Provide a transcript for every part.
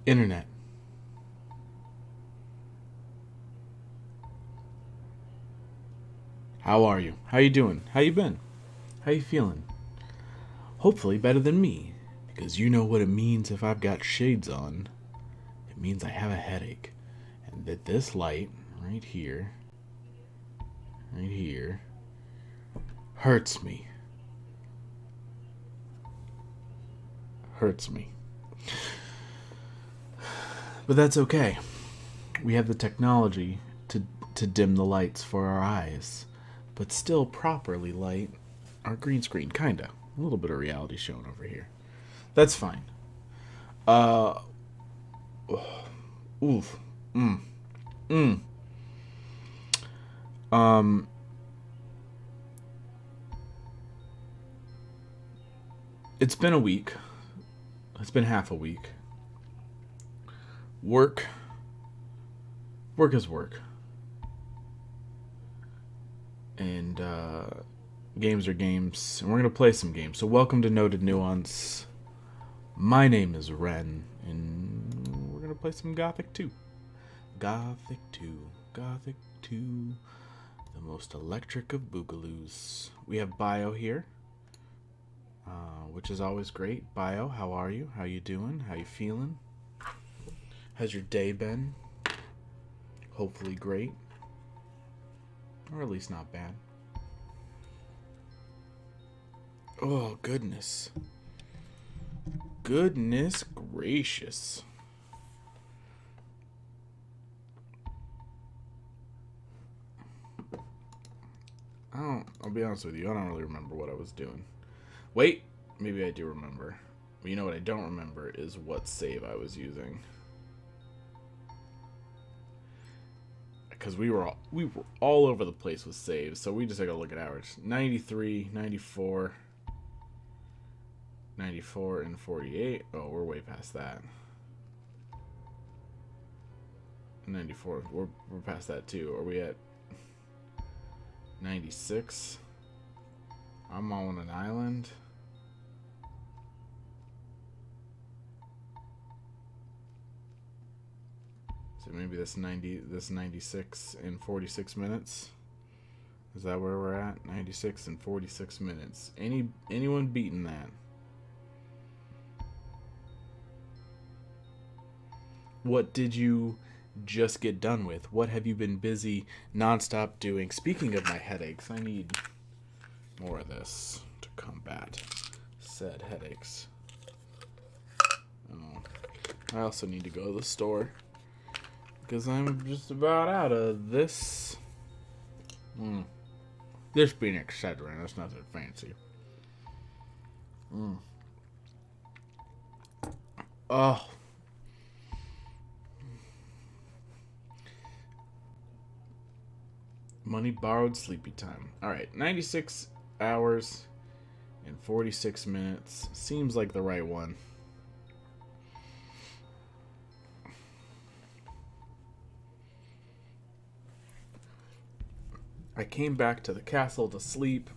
Internet. How are you? How you doing? How you been? How you feeling? Hopefully better than me, because you know what it means if I've got shades on. It means I have a headache, and that this light right here, hurts me. Hurts me. But that's okay. We have the technology to dim the lights for our eyes, but still properly light our green screen, kinda. A little bit of reality shown over here. That's fine. Uh, oof, mm, mm. Um, it's been a week. It's been half a week. Work. Work is work. And games are games. And we're going to play some games. So, welcome to Noted Nuance. My name is Ren. And we're going to play some Gothic 2. Gothic 2. Gothic 2. The most electric of Boogaloos. We have Bio here. Which is always great. Bio, how are you? How you doing? How you feeling? How's your day been? Hopefully great. Or at least not bad. Oh, goodness. Goodness gracious. I'll be honest with you, I don't really remember what I was doing. Wait, maybe I do remember. But you know what I don't remember is what save I was using. Because we were all over the place with saves, so we just took a look at average. 93, 94, 94, and 48. Oh, we're way past that. 94, we're past that too. Are we at 96? I'm on an island. So maybe this 96 in 46 minutes. Is that where we're at? 96 and 46 minutes. Anyone beating that? What did you just get done with? What have you been busy nonstop doing? Speaking of my headaches, I need more of this to combat said headaches. Oh, I also need to go to the store because I'm just about out of this. This being Excedrin, that's nothing fancy. Oh. Money borrowed, sleepy time. Alright, 96 hours and 46 minutes. Seems like the right one. I came back to the castle to sleep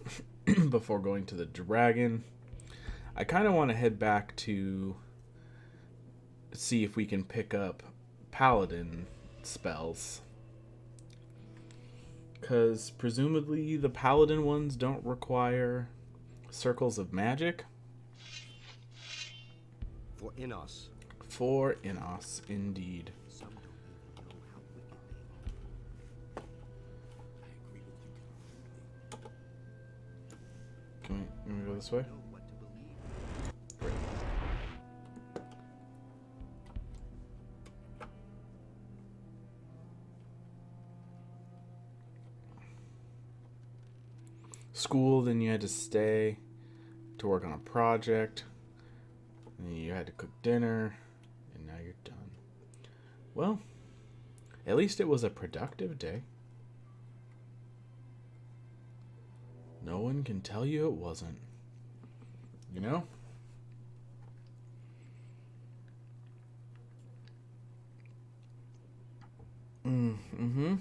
before going to the dragon. I kind of want to head back to see if we can pick up paladin spells. Because presumably the paladin ones don't require circles of magic. For Innos. For Innos, indeed. Can we go this way? Great. School, then you had to stay to work on a project. And then you had to cook dinner. And now you're done. Well, at least it was a productive day. No one can tell you it wasn't. You know? Mm-hmm.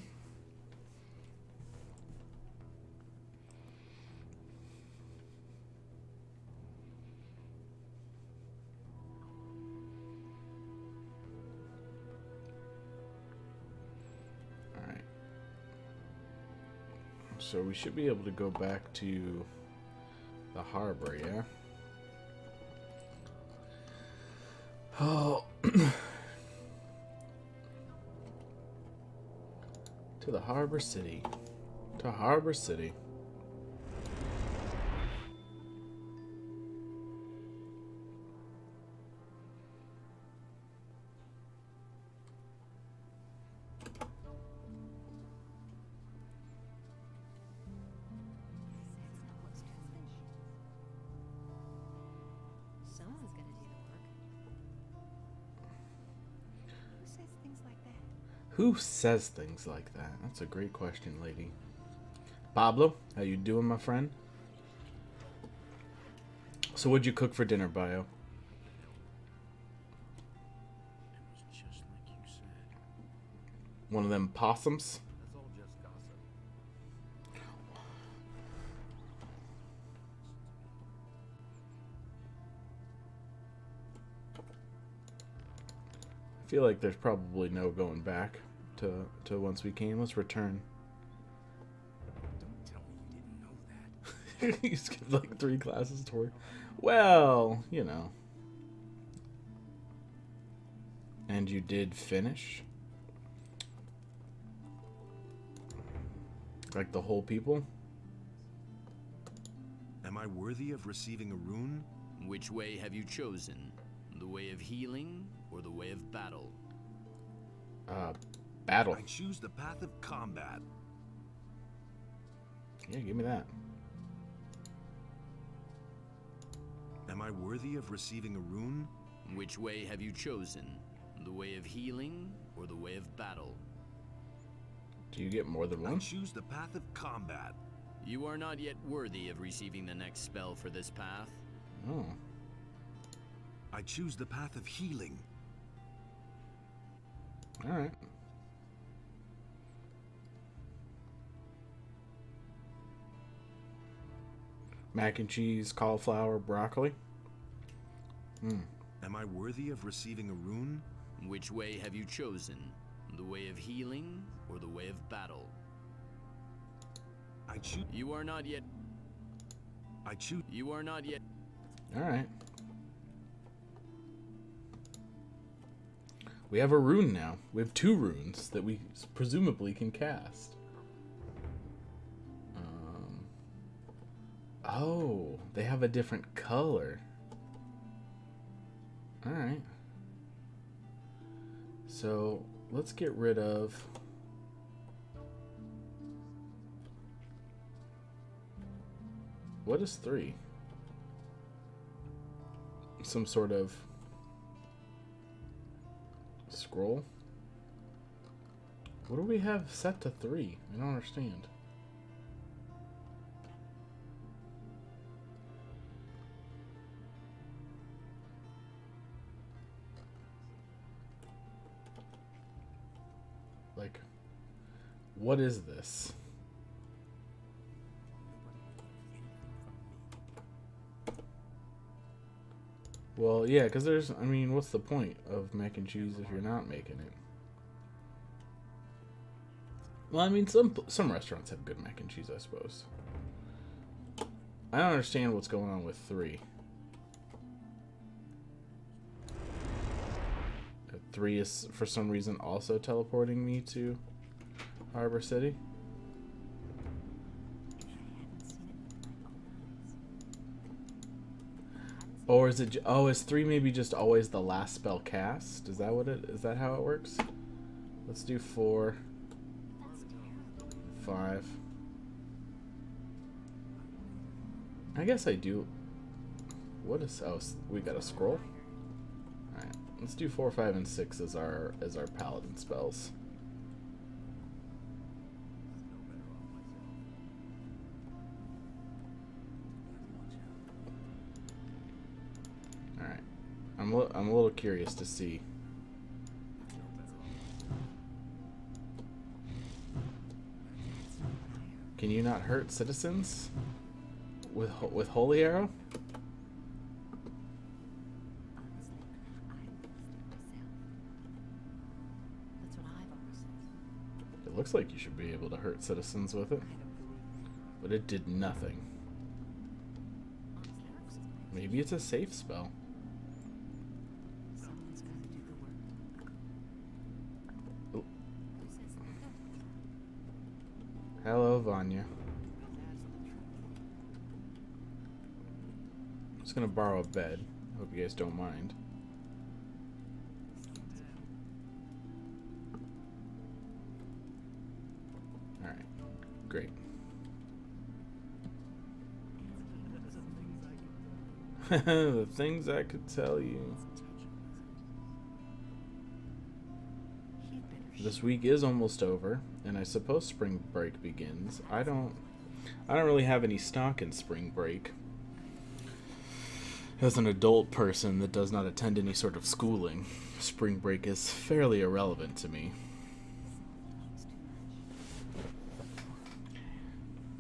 So we should be able to go back to the harbor, yeah? Oh. To the harbor city. To harbor city. Someone's gonna do the work. Who says things like that? Who says things like that? That's a great question, lady. Pablo, how you doing, my friend? So what'd you cook for dinner, Bio? It was just like you said. One of them possums? That's all just gossip. I feel like there's probably no going back to once we came. Let's return. Don't tell me you didn't know that. You skipped like 3 classes to work. Well, you know. And you did finish? Like the whole people? Am I worthy of receiving a rune? Which way have you chosen? The way of healing or the way of battle? Battle. I choose the path of combat. Yeah, give me that. Am I worthy of receiving a rune? Which way have you chosen? The way of healing or the way of battle? Do you get more than I one? choose the path of combat. You are not yet worthy of receiving the next spell for this path. Oh. I choose the path of healing. Alright. Mac and cheese, cauliflower, broccoli. Am I worthy of receiving a rune? Which way have you chosen? The way of healing or the way of battle? I choose. You are not yet. I choose. You are not yet. Alright. We have a rune now. We have 2 runes that we presumably can cast. Oh, they have a different color. Alright. So, let's get rid of... What is 3? Some sort of... scroll? What do we have set to 3? I don't understand. Like, what is this? Well, yeah, because there's, I mean, what's the point of mac and cheese if you're not making it? Well, I mean, some restaurants have good mac and cheese, I suppose. I don't understand what's going on with 3. 3 is, for some reason, also teleporting me to Harbor City. Or is it? Oh, is 3 maybe just always the last spell cast? Is that what it? Is that how it works? Let's do 4, 5. I guess I do. What is? Oh, we got a scroll. All right, let's do 4, 5, and 6 as our paladin spells. All right, I'm a little curious to see. Can you not hurt citizens with holy arrow? That's what I've always said. It looks like you should be able to hurt citizens with it. but it did nothing. Maybe it's a safe spell. Someone's got to do the work. Oh. Who says they don't? Hello, Vanya. That's the truth. I'm just gonna borrow a bed. Hope you guys don't mind. Alright, great. The things I could tell you. He'd better This week is almost over, and I suppose spring break begins. I don't really have any stock in spring break. As an adult person that does not attend any sort of schooling, spring break is fairly irrelevant to me.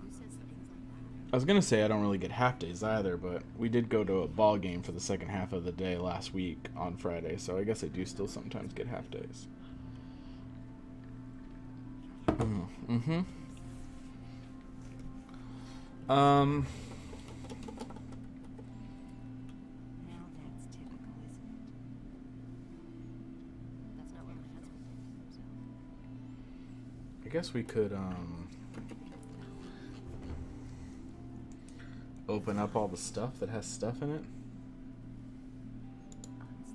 Who says things like that? I was gonna say I don't really get half days either, but we did go to a ball game for the second half of the day last week on Friday, so I guess I do still sometimes get half days. Mm-hmm. Now that's typical, isn't it? That's not what my husband thinks of himself. I guess we could open up all the stuff that has stuff in it. Honestly, I wouldn't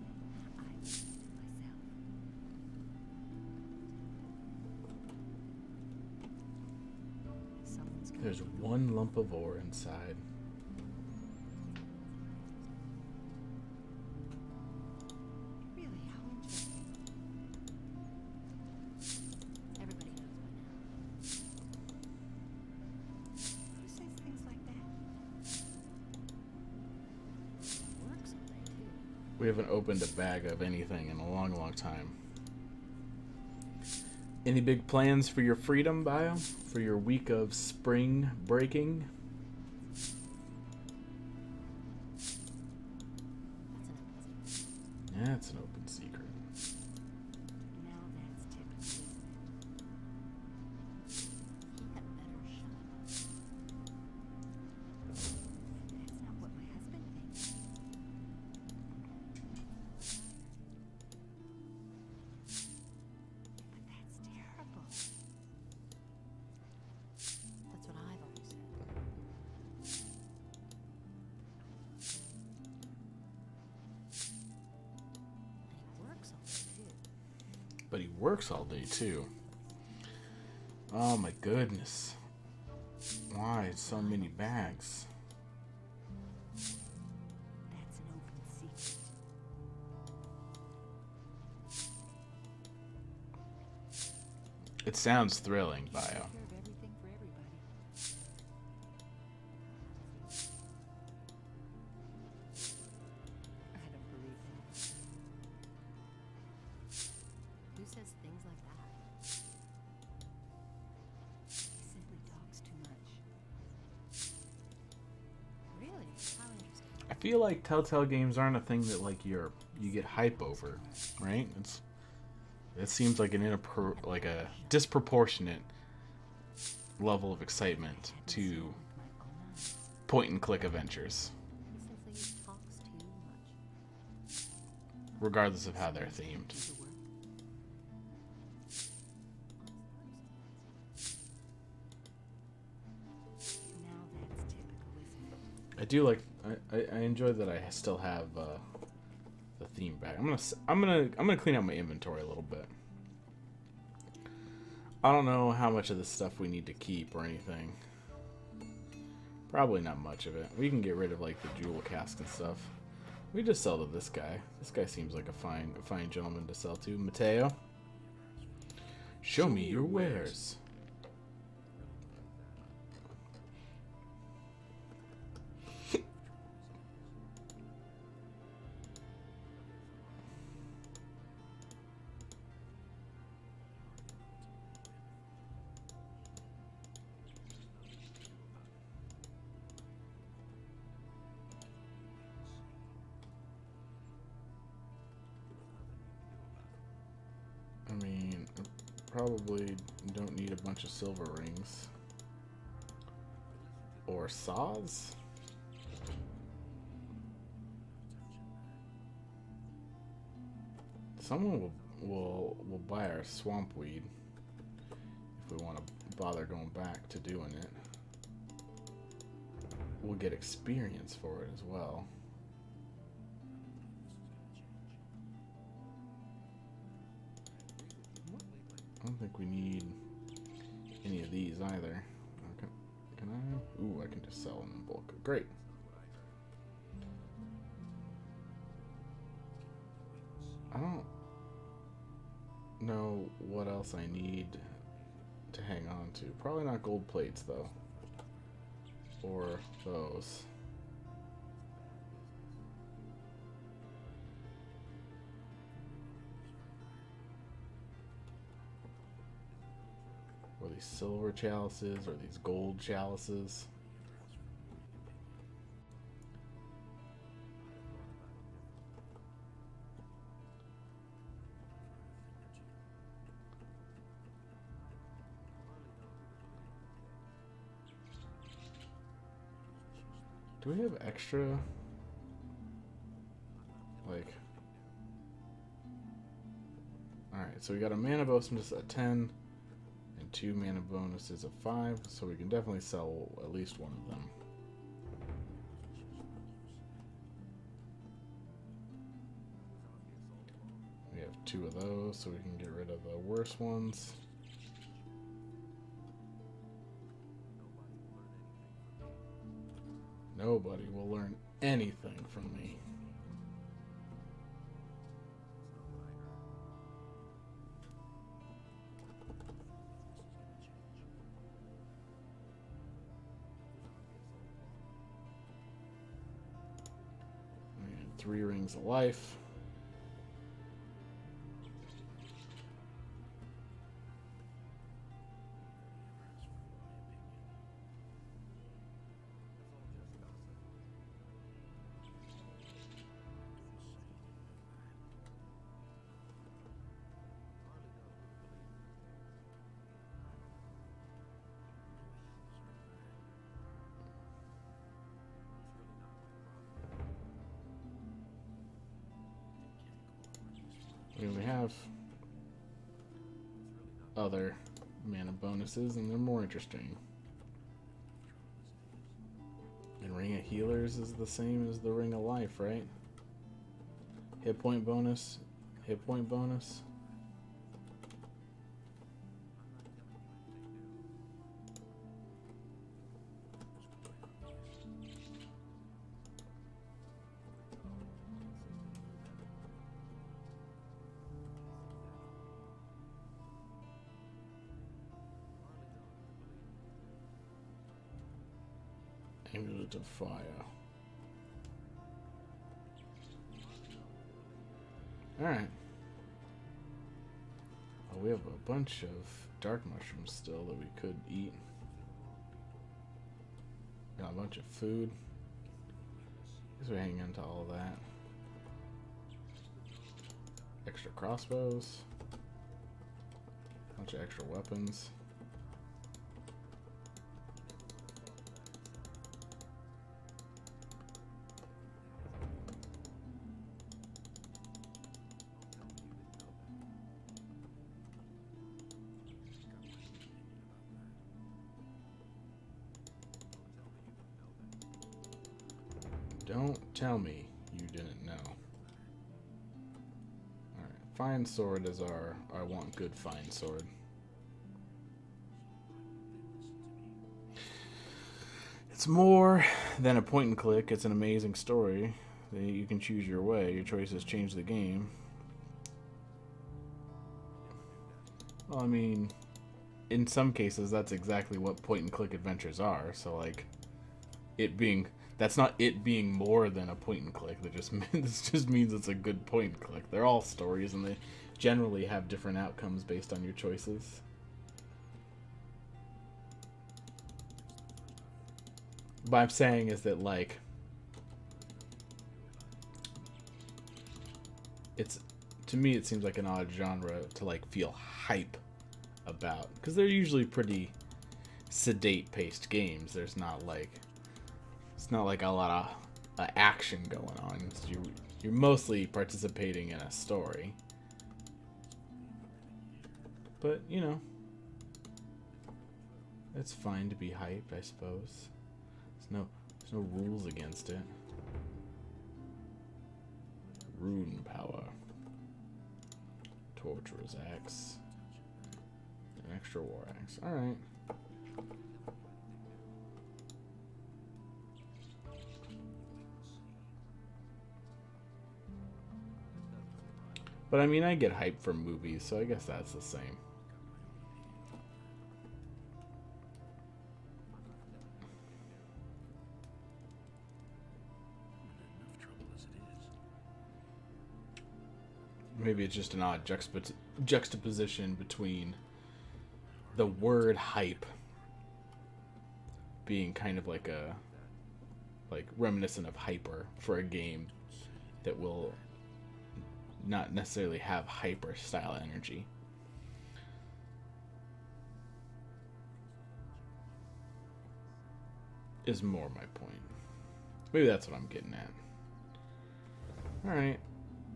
do it myself. Someone's got There's to do the one lump of ore inside. Really, how interesting. Everybody knows by now. Who says things like that? Works all day, too. We haven't opened a bag of anything in a long, long time. Any big plans for your freedom, Bio? For your week of spring breaking? That's an open secret. Yeah, it's an open secret. Now that's typical, isn't it? He had better shut up. That's not what my husband thinks. But that's terrible. That's what I've always said. And he works all day, too. But he works all day too. Oh my goodness. Why so many bags? That's an open secret. It sounds thrilling, Bio. Take care of everything for everybody. I don't believe that. Who says things like that? He simply talks too much. Really? How interesting. I feel like Telltale games aren't a thing that like you get hype over, right? It seems like like a disproportionate level of excitement to With my own eyes. point and click adventures, He simply talks too much. regardless of how they're themed. Do the work. Now that's typical, isn't it? I do like. I enjoy that I still have the theme back. I'm gonna clean out my inventory a little bit. I don't know how much of this stuff we need to keep or anything. Probably not much of it. We can get rid of like the jewel cask and stuff. We just sell to this guy. This guy seems like a fine gentleman to sell to. Mateo, show me your wares. I mean, I probably don't need a bunch of silver rings. or saws. Someone will buy our swamp weed if we want to bother going back to doing it. We'll get experience for it as well. I don't think we need any of these either. Okay. Can I? Ooh, I can just sell them in bulk. Great. I don't know what else I need to hang on to. Probably not gold plates though. Or those. Or these silver chalices, or these gold chalices. Do we have extra? Like. Alright, so we got a mana bonus of 10 and 2 mana bonuses of 5, so we can definitely sell at least one of them. We have 2 of those, so we can get rid of the worst ones. Nobody will learn anything from me. And 3 rings of life. We have other mana bonuses, and they're more interesting. And Ring of Healers is the same as the Ring of Life, right? Hit point bonus, hit point bonus. Amulet of Fire. Alright. Oh, we have a bunch of dark mushrooms still that we could eat. Got a bunch of food. Guess we hang into all of that. Extra crossbows. Bunch of extra weapons. Don't tell me you didn't know. Alright, fine sword is our I want good fine sword. It's more than a point and click, it's an amazing story. You can choose your way, your choices change the game. Well, I mean, in some cases that's exactly what point and click adventures are, so like that's not it being more than a point and click. This just means it's a good point and click. They're all stories, and they generally have different outcomes based on your choices. What I'm saying is that, like, to me it seems like an odd genre to like feel hype about, because they're usually pretty sedate paced games. There's not like it's not like a lot of action going on. You're mostly participating in a story. But you know, it's fine to be hyped, I suppose. There's no rules against it. Rune power. Torturer's axe. An extra war axe. Alright. But I mean, I get hyped for movies, so I guess that's the same. Enough trouble as it is. Maybe it's just an odd juxtaposition between the word hype being kind of like reminiscent of hyper for a game that will not necessarily have hyper style energy. Is more my point. Maybe that's what I'm getting at. Alright.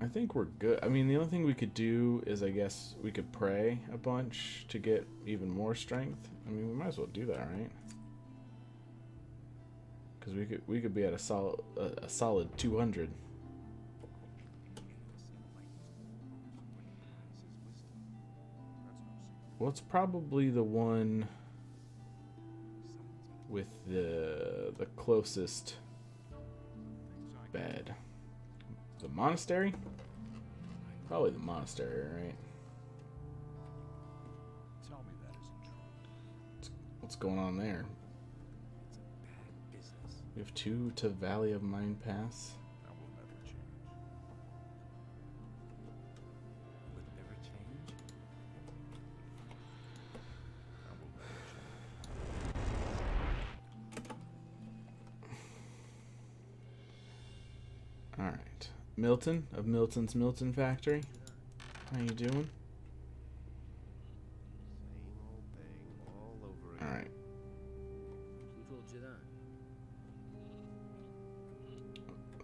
I think we're good. I mean, the only thing we could do is, I guess, we could pray a bunch to get even more strength. I mean, we might as well do that, right? Because we could be at a solid 200. Well, it's probably the one with the closest bed. The monastery? Probably the monastery, right? Tell me that isn't true. What's going on there? It's a bad business. We have 2 to Valley of Mind Pass. That will never change. Will it never change? That will never change. Alright. Milton of Milton's Milton Factory. How you doing? Same old thing all over again. Alright. Who told you that?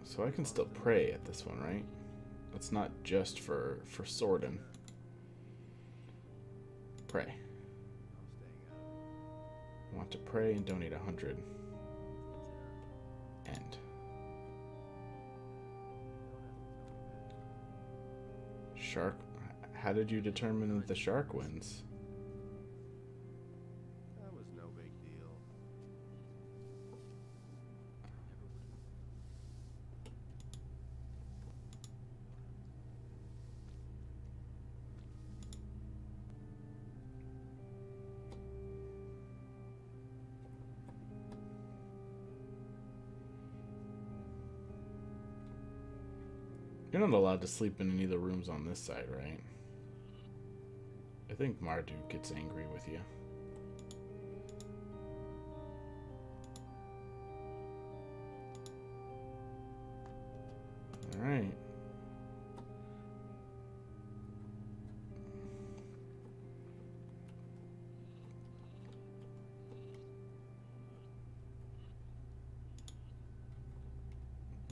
So I can still pray at this one, right? It's not just for Sordin. Pray. No staying out. Want to pray and donate 100. End. Shark. How did you determine that the shark wins? That was no big deal. You're not allowed to sleep in any of the rooms on this side, right? I think Marduk gets angry with you. Alright.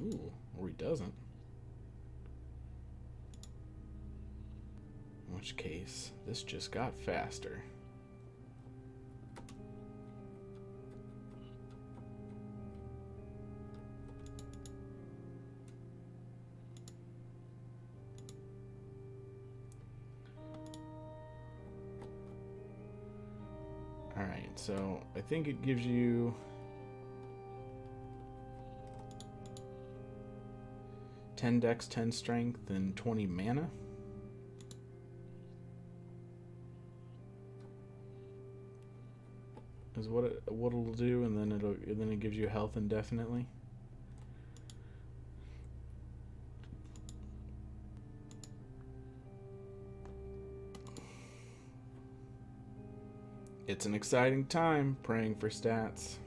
Ooh, or he doesn't. In which case, this just got faster. Alright, so I think it gives you 10 dex, 10 strength, and 20 mana. Is what it'll do, and then it gives you health indefinitely. It's an exciting time praying for stats.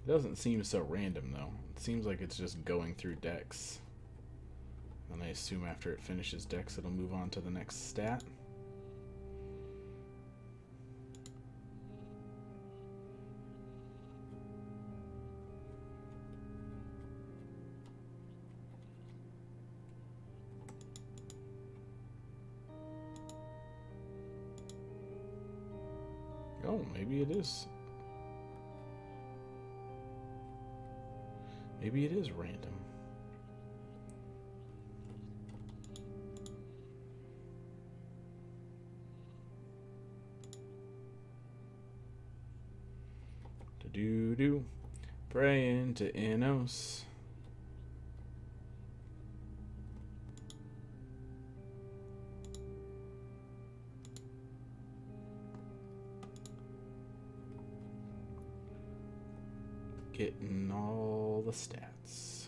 It doesn't seem so random though. It seems like it's just going through decks. And I assume after it finishes decks, it'll move on to the next stat. Oh, maybe it is. Maybe it is random. Do-do-do. Pray into Innos. Getting all the stats.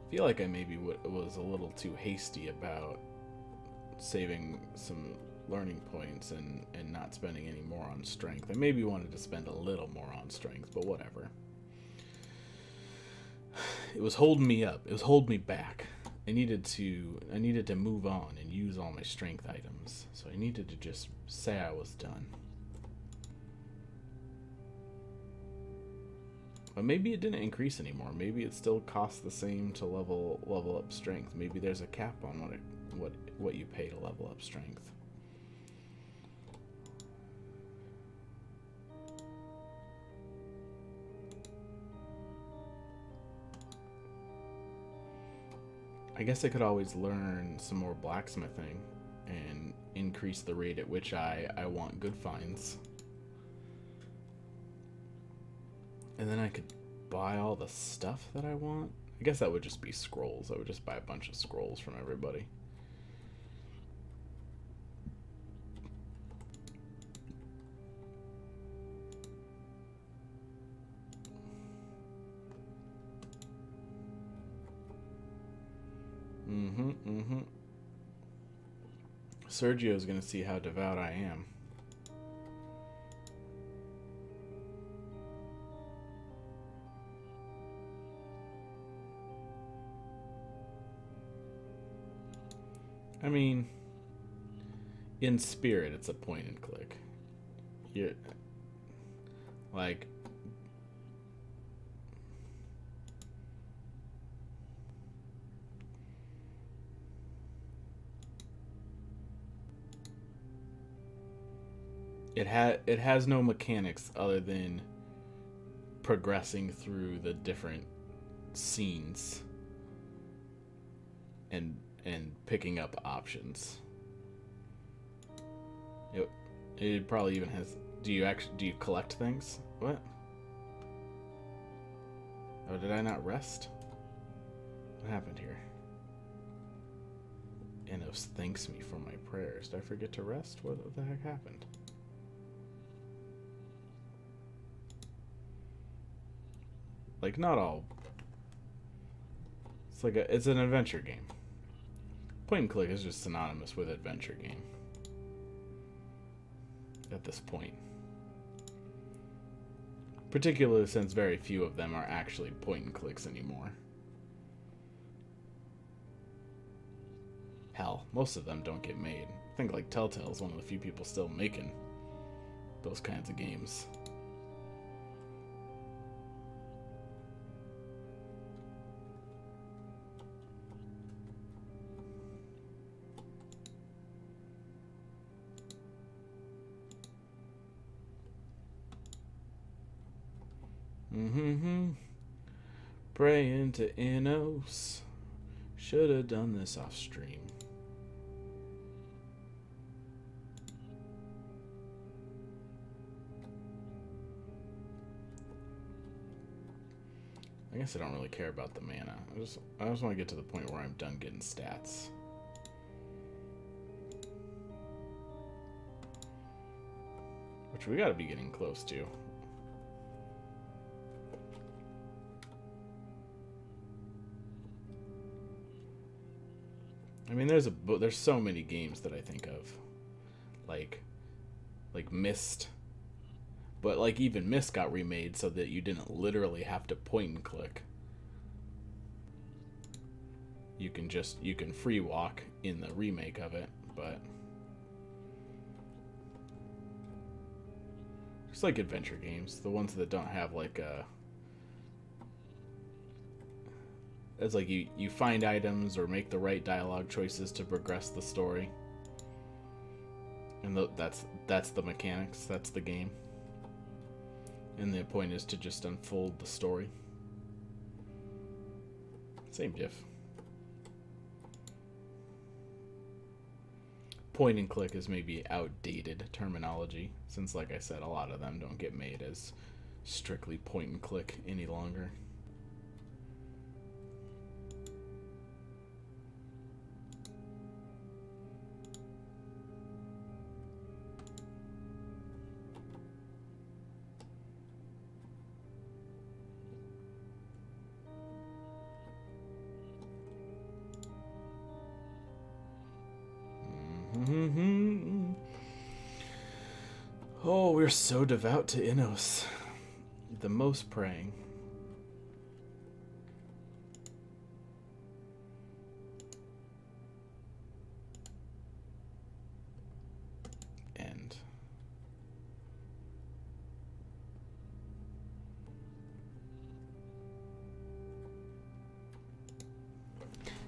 I feel like I maybe was a little too hasty about saving some learning points and not spending any more on strength. I maybe wanted to spend a little more on strength, but whatever. It was holding me up. It was holding me back. I needed to move on and use all my strength items. So I needed to just say I was done. But maybe it didn't increase anymore. Maybe it still costs the same to level up strength. Maybe there's a cap on what you pay to level up strength. I guess I could always learn some more blacksmithing and increase the rate at which I want good finds. And then I could buy all the stuff that I want. I guess that would just be scrolls. I would just buy a bunch of scrolls from everybody. Sergio's gonna see how devout I am. I mean, in spirit, it's a point and click. You're like, it has no mechanics other than progressing through the different scenes and picking up options. It probably even has. Do you collect things? What? Oh, did I not rest? What happened here? Innos thanks me for my prayers. Did I forget to rest? What the heck happened? Like, not all. It's an adventure game. Point and click is just synonymous with adventure game. At this point. Particularly since very few of them are actually point and clicks anymore. Hell, most of them don't get made. I think like Telltale is one of the few people still making those kinds of games. Praying to Innos. Should have done this off stream. I guess I don't really care about the mana. I just want to get to the point where I'm done getting stats. Which we gotta be getting close to. I mean, there's so many games that I think of, like Myst, but like even Myst got remade so that you didn't literally have to point and click. You can free walk in the remake of it, but just like adventure games, the ones that don't have like a, it's like you find items or make the right dialogue choices to progress the story, and that's the mechanics, that's the game, and the point is to just unfold the story. Same diff. Point and click is maybe outdated terminology, since like I said, a lot of them don't get made as strictly point and click any longer. Oh, we're so devout to Innos, the most praying. End.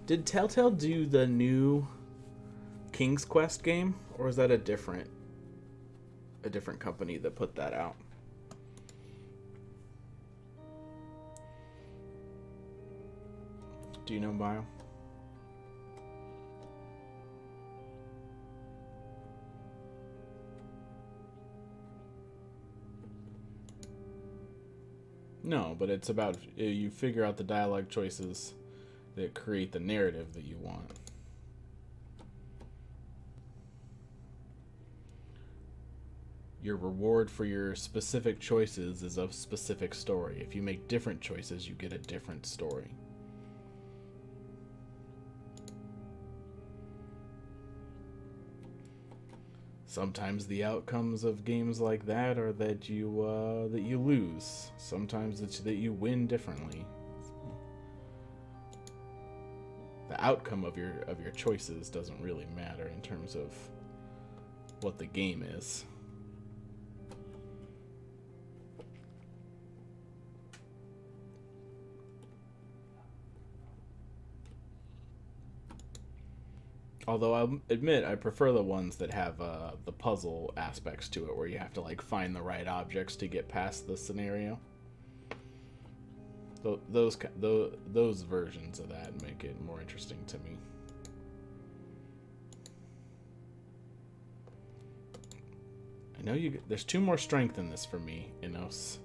Did Telltale do the new King's Quest game, or is that a different company that put that out? Do you know, Bio? No, but it's about you figure out the dialogue choices that create the narrative that you want. Your reward for your specific choices is a specific story. If you make different choices, you get a different story. Sometimes the outcomes of games like that are that you lose. Sometimes it's that you win differently. The outcome of your choices doesn't really matter in terms of what the game is. Although I'll admit I prefer the ones that have the puzzle aspects to it, where you have to like find the right objects to get past the scenario. Those versions of that make it more interesting to me. I know there's 2 more strength in this for me, Innos.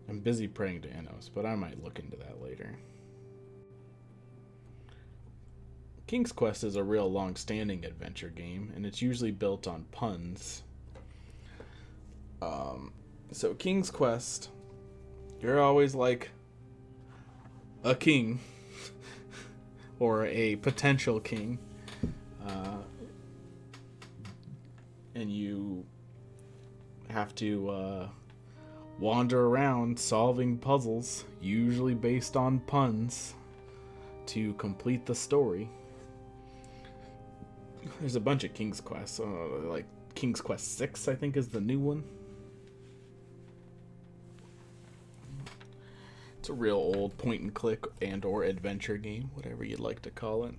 I'm busy praying to Innos, but I might look into that later. King's Quest is a real long-standing adventure game, and it's usually built on puns. So King's Quest, you're always like a king, or a potential king, and you have to wander around solving puzzles, usually based on puns, to complete the story. There's a bunch of King's Quest, like King's Quest 6, I think, is the new one. It's a real old point and click and or adventure game, whatever you'd like to call it.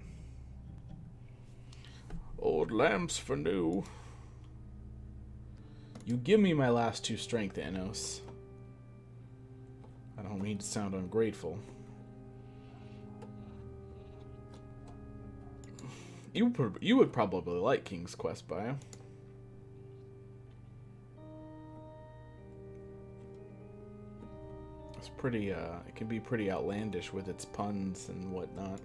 Old lamps for new. You give me my last 2 strength, Innos. I don't mean to sound ungrateful. You would probably like King's Quest, Bio. It's pretty, it can be pretty outlandish with its puns and whatnot.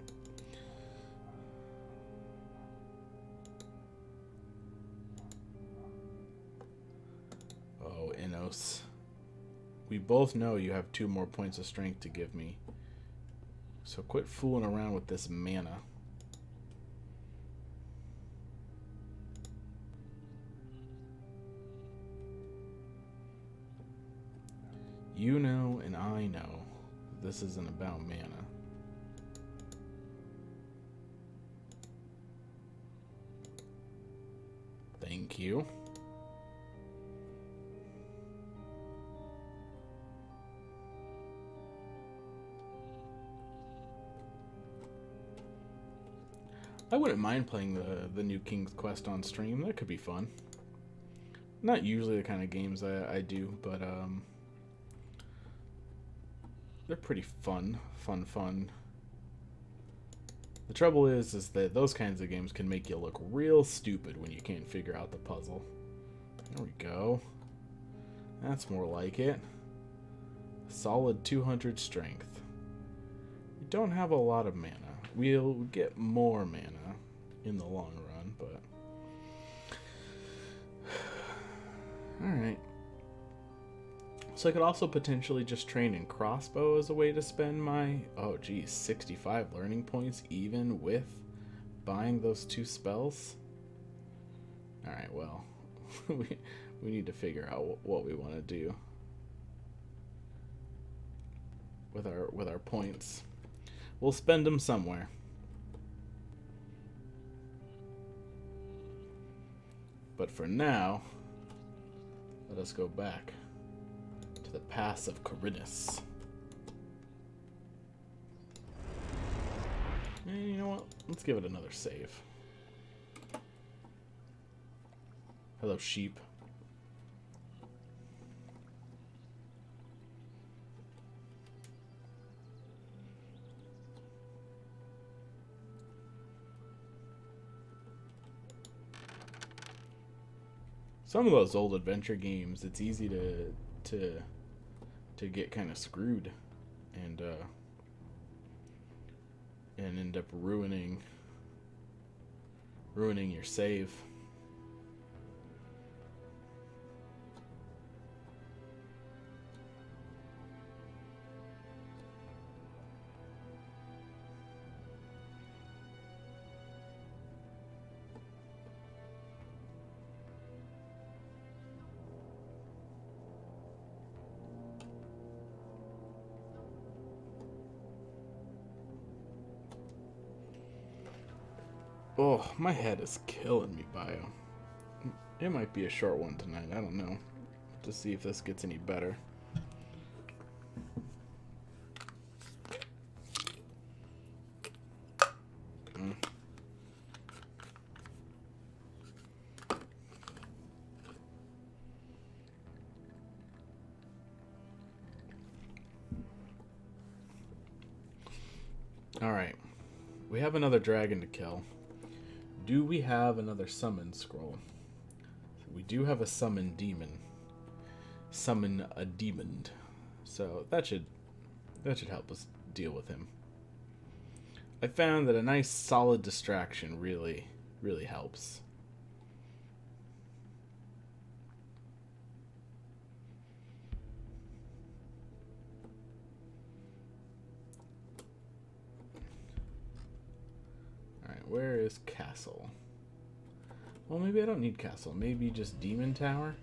Boogaloos. We both know you have 2 more points of strength to give me. So quit fooling around with this mana. You know and I know this isn't about mana. Thank you. I wouldn't mind playing the new King's Quest on stream. That could be fun. Not usually the kind of games I do, but they're pretty fun. The trouble is that those kinds of games can make you look real stupid when you can't figure out the puzzle. There we go. That's more like it. Solid 200 strength. We don't have a lot of mana. We'll get more mana in the long run, but... Alright. So I could also potentially just train in crossbow as a way to spend my... Oh geez, 65 learning points even with buying those 2 spells? Alright, well... we need to figure out what we want to do with our points. We'll spend them somewhere. But for now, let us go back to the Pass of Corinus. And you know what? Let's give it another save. Hello, sheep. Some of those old adventure games, it's easy to get kind of screwed and end up ruining your save. Oh, my head is killing me, Bio. It might be a short one tonight. I don't know. To see if this gets any better. Alright. We have another dragon to kill. Do we have another summon scroll? We do have a summon demon. Summon a demon. So that should help us deal with him. I found that a nice solid distraction really helps. Where is castle? Well, maybe I don't need castle. Maybe just demon tower?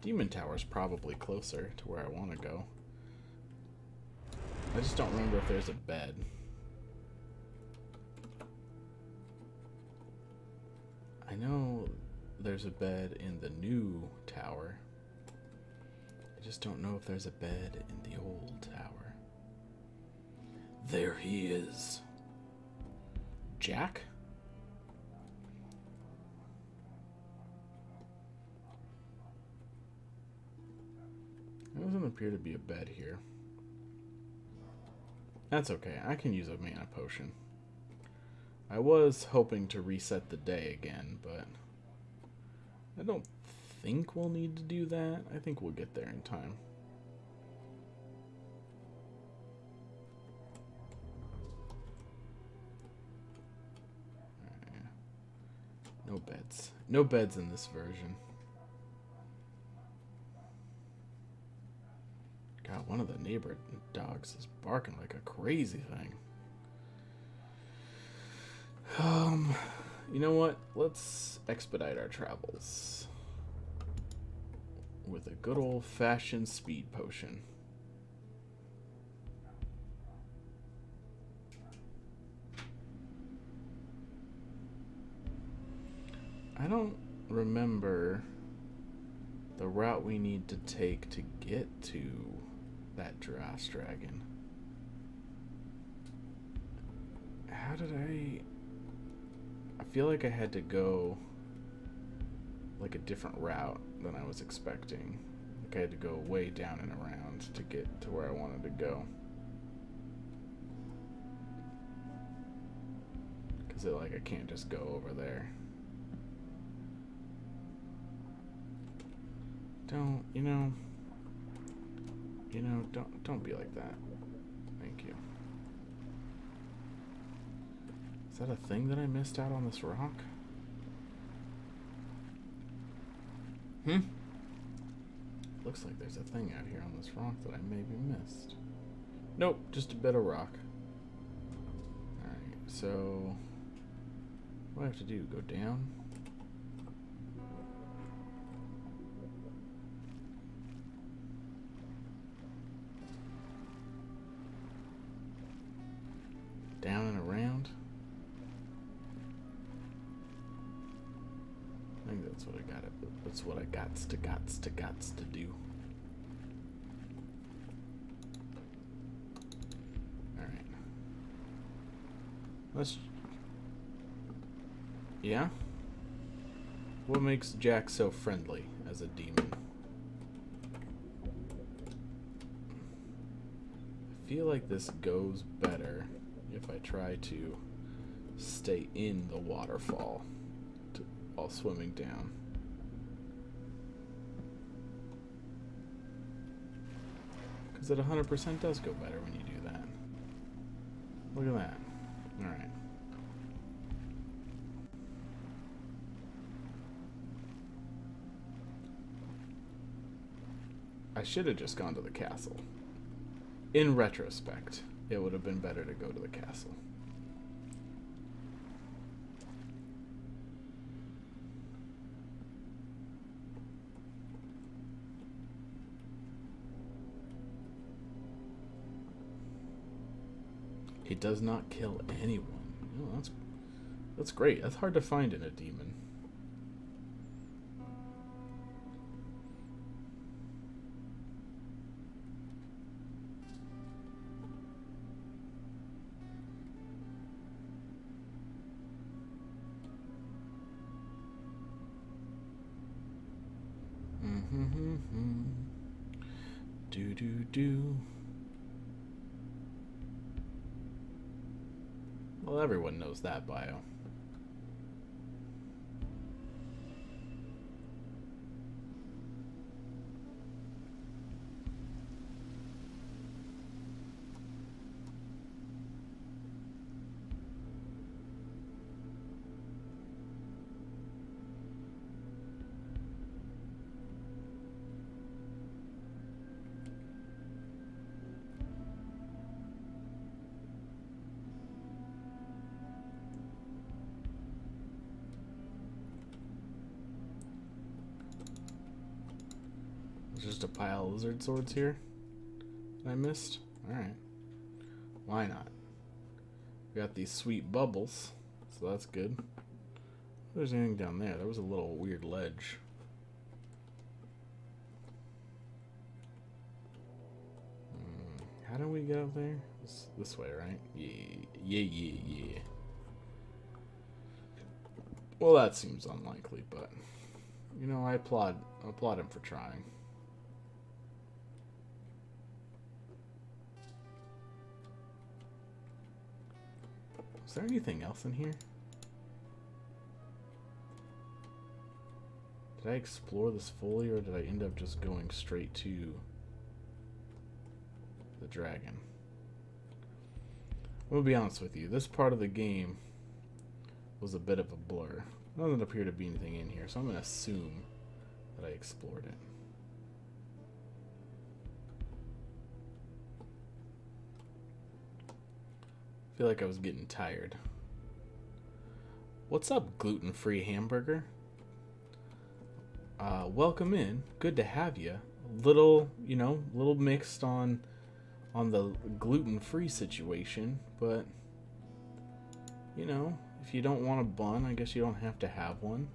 Demon tower is probably closer to where I want to go. I just don't remember if there's a bed. I know there's a bed in the new tower. I just don't know if there's a bed in the old tower. There he is. Jack? There doesn't appear to be a bed here. That's okay. I can use a mana potion. I was hoping to reset the day again, but I don't think we'll need to do that. I think we'll get there in time. No beds. No beds in this version. God, one of the neighbor dogs is barking like a crazy thing. You know what? Let's expedite our travels with a good old-fashioned speed potion. I don't remember the route we need to take to get to that Dross dragon. How did I feel like I had to go like a different route than I was expecting. Like I had to go way down and around to get to where I wanted to go. Cause I can't just go over there. Don't be like that. Thank you. Is that a thing that I missed out on this rock? Looks like there's a thing out here on this rock that I maybe missed. Nope, just a bit of rock. Alright, so what do I have to do? Go down? Down and around? I think that's what I got. That's what I gots to do. All right. Let's. Yeah. What makes Jack so friendly as a demon? I feel like this goes better if I try to stay in the waterfall while swimming down. Because it 100% does go better when you do that. Look at that. Alright. I should have just gone to the castle. In retrospect, it would have been better to go to the castle. It does not kill anyone. Oh, that's great. That's hard to find in a demon. Do. Well, everyone knows that bio. There's just a pile of lizard swords here that I missed. Alright. Why not? We got these sweet bubbles, so that's good. If there's anything down there. There was a little weird ledge. How do we get up there? This way, right? Yeah. Well, that seems unlikely, but you know, I applaud him for trying. Is there anything else in here? Did I explore this fully, or did I end up just going straight to the dragon? I'm gonna be honest with you. This part of the game was a bit of a blur. Doesn't appear to be anything in here, so I'm going to assume that I explored it. I feel like I was getting tired. What's up, gluten-free hamburger? Welcome in. Good to have you. Little mixed on the gluten-free situation, but if you don't want a bun, I guess you don't have to have one.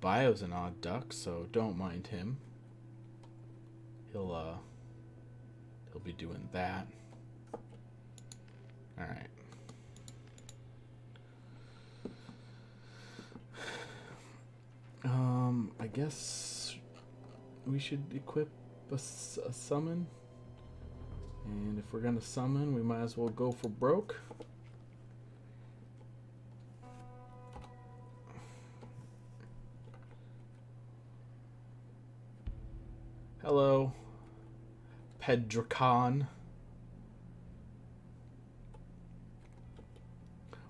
Bio's an odd duck, so don't mind him. He'll be doing that. All right. I guess we should equip a summon. And if we're gonna summon, we might as well go for broke. Hello, Pedracon.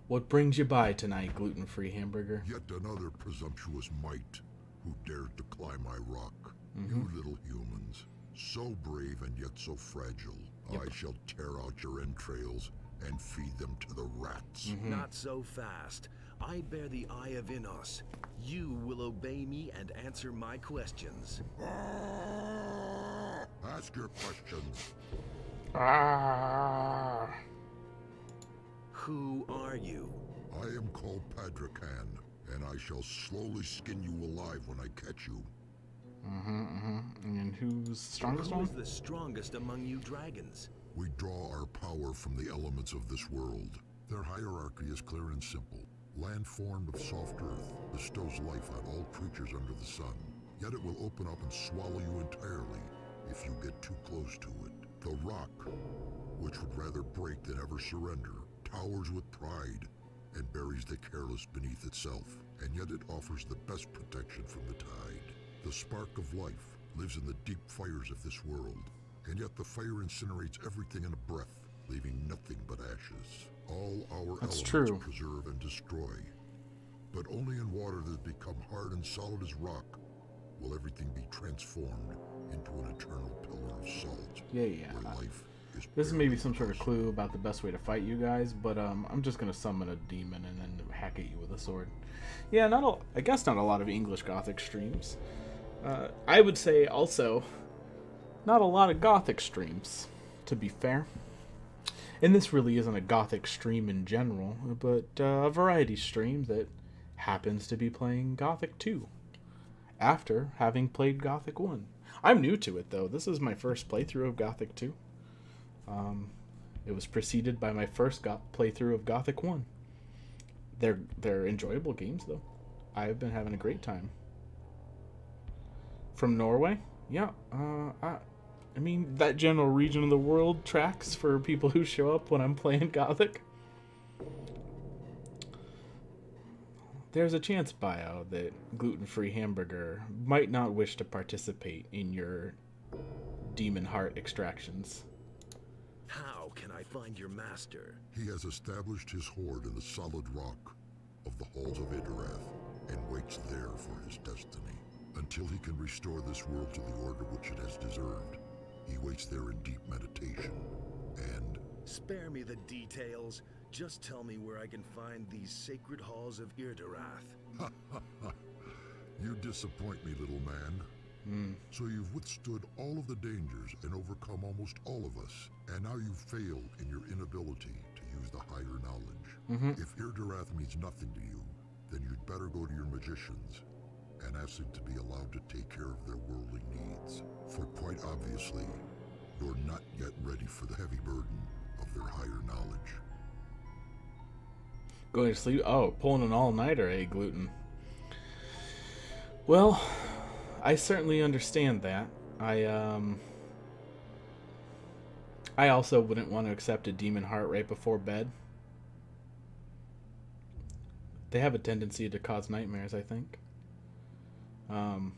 What brings you by tonight, gluten-free hamburger? Yet another presumptuous mite who dared to climb my rock. Mm-hmm. You little humans, so brave and yet so fragile. Yep. I shall tear out your entrails and feed them to the rats. Mm-hmm. Not so fast. I bear the eye of Innos. You will obey me and answer my questions. Ask your questions. Who are you? I am called Padracan, and I shall slowly skin you alive when I catch you. And who's the strongest Who one? is the strongest among you dragons? We draw our power from the elements of this world. Their hierarchy is clear and simple. Land formed of soft earth bestows life on all creatures under the sun. Yet it will open up and swallow you entirely if you get too close to it. The rock, which would rather break than ever surrender, towers with pride and buries the careless beneath itself. And yet it offers the best protection from the tide. The spark of life lives in the deep fires of this world, and yet the fire incinerates everything in a breath, leaving nothing but ashes. All our That's elements true. preserve and destroy, but only in water that has become hard and solid as rock will everything be transformed into an eternal pillar of salt. Yeah. Where life is This is maybe some sort of impossible. clue about the best way to fight you guys, but I'm just gonna summon a demon and then hack at you with a sword. Yeah, I guess not a lot of English Gothic streams. I would say also not a lot of Gothic streams, to be fair. And this really isn't a Gothic stream in general, but a variety stream that happens to be playing Gothic 2 after having played Gothic 1. I'm new to it though. This is my first playthrough of Gothic 2. It was preceded by my first playthrough of Gothic 1. They're enjoyable games though. I've been having a great time. From Norway? Yeah. I mean, that general region of the world tracks for people who show up when I'm playing Gothic. There's a chance, Bio, that gluten-free hamburger might not wish to participate in your demon heart extractions. How can I find your master? He has established his hoard in the solid rock of the halls of Idarath and waits there for his destiny. Until he can restore this world to the order which it has deserved, he waits there in deep meditation. And Spare me the details. Just tell me where I can find these sacred halls of Irdarath. you disappoint me, little man. So you've withstood all of the dangers and overcome almost all of us, and now you fail in your inability to use the higher knowledge. If Irdarath means nothing to you, then you'd better go to your magicians and ask them to be allowed to take care of their worldly needs. For quite obviously, you're not yet ready for the heavy burden of their higher knowledge. Going to sleep? Oh, pulling an all-nighter, eh, Gluten? Well, I certainly understand that. I also wouldn't want to accept a demon heart right before bed. They have a tendency to cause nightmares, I think. 5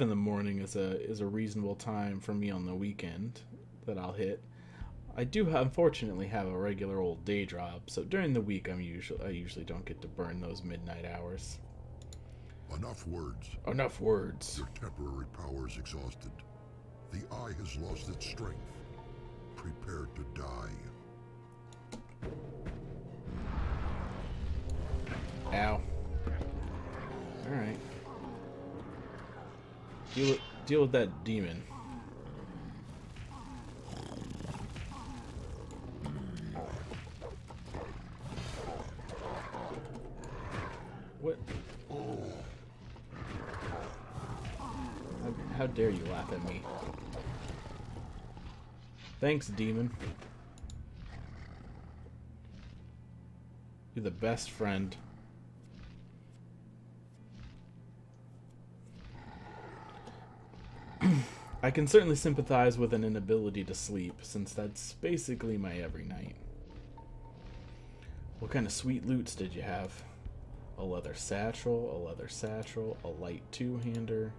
in the morning is a reasonable time for me on the weekend that I'll hit. I do unfortunately have a regular old day job, so during the week I usually don't get to burn those midnight hours. Enough words. Enough words. Your temporary power is exhausted. The eye has lost its strength. Prepare to die. Ow. Alright. Deal with that demon. What? How dare you laugh at me? Thanks, demon. You're the best friend. I can certainly sympathize with an inability to sleep, since that's basically my every night. What kind of sweet loots did you have? A leather satchel, a light two-hander,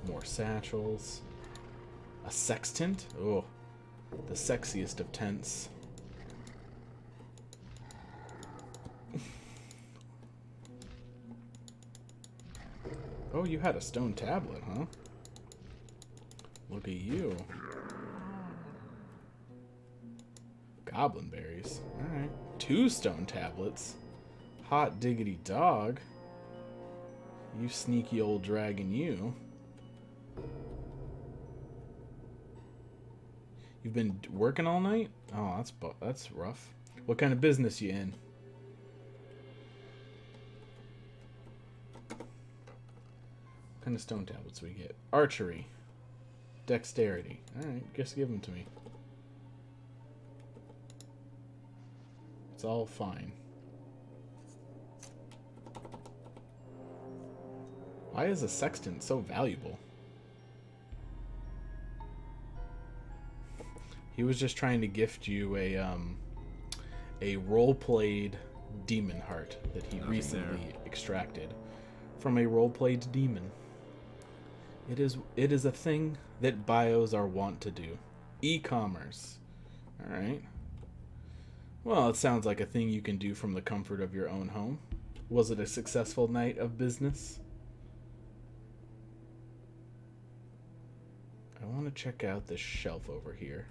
more satchels, a sextant? Oh, the sexiest of tents. Oh, you had a stone tablet, huh? Look at you. Goblin berries. Alright. 2 stone tablets. Hot diggity dog. You sneaky old dragon, you. You've been working all night? Oh, that's rough. What kind of business you in? What kind of stone tablets we get? Archery. Dexterity. Alright, guess give them to me. It's all fine. Why is a sextant so valuable? He was just trying to gift you a role-played demon heart that he recently extracted from a role-played demon. It is a thing that bios are wont to do. E-commerce. Alright. Well, it sounds like a thing you can do from the comfort of your own home. Was it a successful night of business? I want to check out this shelf over here.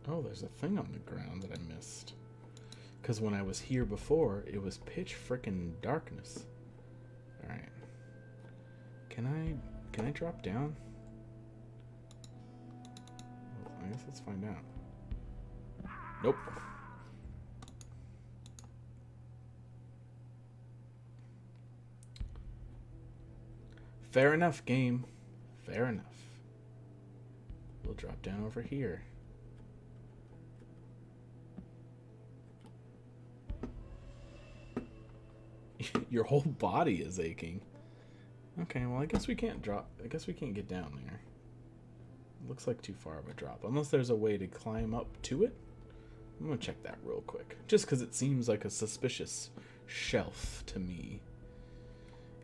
Oh, there's a thing on the ground that I missed. Because when I was here before, it was pitch frickin' darkness. Alright. Can I drop down? Well, I guess let's find out. Nope. Fair enough, game. Fair enough. We'll drop down over here. Your whole body is aching. Okay, well, I guess we can't get down there. Looks like too far of a drop. Unless there's a way to climb up to it. I'm gonna check that real quick. Just because it seems like a suspicious shelf to me.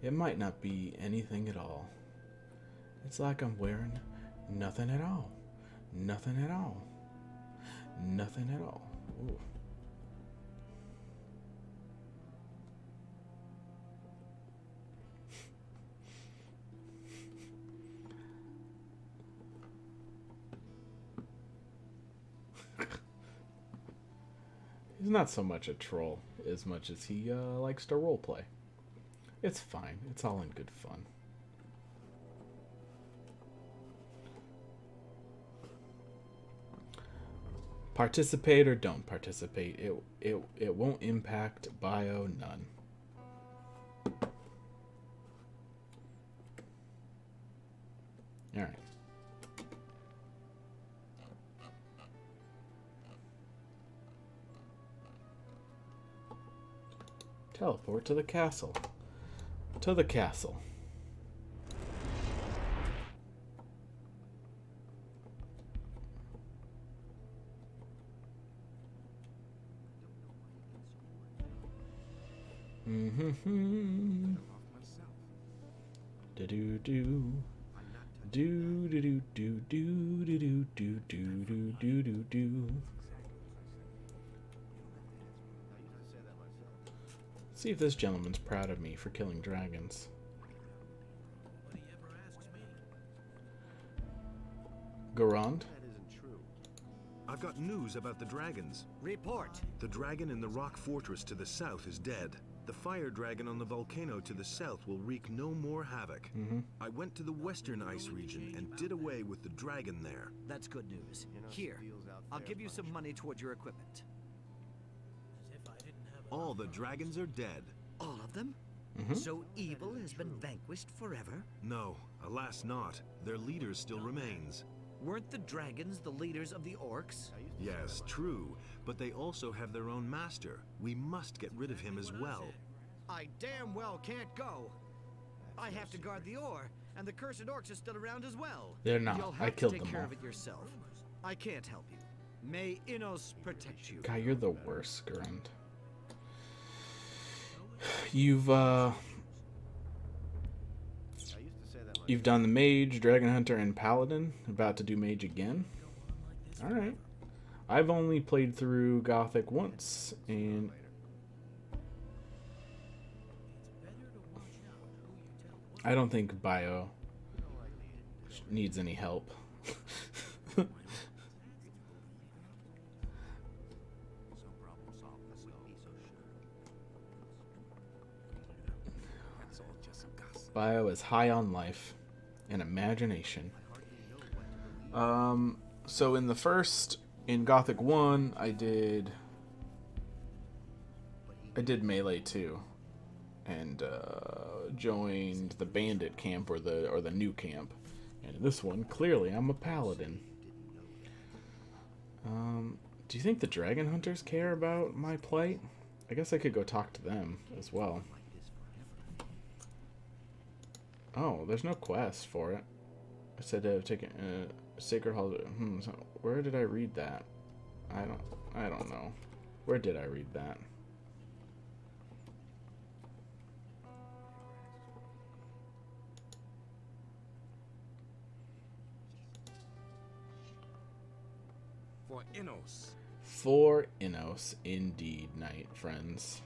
It might not be anything at all. It's like I'm wearing nothing at all. Nothing at all. Nothing at all. Ooh. He's not so much a troll as much as he likes to roleplay. It's fine. It's all in good fun. Participate or don't participate. It won't impact bio none. All right. Teleport to the castle. To the castle. Mm-hmm. Off myself. Do do do. I'm not touching Do do do do do do do do do do do do. I used to say that myself. See if this gentleman's proud of me for killing dragons. Nobody ever asks me. Garand? That isn't true. I've got news about the dragons. Report. The dragon in the rock fortress to the south is dead. The fire dragon on the volcano to the south will wreak no more havoc. I went to the western ice region and did away with the dragon there. That's good news. You know, Here, deals out I'll there give you bunch. some money toward your equipment. All the dragons are dead. All of them? So evil has been vanquished forever? No, alas not. Their leader still remains. Weren't the dragons the leaders of the orcs? Yes, true, but they also have their own master. We must get rid of him as well. I damn well can't go. I have to guard the ore, and the cursed orcs are still around as well. They're not. You'll I have killed to take them care all. of it yourself. I can't help you. May Innos protect you. God, you're the worst, Garand. You've I used to say that myself. you've done the mage, dragon hunter, and paladin. About to do mage again. All right. I've only played through Gothic once, and I don't think Bio needs any help. So problem solved. Let's go. Be so sure. That's all just gossip. Bio is high on life and imagination. So in Gothic 1, I did melee 2 and joined the bandit camp or the new camp. And in this one, clearly I'm a paladin. Do you think the dragon hunters care about my plight? I guess I could go talk to them as well. Oh, there's no quest for it. I said to have taken Sacred Hall. So where did I read that? I don't know. Where did I read that? For Innos. For Innos, indeed, knight friends.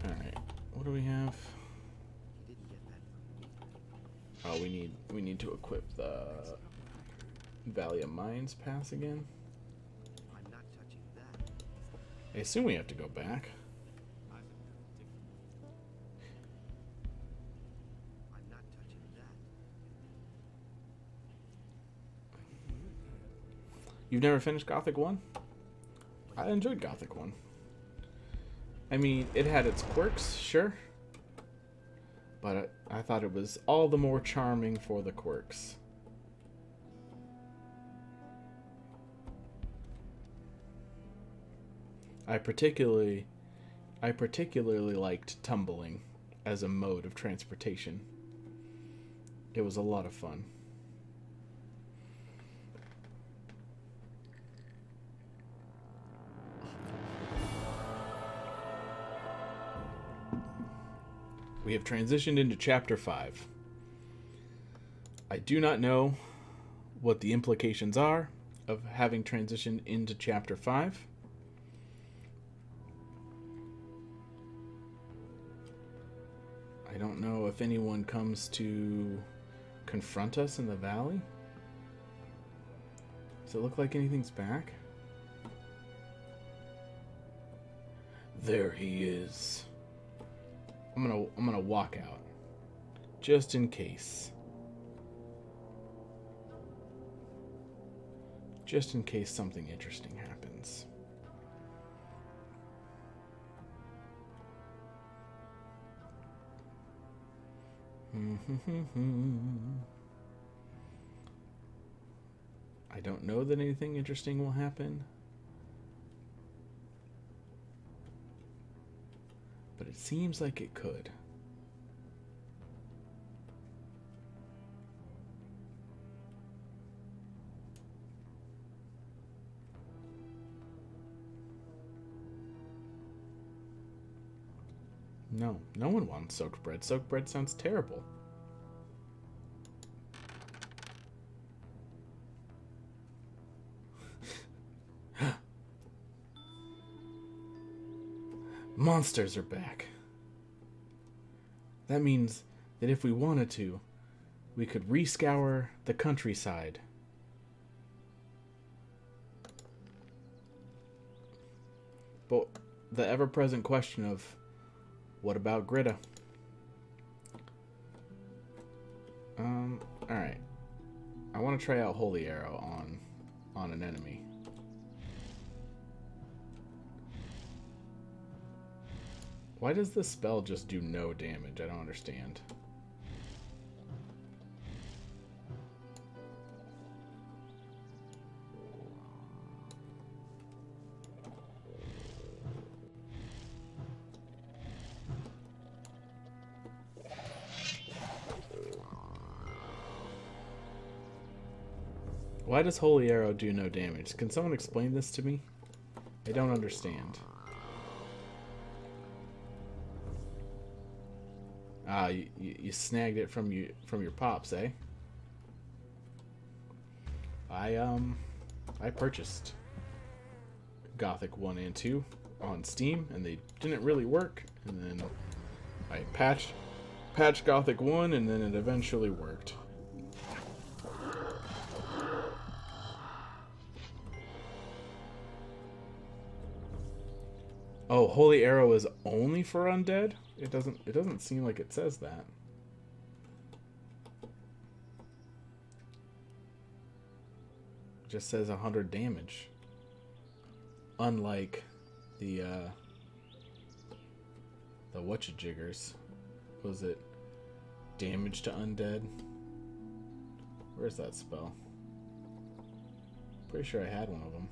All right, what do we have? He didn't get that from me. Oh, we need to equip the Valley of Mines pass again. I'm not touching that. I assume we have to go back. I'm not touching that. You've never finished Gothic 1? I enjoyed Gothic 1. I mean, it had its quirks, sure. But I thought it was all the more charming for the quirks. I particularly liked tumbling as a mode of transportation. It was a lot of fun. We have transitioned into Chapter 5. I do not know what the implications are of having transitioned into Chapter 5. I don't know if anyone comes to confront us in the valley. Does it look like anything's back? There he is. I'm gonna walk out, just in case. Just in case something interesting happens. I don't know that anything interesting will happen. But it seems like it could. No, no one wants soaked bread. Soaked bread sounds terrible. Monsters are back. That means that if we wanted to, we could rescour the countryside. But the ever-present question of, what about Greta? Alright. I want to try out Holy Arrow on an enemy. Why does this spell just do no damage? I don't understand. Why does Holy Arrow do no damage? Can someone explain this to me? I don't understand. Ah, you snagged it from your pops, eh? I purchased Gothic 1 and 2 on Steam, and they didn't really work. And then I patched Gothic 1, and then it eventually worked. Oh, Holy Arrow is only for undead? It doesn't seem like it says that. It just says 100 damage. Unlike the whatchajiggers. Was it damage to undead? Where's that spell? Pretty sure I had one of them.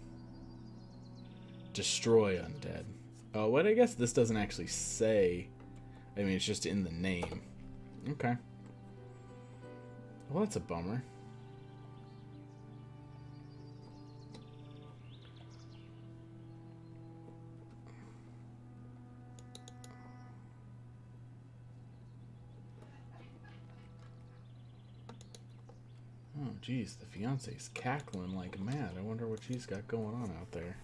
Destroy undead. Oh, but I guess this doesn't actually say. I mean, it's just in the name. Okay. Well, that's a bummer. Oh, geez, the fiance's cackling like mad. I wonder what she's got going on out there.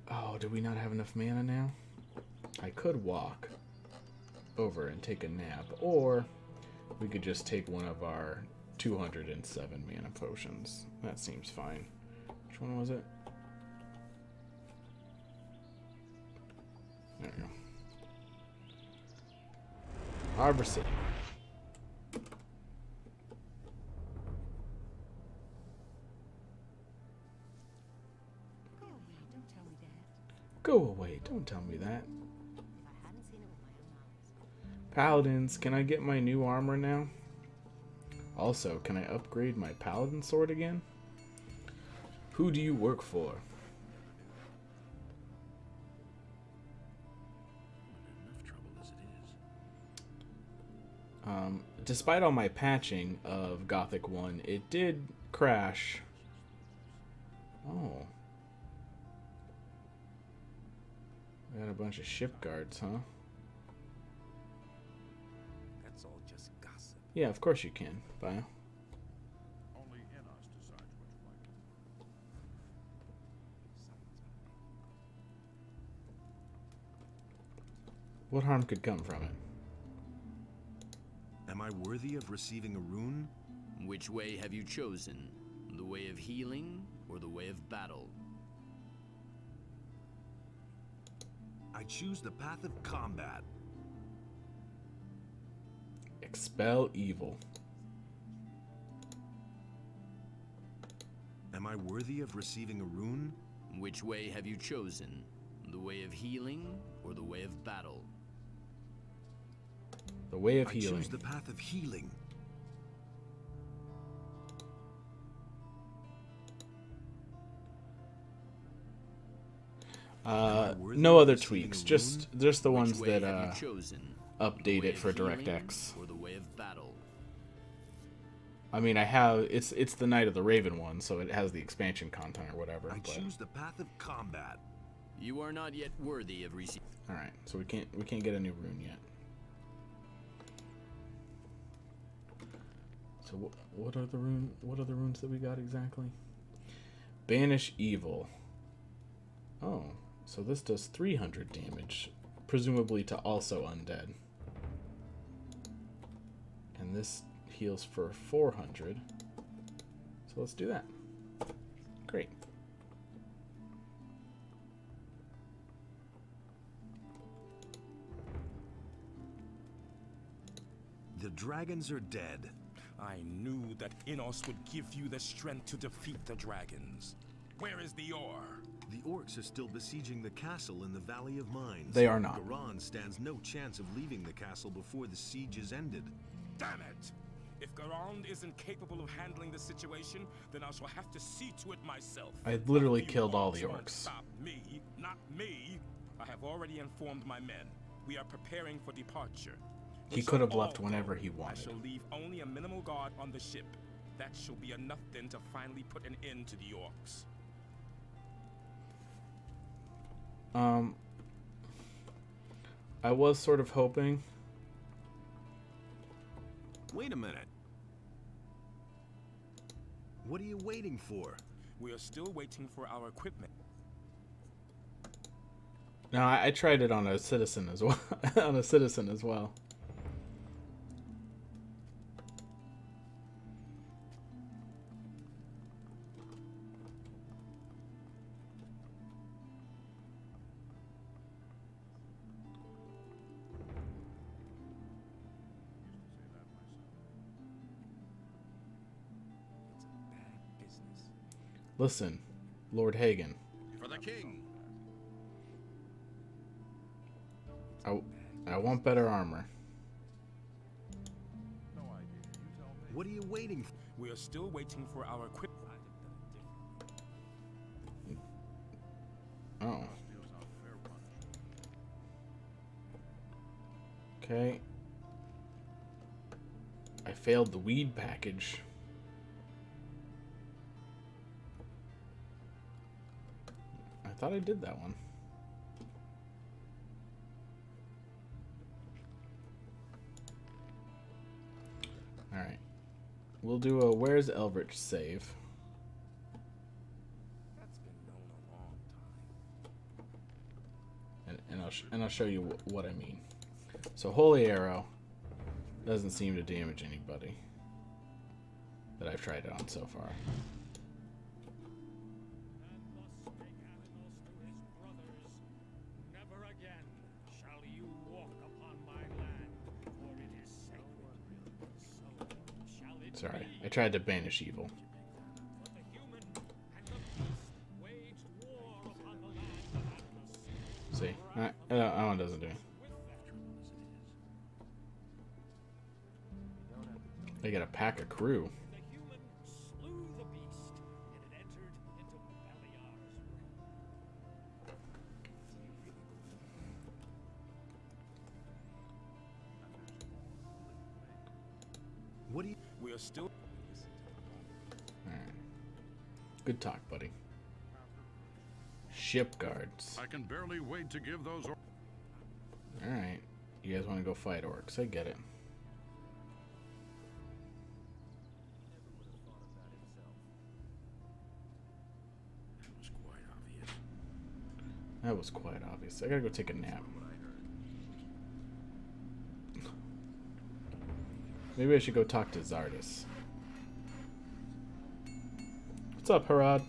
Oh, do we not have enough mana now? I could walk over and take a nap, or we could just take one of our 207 mana potions. That seems fine. Which one was it? There we go. Harbor City. Go away, don't tell me that. Paladins, can I get my new armor now? Also, can I upgrade my paladin sword again? Who do you work for? Despite all my patching of Gothic 1, it did crash. Oh. I got a bunch of ship guards, huh? That's all just gossip. Yeah, of course you can, Bio. Only Enos decides what's right. What harm could come from it? Am I worthy of receiving a rune? Which way have you chosen? The way of healing or the way of battle? I choose the path of combat. Expel evil. Am I worthy of receiving a rune? Which way have you chosen? The way of healing or the way of battle? The way of I healing. choose the path of healing. No other tweaks, just the ones Which way that have you chosen? update The way it for of healing DirectX. or the way of battle? I mean, I have it's the Night of the Raven one, so it has the expansion content or whatever. I but choose the path of combat. You are not yet worthy of receiving. All right, so we can't get a new rune yet. So what are the runes that we got exactly? Banish evil. Oh, so this does 300 damage, presumably to also undead. And this heals for 400. So let's do that. Great. The dragons are dead. I knew that Innos would give you the strength to defeat the dragons. Where is the ore? The orcs are still besieging the castle in the Valley of Mines. They are not. Garan stands no chance of leaving the castle before the siege is ended. Damn it! If Garand isn't capable of handling the situation, then I shall have to see to it myself. I literally You killed all the orcs won't orcs. Stop me, not me. I have already informed my men. We are preparing for departure. He We could have shall left all whenever go. he wanted. I shall leave only a minimal guard on the ship. That shall be enough then to finally put an end to the orcs. I was sort of hoping. Wait a minute. What are you waiting for? We are still waiting for our equipment. No, I tried it on a citizen as well. On a citizen as well. It's a bad business. Listen, Lord Hagen. For the king. I want better armor. What are you waiting for? We are still waiting for our equipment. Oh. Okay. I failed the weed package. I thought I did that one. Alright. We'll do a Where's Eldritch save. That's been known a long time. And I'll show you what I mean. So Holy Arrow doesn't seem to damage anybody that I've tried it on so far. And thus spake Athenos to his brothers, never again shall you walk upon my land, for it is sacred. So shall it Sorry, be. I tried to banish evil. But the human and the beast waged war upon the land of Athenos. See, that one doesn't do it. They got a pack of crew. The human slew the beast, and it entered into Beliar's realm. What do you... We are still. Alright. Good talk, buddy. Ship guards. I can barely wait to give those. Alright. You guys want to go fight orcs? I get it. That was quite obvious. That was quite obvious. I gotta go take a nap. Maybe I should go talk to Zardis. What's up, Harad?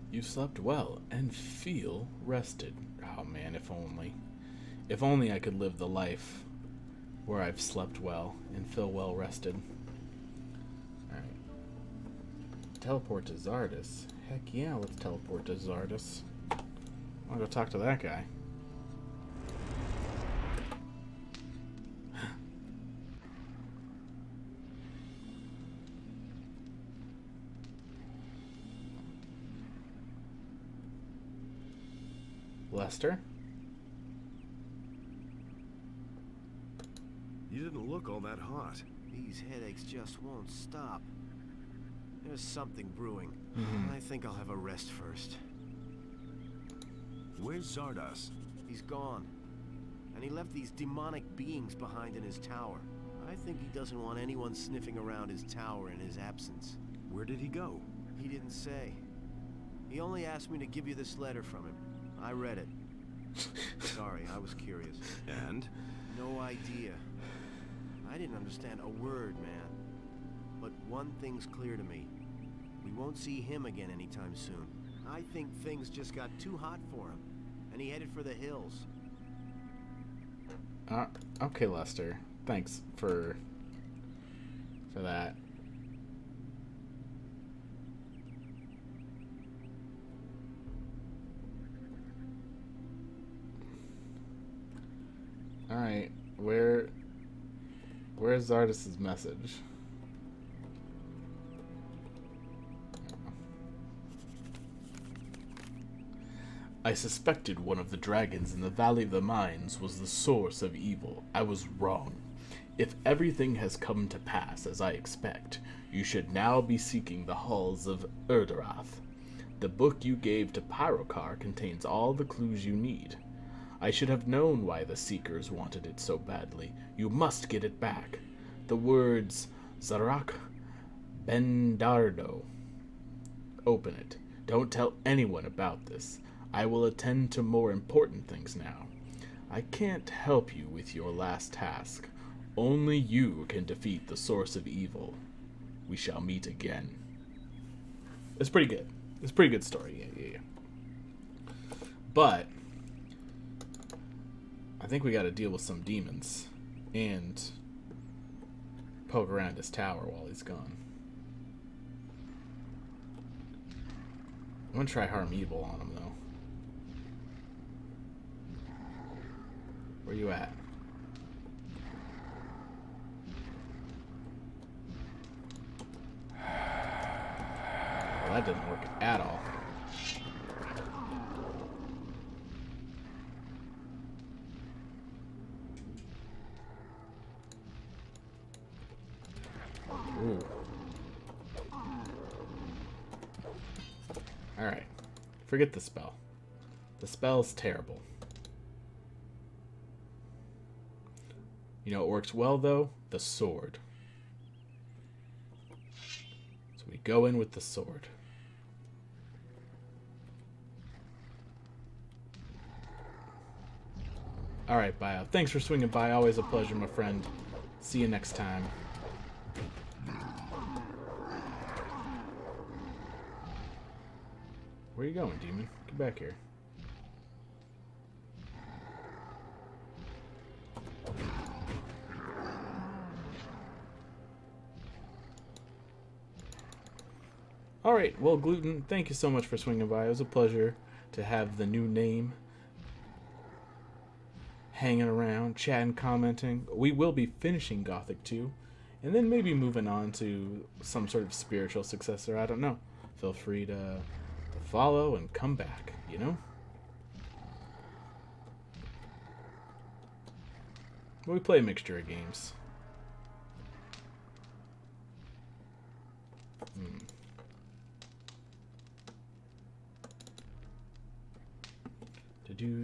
You slept well and feel rested. Oh man, if only. If only I could live the life where I've slept well and feel well rested. Alright. Teleport to Zardis. Heck yeah, let's teleport to Zardis. I'll go talk to that guy. Lester? You didn't didn't look all that hot. These headaches just won't stop. There's something brewing. Mm-hmm. I think I'll have a rest first. Where's Zardos? He's gone. And he left these demonic beings behind in his tower. I think he doesn't want anyone sniffing around his tower in his absence. Where did he go? He didn't say. He only asked me to give you this letter from him. I read it. Sorry, I was curious. And? No idea. I didn't understand a word, man. But one thing's clear to me. We won't see him again anytime soon. I think things just got too hot for him, and he headed for the hills. Okay, Lester. Thanks for that. All right, where's Zardos' message? I suspected one of the dragons in the Valley of the Mines was the source of evil. I was wrong. If everything has come to pass as I expect, you should now be seeking the halls of Erdarath. The book you gave to Pyrokar contains all the clues you need. I should have known why the Seekers wanted it so badly. You must get it back. The words Zarak Bendardo. Open it. Don't tell anyone about this. I will attend to more important things now. I can't help you with your last task. Only you can defeat the source of evil. We shall meet again. It's pretty good. It's a pretty good story. Yeah. But I think we got to deal with some demons and poke around his tower while he's gone. I'm gonna try harm evil on him though. Where you at? Well, that didn't work at all. Ooh. Alright. Forget the spell. The spell's terrible. You know what works well, though? The sword. So we go in with the sword. Alright, Bio. Thanks for swinging by. Always a pleasure, my friend. See you next time. Where you going, demon? Get back here. Alright, well, Gluten, thank you so much for swinging by. It was a pleasure to have the new name hanging around, chatting, commenting. We will be finishing Gothic 2, and then maybe moving on to some sort of spiritual successor. I don't know. Feel free to follow and come back, you know? We play a mixture of games.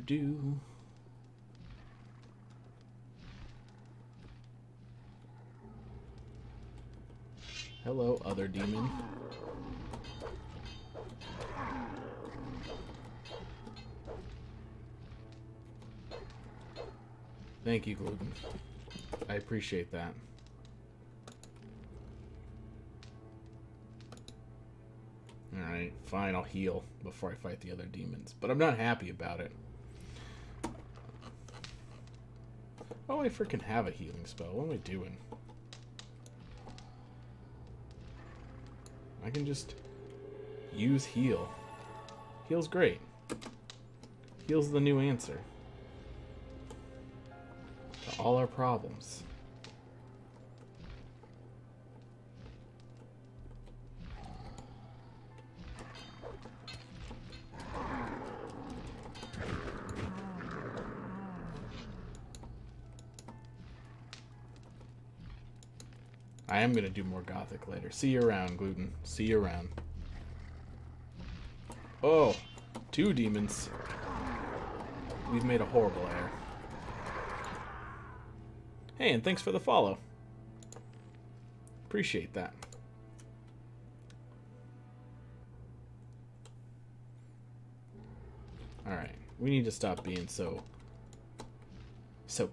Do. Hello, other demon. Thank you, Gluten. I appreciate that. Alright, fine, I'll heal before I fight the other demons. But I'm not happy about it. Oh, I freaking have a healing spell. What am I doing? I can just use heal. Heal's great. Heal's the new answer to all our problems. I am going to do more Gothic later. See you around, Gluten. See you around. Oh, 2 demons. We've made a horrible error. Hey, and thanks for the follow. Appreciate that. Alright, we need to stop being so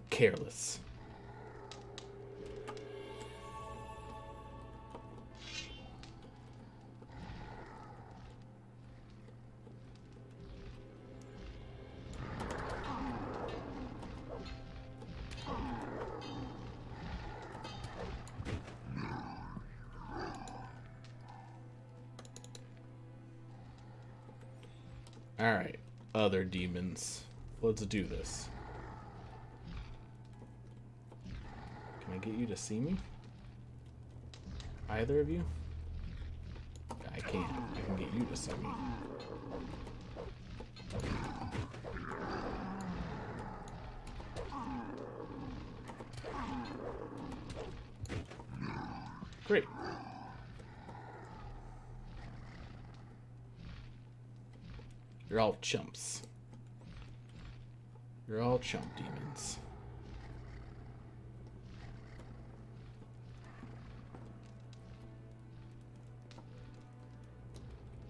careless. Alright, other demons. Let's do this. Can I get you to see me? Either of you? I can. I can get you to see me. Great. You're all chumps. You're all chump demons.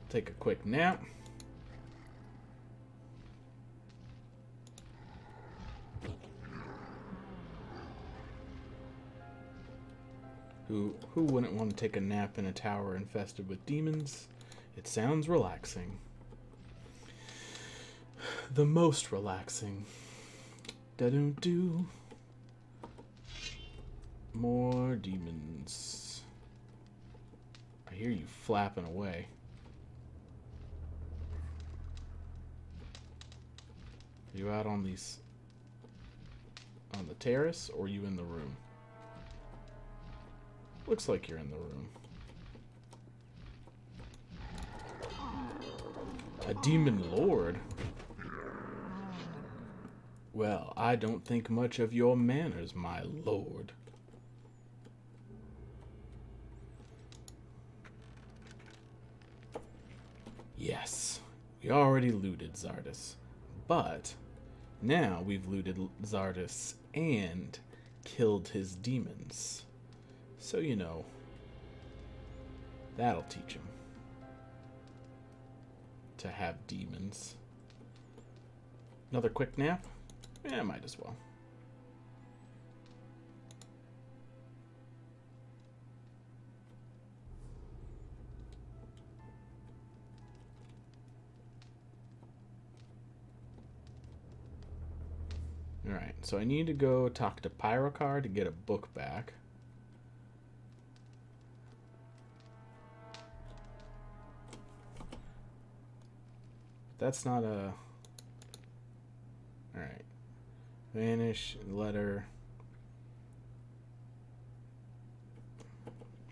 Take a quick nap. Who wouldn't want to take a nap in a tower infested with demons? It sounds relaxing. The most relaxing. Da-doo-doo. More demons. I hear you flapping away. Are you out on the terrace, or are you in the room? Looks like you're in the room. A demon lord? Well, I don't think much of your manners, my lord. Yes, we already looted Zardus, but now we've looted Zardus and killed his demons. So, you know, that'll teach him to have demons. Another quick nap? Yeah, might as well. Alright, so I need to go talk to Pyrocar to get a book back. That's not a... Alright. Vanish, letter.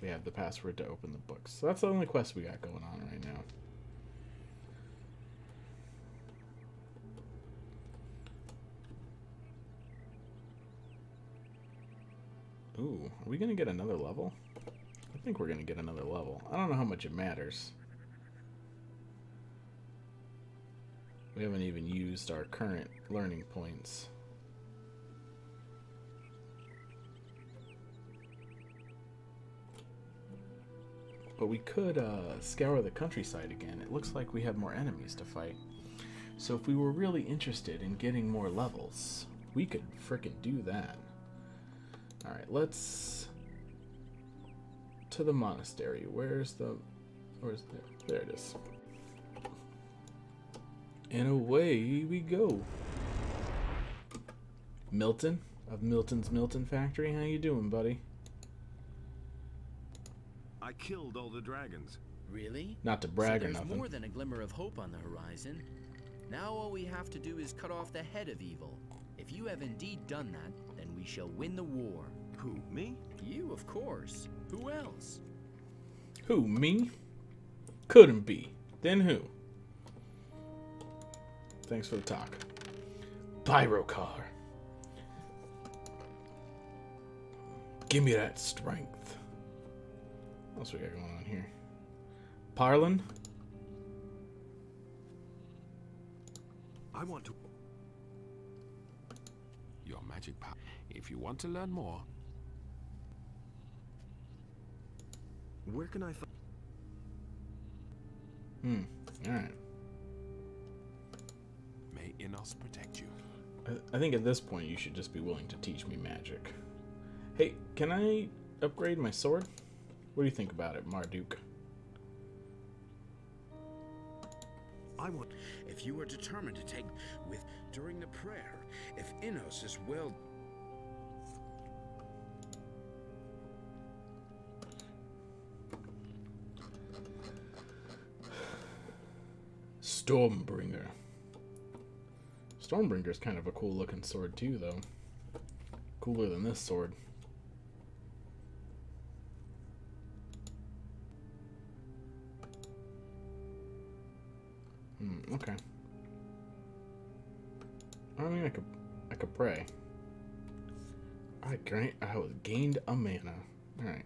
We have the password to open the books. So that's the only quest we got going on right now. Ooh, are we going to get another level? I think we're going to get another level. I don't know how much it matters. We haven't even used our current learning points. But we could scour the countryside again. It looks like we have more enemies to fight. So if we were really interested in getting more levels, we could frickin' do that. Alright, let's... to the monastery. Where's there? There it is. And away we go. Milton of Milton's Milton Factory. How you doing, buddy? I killed all the dragons. Really? Not to brag so or there's nothing. more than a glimmer of hope on the horizon. Now all we have to do is cut off the head of evil. If you have indeed done that, then we shall win the war. Who, me? You, of course. Who else? Who, me? Couldn't be. Then who? Thanks for the talk. Pyrocar. Give me that strength. What else we got going on here? Parlin? I want to. Your magic power. If you want to learn more, Where can I find? Alright. may Innos protect you. I think at this point you should just be willing to teach me magic. Hey, can I upgrade my sword? What do you think about it, Marduk? I want. If you are determined to take with during the prayer, if Innos is well. Stormbringer. Stormbringer's kind of a cool looking sword too, though. Cooler than this sword. Okay. I mean, I could pray. I was gained a mana. All right.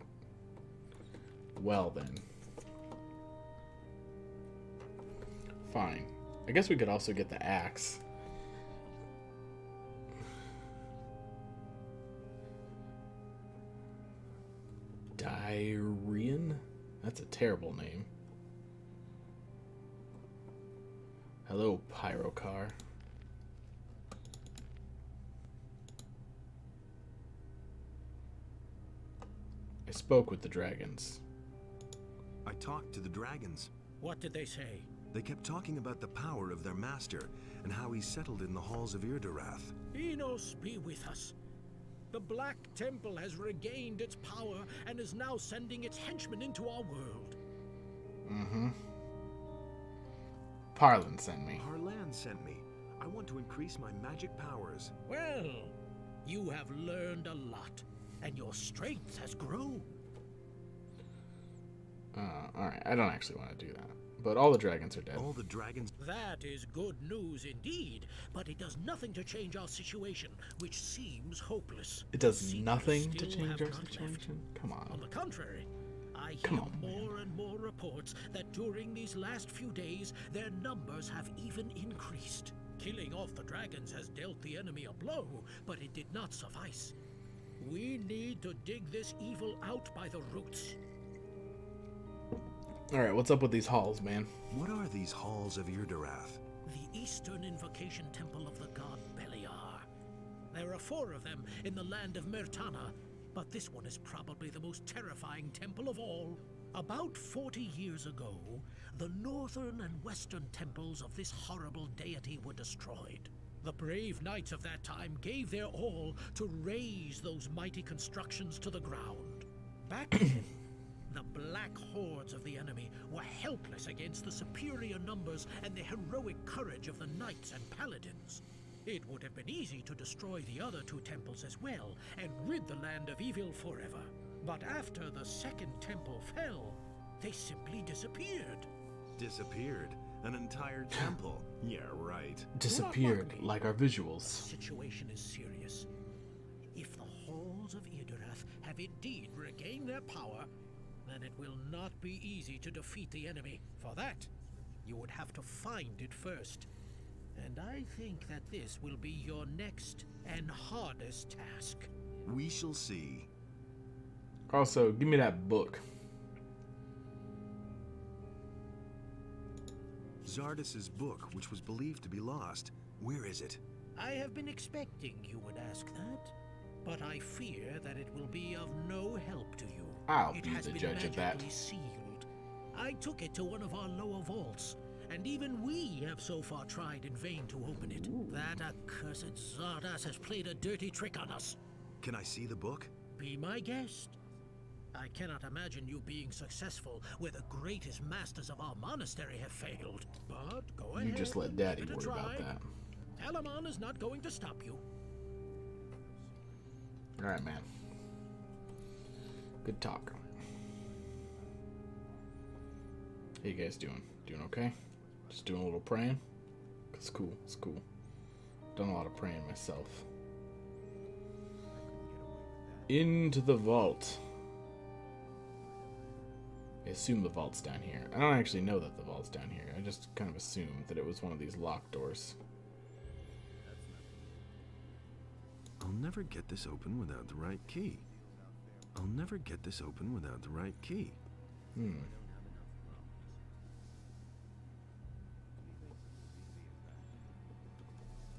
Well then. Fine. I guess we could also get the axe. Dyrian? That's a terrible name. Hello, Pyrocar. I spoke with the dragons. I talked to the dragons. What did they say? They kept talking about the power of their master and how he settled in the halls of Irdarath. Enos be with us. The Black Temple has regained its power and is now sending its henchmen into our world. Parlin sent me. Harlan sent me. I want to increase my magic powers. Well, you have learned a lot, and your strength has grown. Alright, I don't actually want to do that. But all the dragons are dead. All the dragons. That is good news indeed, but it does nothing to change our situation, which seems hopeless. It does Seekers nothing to still change have our not left. situation? Come on. On the contrary, I Come hear on, man. more and more reports that during these last few days, their numbers have even increased. Killing off the dragons has dealt the enemy a blow, but it did not suffice. We need to dig this evil out by the roots. Alright, what's up with these halls, man? What are these halls of Irdarath? The Eastern Invocation Temple of the god Beliar. There are 4 of them in the land of Mertana, but this one is probably the most terrifying temple of all. About 40 years ago, the northern and western temples of this horrible deity were destroyed. The brave knights of that time gave their all to raise those mighty constructions to the ground. Back then, the black hordes of the enemy were helpless against the superior numbers and the heroic courage of the knights and paladins. It would have been easy to destroy the other 2 temples as well and rid the land of evil forever. But after the second temple fell, they simply disappeared. Disappeared? An entire temple? Yeah, right. Disappeared, like our The visuals. situation is serious. If the halls of Irdarath have indeed regained their power, then it will not be easy to defeat the enemy. For that, you would have to find it first. And I think that this will be your next and hardest task. We shall see. Also, give me that book. Zardas's book, which was believed to be lost. Where is it? I have been expecting you would ask that, but I fear that it will be of no help to you. I'll It be has the been judge of that. magically sealed. I took it to one of our lower vaults, and even we have so far tried in vain to open it. That accursed Zardas has played a dirty trick on us. Can I see the book? Be my guest. I cannot imagine you being successful where the greatest masters of our monastery have failed. But go ahead. You just let and Daddy give it a worry about try. that. Talaman is not going to stop you. Alright, man. Good talk. How you guys doing? Doing okay? Just doing a little praying? It's cool. It's cool. Done a lot of praying myself. Into the vault. I assume the vault's down here. I don't actually know that the vault's down here. I just kind of assumed that it was one of these locked doors. I'll never get this open without the right key. I'll never get this open without the right key.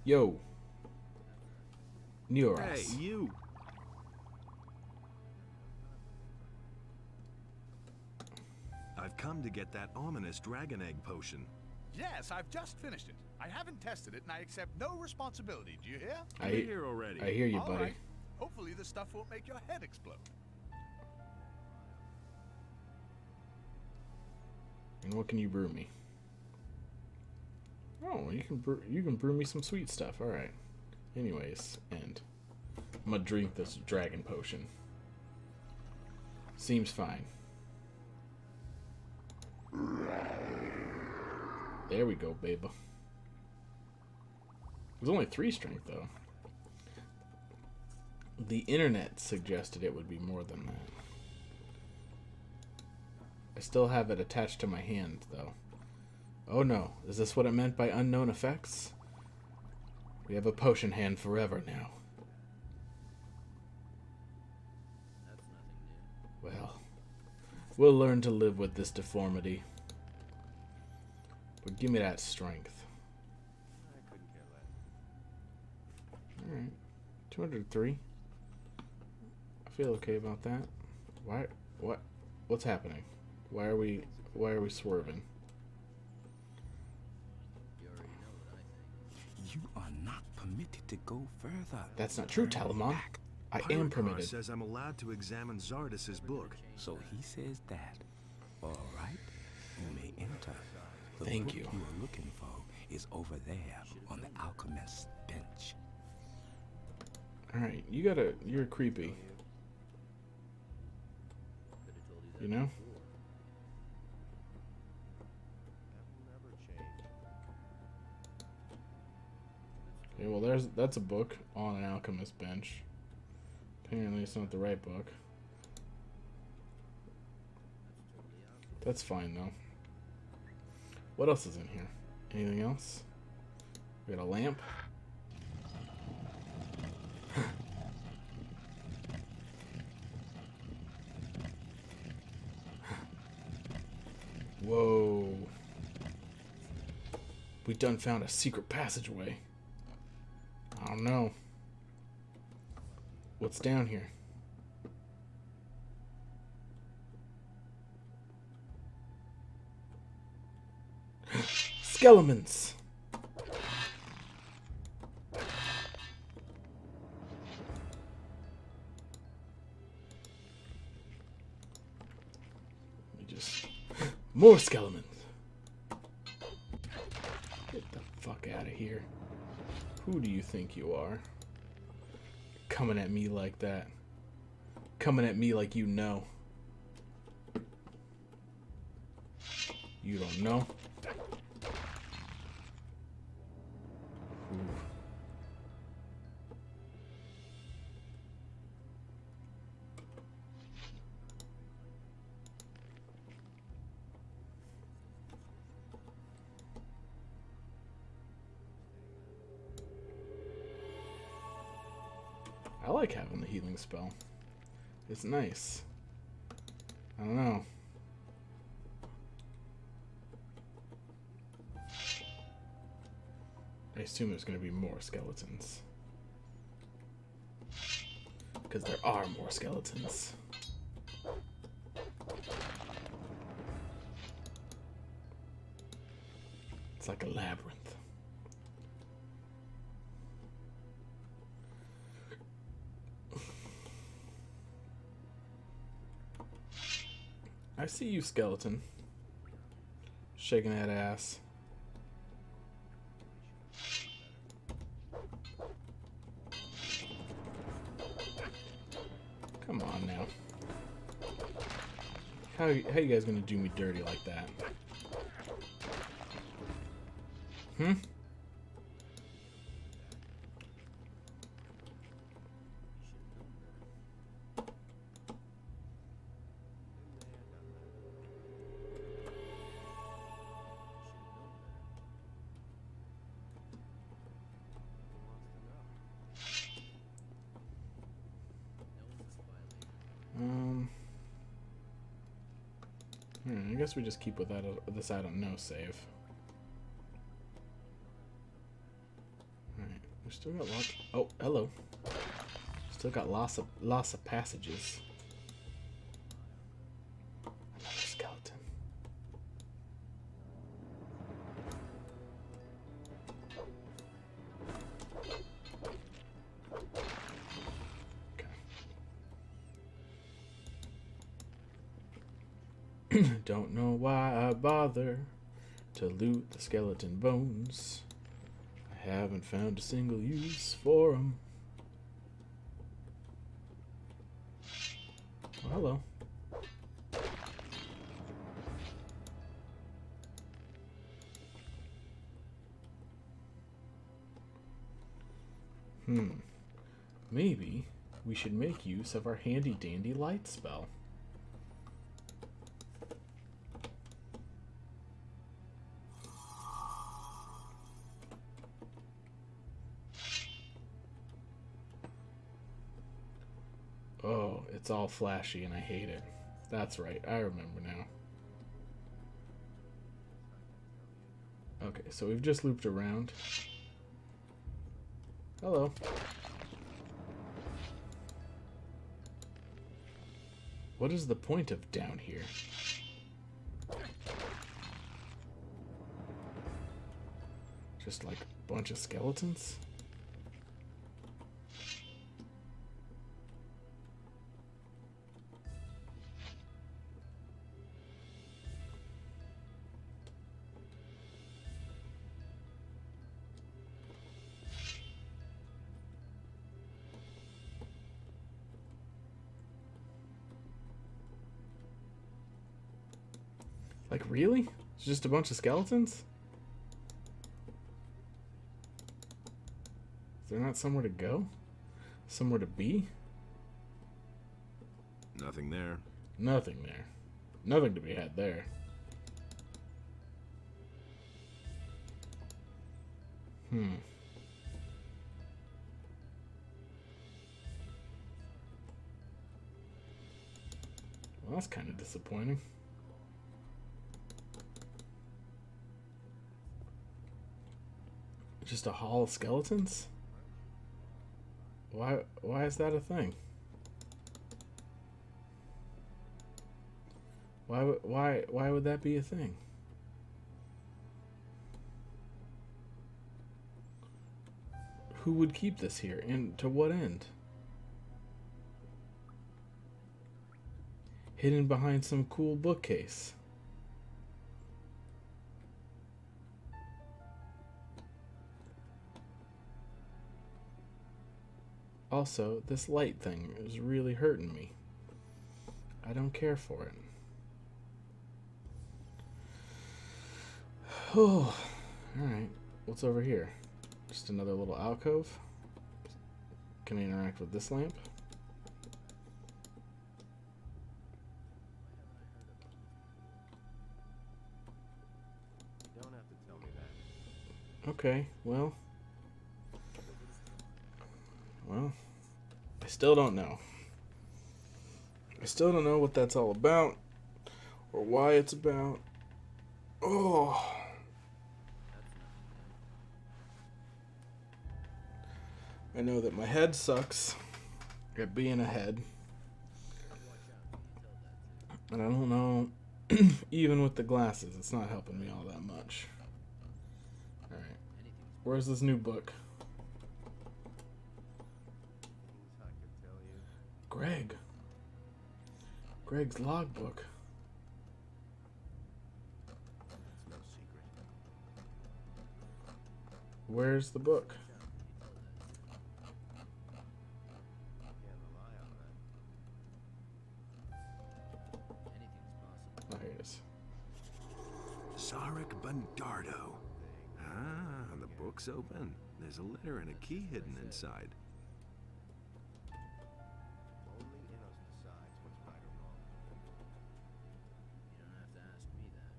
Yo. NotR. Hey, you! I've come to get that ominous dragon egg potion. Yes, I've just finished it. I haven't tested it, and I accept no responsibility. Do you hear? I hear already. I hear you, All buddy. right. Hopefully this stuff won't make your head explode. And what can you brew me? Oh, you can brew me some sweet stuff. All right. Anyways, and I'm gonna drink this dragon potion. Seems fine. There we go, babe. It was only 3 strength, though. The internet suggested it would be more than that. I still have it attached to my hand, though. Oh no, is this what it meant by unknown effects? We have a potion hand forever now. That's nothing new. Well, we'll learn to live with this deformity. But give me that strength. I couldn't care less. Alright. 203. I feel okay about that. What's happening? Why are we swerving? You already know what I think. You are not permitted to go further. That's not true, Talamon. I am Pirate Car permitted. says I'm allowed to examine Zardas's book. So he says that. All right, you may enter. The Thank book you. you are looking for is over there on the alchemist's bench. Alright, you're creepy. You know? Okay, well that's a book on an alchemist bench. Apparently it's not the right book. That's fine though. What else is in here? Anything else? We got a lamp. Whoa. We done found a secret passageway. I don't know. What's down here? Skeletons! More skeletons! Get the fuck out of here. Who do you think you are? Coming at me like that. Coming at me like you know. You don't know? Ooh. I like having the healing spell. It's nice. I don't know. I assume there's going to be more skeletons. Because there are more skeletons. It's like a labyrinth. I see you, skeleton. Shaking that ass. Come on now. How you guys gonna do me dirty like that? Hmm? guess we just keep with that this item no save. Alright, we still got lots. Oh, hello. Still got lots of passages. Another skeleton. Don't know why I bother to loot the skeleton bones. I haven't found a single use for them. Oh, hello. Maybe we should make use of our handy dandy light spell. Oh, it's all flashy and I hate it. That's right, I remember now. Okay, so we've just looped around. Hello. What is the point of down here? Just like a bunch of skeletons? Like, really? It's just a bunch of skeletons? Is there not somewhere to go? Somewhere to be? Nothing there. Nothing there. Nothing to be had there. Well, that's kind of disappointing. Just a hall of skeletons? Why is that a thing? Why would that be a thing? Who would keep this here, and to what end? Hidden behind some cool bookcase. Also, this light thing is really hurting me. I don't care for it. Oh, alright. What's over here? Just another little alcove? Can I interact with this lamp? You don't have to tell me that. Okay, well, I still don't know. I still don't know what that's all about, or why it's about. Oh. I know that my head sucks at being a head. And I don't know, even with the glasses, it's not helping me all that much. Alright. Where's this new book? Greg. Greg's logbook. That's no secret. Where's the book? Can't rely on that. Oh, here it is. Zarek Bandardo. Ah, the book's open. There's a letter and a key hidden inside. Only Innos decides what's right or wrong. You don't have to ask me that.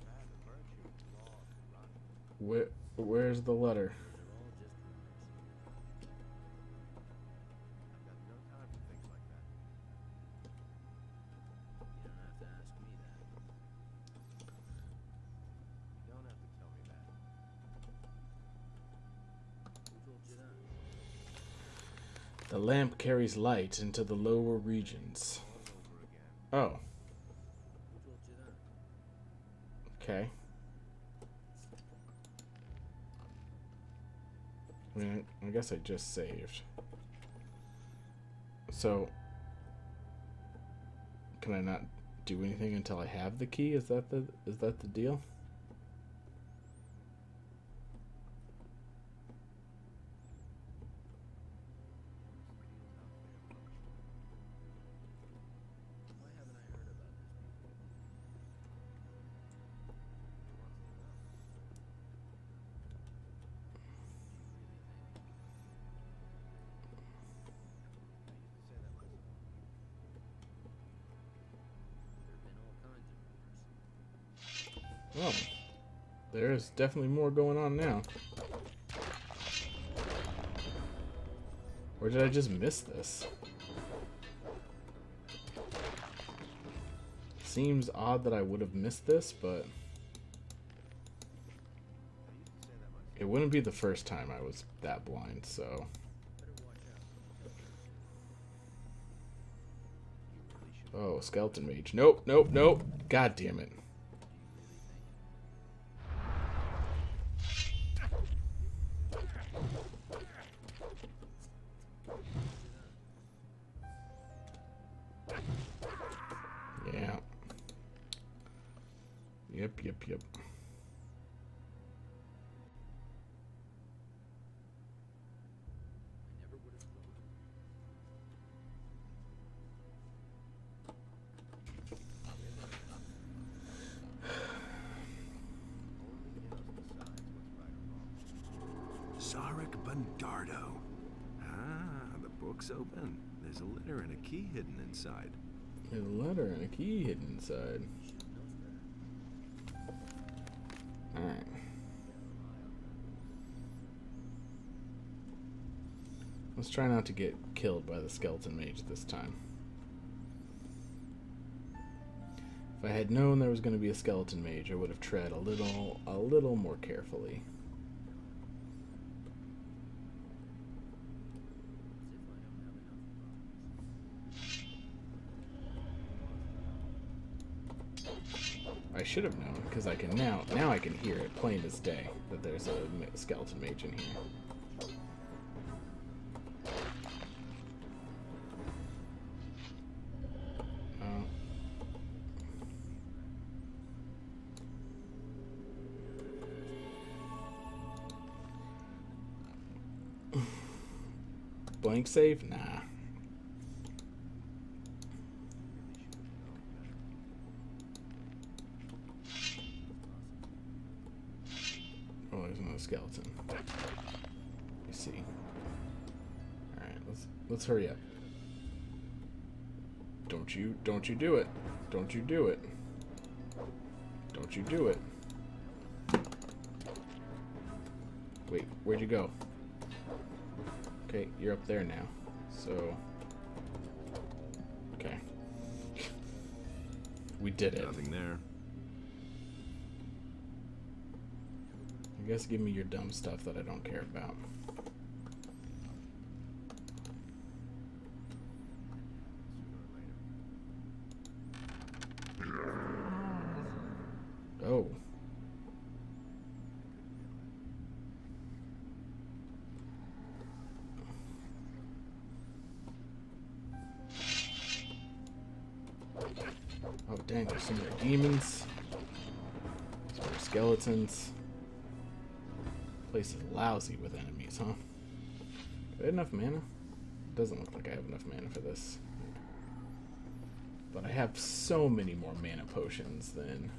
Bad virtue, law, rotten. Where's the letter? They're all just rumors. I've got no time for things like that. The lamp carries light into the lower regions. Oh. Okay. I mean, I guess I just saved. So, can I not do anything until I have the key? Is that the deal? Oh, there's definitely more going on now. Or did I just miss this? Seems odd that I would have missed this, but it wouldn't be the first time I was that blind, so. Oh, skeleton mage. Nope, nope, nope. God damn it. Yeah. Yep. Zarek Bundardo. Ah, the book's open. There's a letter and a key hidden inside. There's a letter and a key hidden inside. Alright. Let's try not to get killed by the skeleton mage this time. If I had known there was going to be a skeleton mage, I would have tread a little more carefully. I should have known, because I can now I can hear it plain as day that there's a skeleton mage in here. Blank save? Nah. Oh, there's another skeleton. You see. Alright, let's hurry up. Don't you do it. Don't you do it. Don't you do it. Wait, where'd you go? Okay, you're up there now. So, okay. We did it. Nothing there. I guess give me your dumb stuff that I don't care about. Oh. Oh dang, there's some more demons. Some more skeletons. Place is lousy with enemies, huh? Do I have enough mana? Doesn't look like I have enough mana for this. But I have so many more mana potions than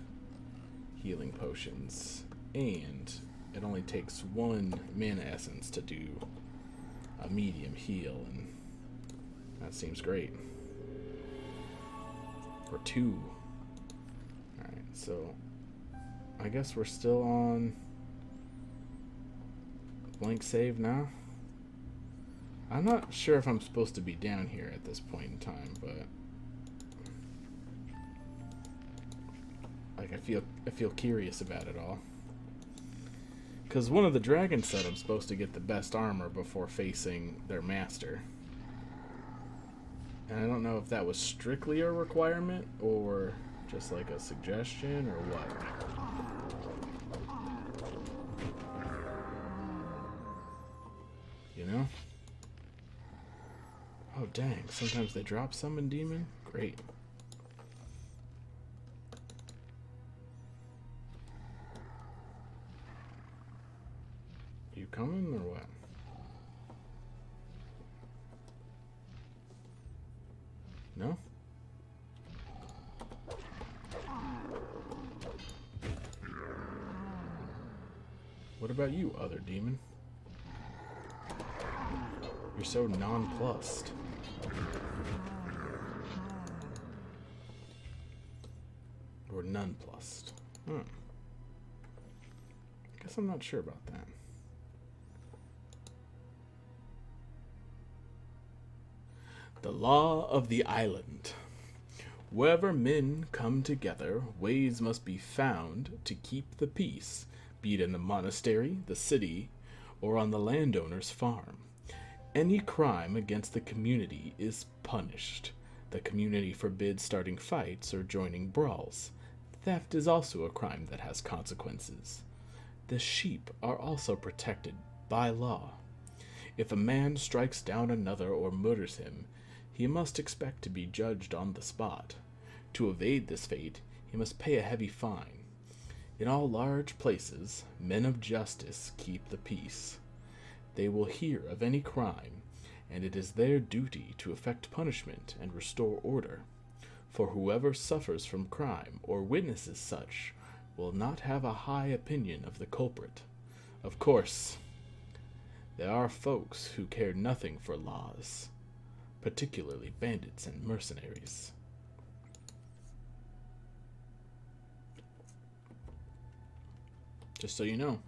healing potions. And it only takes one mana essence to do a medium heal, and that seems great. Or two. Alright, so I guess we're still on blank save now. I'm not sure if I'm supposed to be down here at this point in time, but like I feel curious about it all. Because one of the dragons said I'm supposed to get the best armor before facing their master. And I don't know if that was strictly a requirement or just like a suggestion or what. You know? Oh dang, sometimes they drop summon demon? Great. You coming or what? No? What about you, other demon? You're so nonplussed. Or nonplussed. I guess I'm not sure about that. The law of the island. Wherever men come together, ways must be found to keep the peace, be it in the monastery, the city, or on the landowner's farm. Any crime against the community is punished. The community forbids starting fights or joining brawls. Theft is also a crime that has consequences. The sheep are also protected by law. If a man strikes down another or murders him, he must expect to be judged on the spot. To evade this fate, he must pay a heavy fine. In all large places, men of justice keep the peace. They will hear of any crime, and it is their duty to effect punishment and restore order. For whoever suffers from crime or witnesses such will not have a high opinion of the culprit. Of course, there are folks who care nothing for laws, particularly bandits and mercenaries. Just so you know.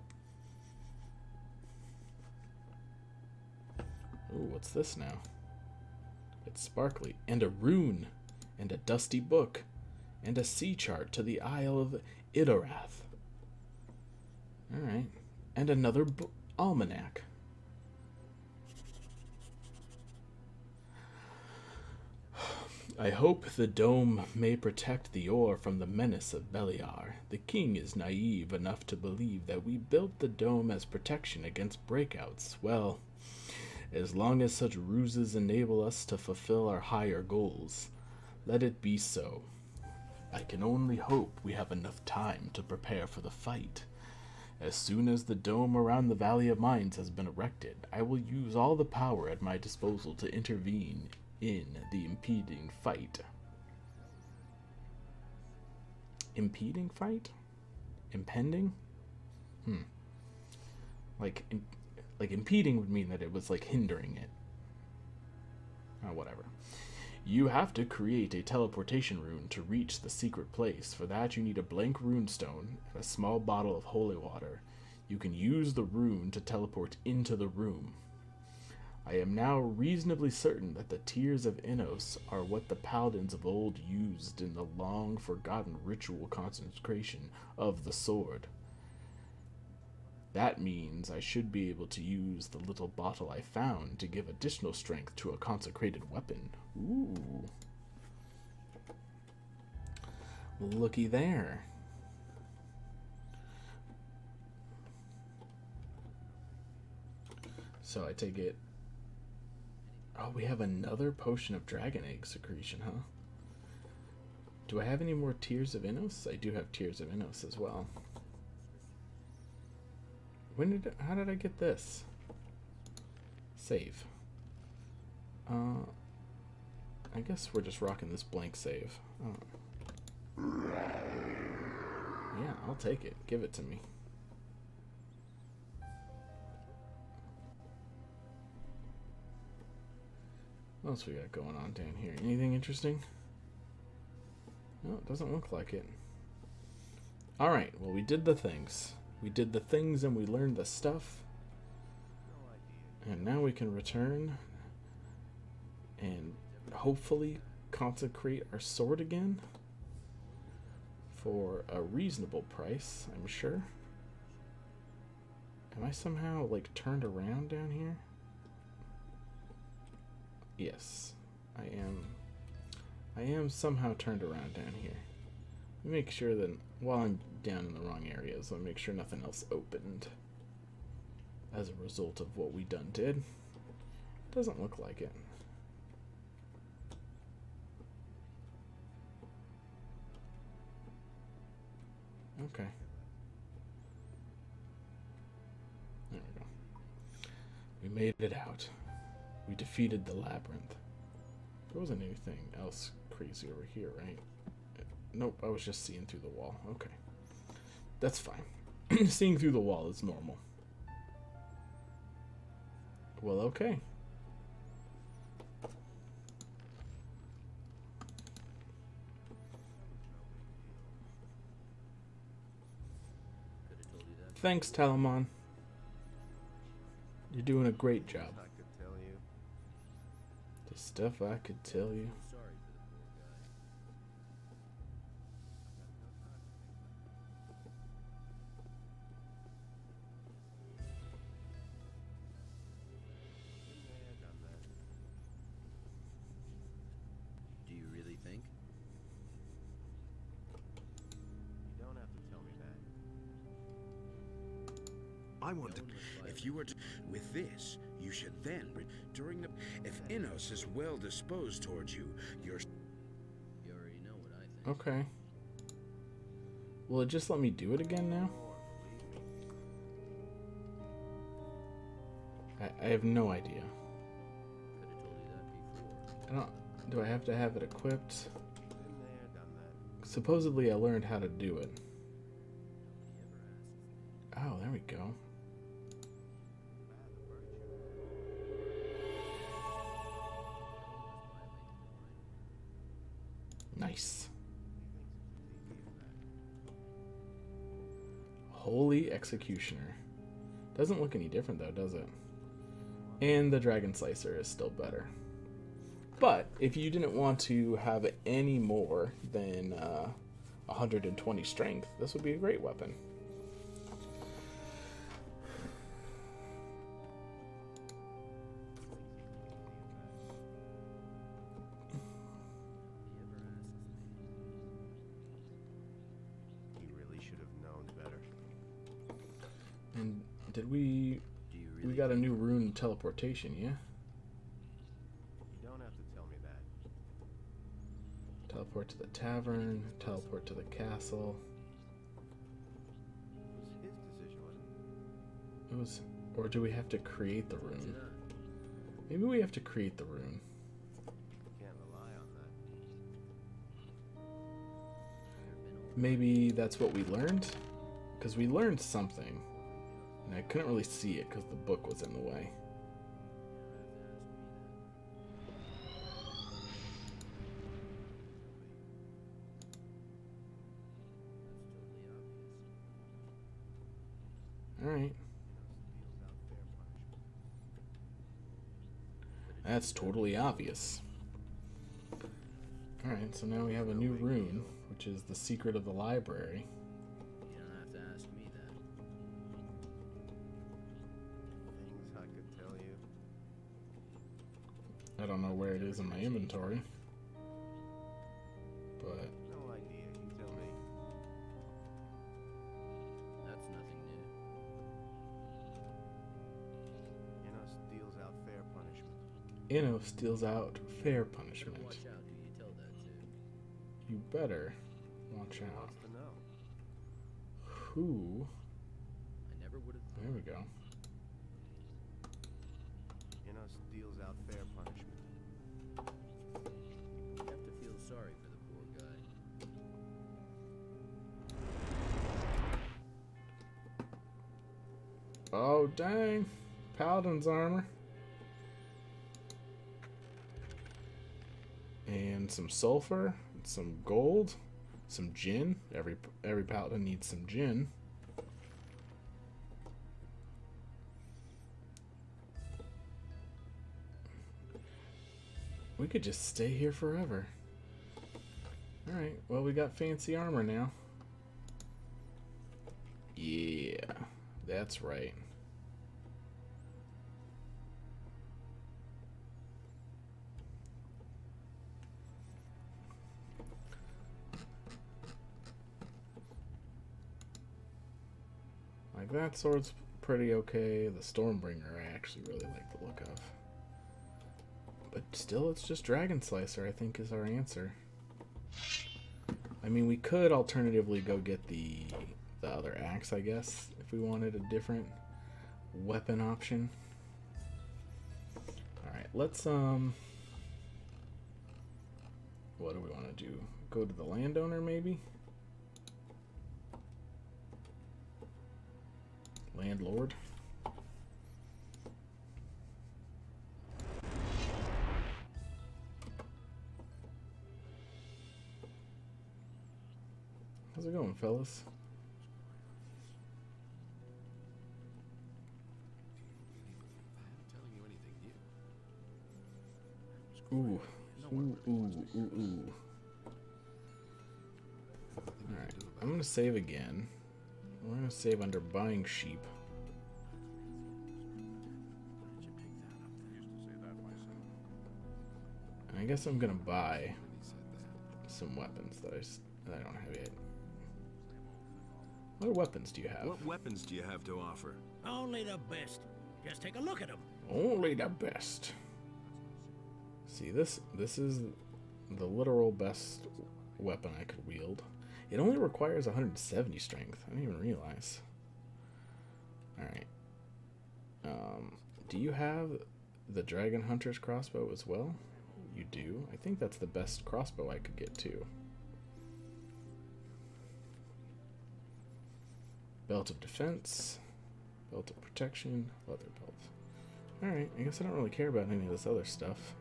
Ooh, what's this now? It's sparkly, and a rune, and a dusty book, and a sea chart to the Isle of Idorath. Alright, and another almanac. I hope the dome may protect the ore from the menace of Beliar. The king is naive enough to believe that we built the dome as protection against breakouts. Well, as long as such ruses enable us to fulfill our higher goals, let it be so. I can only hope we have enough time to prepare for the fight. As soon as the dome around the Valley of Mines has been erected, I will use all the power at my disposal to intervene in the impeding fight. Impeding fight? Impending? Like impeding would mean that it was like hindering it. Oh, whatever. You have to create a teleportation rune to reach the secret place. For that you need a blank runestone and a small bottle of holy water. You can use the rune to teleport into the room. I am now reasonably certain that the Tears of Innos are what the paladins of old used in the long-forgotten ritual consecration of the sword. That means I should be able to use the little bottle I found to give additional strength to a consecrated weapon. Ooh. Looky there. So I take it... Oh, we have another potion of dragon egg secretion, huh? Do I have any more Tears of Innos? I do have Tears of Innos as well. How did I get this? Save. I guess we're just rocking this blank save. Oh. Yeah, I'll take it. Give it to me. What else we got going on down here? Anything interesting? No, it doesn't look like it. Alright, well, we did the things. We did the things and we learned the stuff. And now we can return and hopefully consecrate our sword again for a reasonable price, I'm sure. Am I somehow like turned around down here? Yes. I am somehow turned around down here. Let me make sure that while I'm down in the wrong areas, let me make sure nothing else opened as a result of what we done did. Doesn't look like it. Okay. There we go. We made it out. We defeated the labyrinth. There wasn't anything else crazy over here, right? Nope, I was just seeing through the wall. Okay. That's fine. Seeing through the wall is normal. Well, okay. Thanks, Talamon. You're doing a great job. I could tell you. The stuff I could tell you. Do you really think? You don't have to tell me that. I want to. If you were to, with this, you should then, during the, if Innos is well disposed towards you, you're. You already know what I think. Okay. Will it just let me do it again now? I have no idea. Could have told you that before. I don't. Do I have to have it equipped? Been there, done that. Supposedly I learned how to do it. Oh, there we go. Nice. Holy Executioner. Doesn't look any different though, does it? And the Dragon Slicer is still better. But if you didn't want to have any more than 120 strength, this would be a great weapon. And did we... We got a new rune teleportation, yeah? You don't have to tell me that. Teleport to the tavern, teleport to the castle. It was his decision, wasn't it? It was... Or do we have to create the rune? Maybe we have to create the rune. Can't rely on that. Maybe that's what we learned? Because we learned something. And I couldn't really see it because the book was in the way. Alright. That's totally obvious. Alright, so now we have a new rune, which is the secret of the library. You don't have to ask me that. Things I could tell you. I don't know where it is in my inventory. But... No idea, you tell me. That's nothing new. Innos deals out fair punishment. Innos deals out fair Better punishment. watch out who you tell that to. You better watch Who out. wants to know? Who? I never would have There we go. Innos deals out fair punishment. You have to feel sorry for the poor guy. Oh, dang. Paladin's armor. And some sulfur, some gold, some gin. Every paladin needs some gin. We could just stay here forever. Alright, well, we got fancy armor now. Yeah, that's right. Like, that sword's pretty okay. The Stormbringer I actually really like the look of. But still, it's just Dragon Slicer, I think, is our answer. I mean, we could alternatively go get the other axe, I guess, if we wanted a different weapon option. Alright, let's, what do we want to do? Go to the landowner, maybe? Landlord? How's it going, fellas? Ooh. Ooh, ooh, ooh, ooh. Alright, I'm gonna save again. We're gonna save under buying sheep. And I guess I'm gonna buy some weapons that I don't have yet. What weapons do you have? What weapons do you have to offer? Only the best. Just take a look at them. Only the best. See, this is the literal best weapon I could wield. It only requires 170 strength. I didn't even realize. Alright. Do you have the Dragon Hunter's crossbow as well? You do. I think that's the best crossbow I could get too. Belt of defense, belt of protection, leather belt. Alright, I guess I don't really care about any of this other stuff.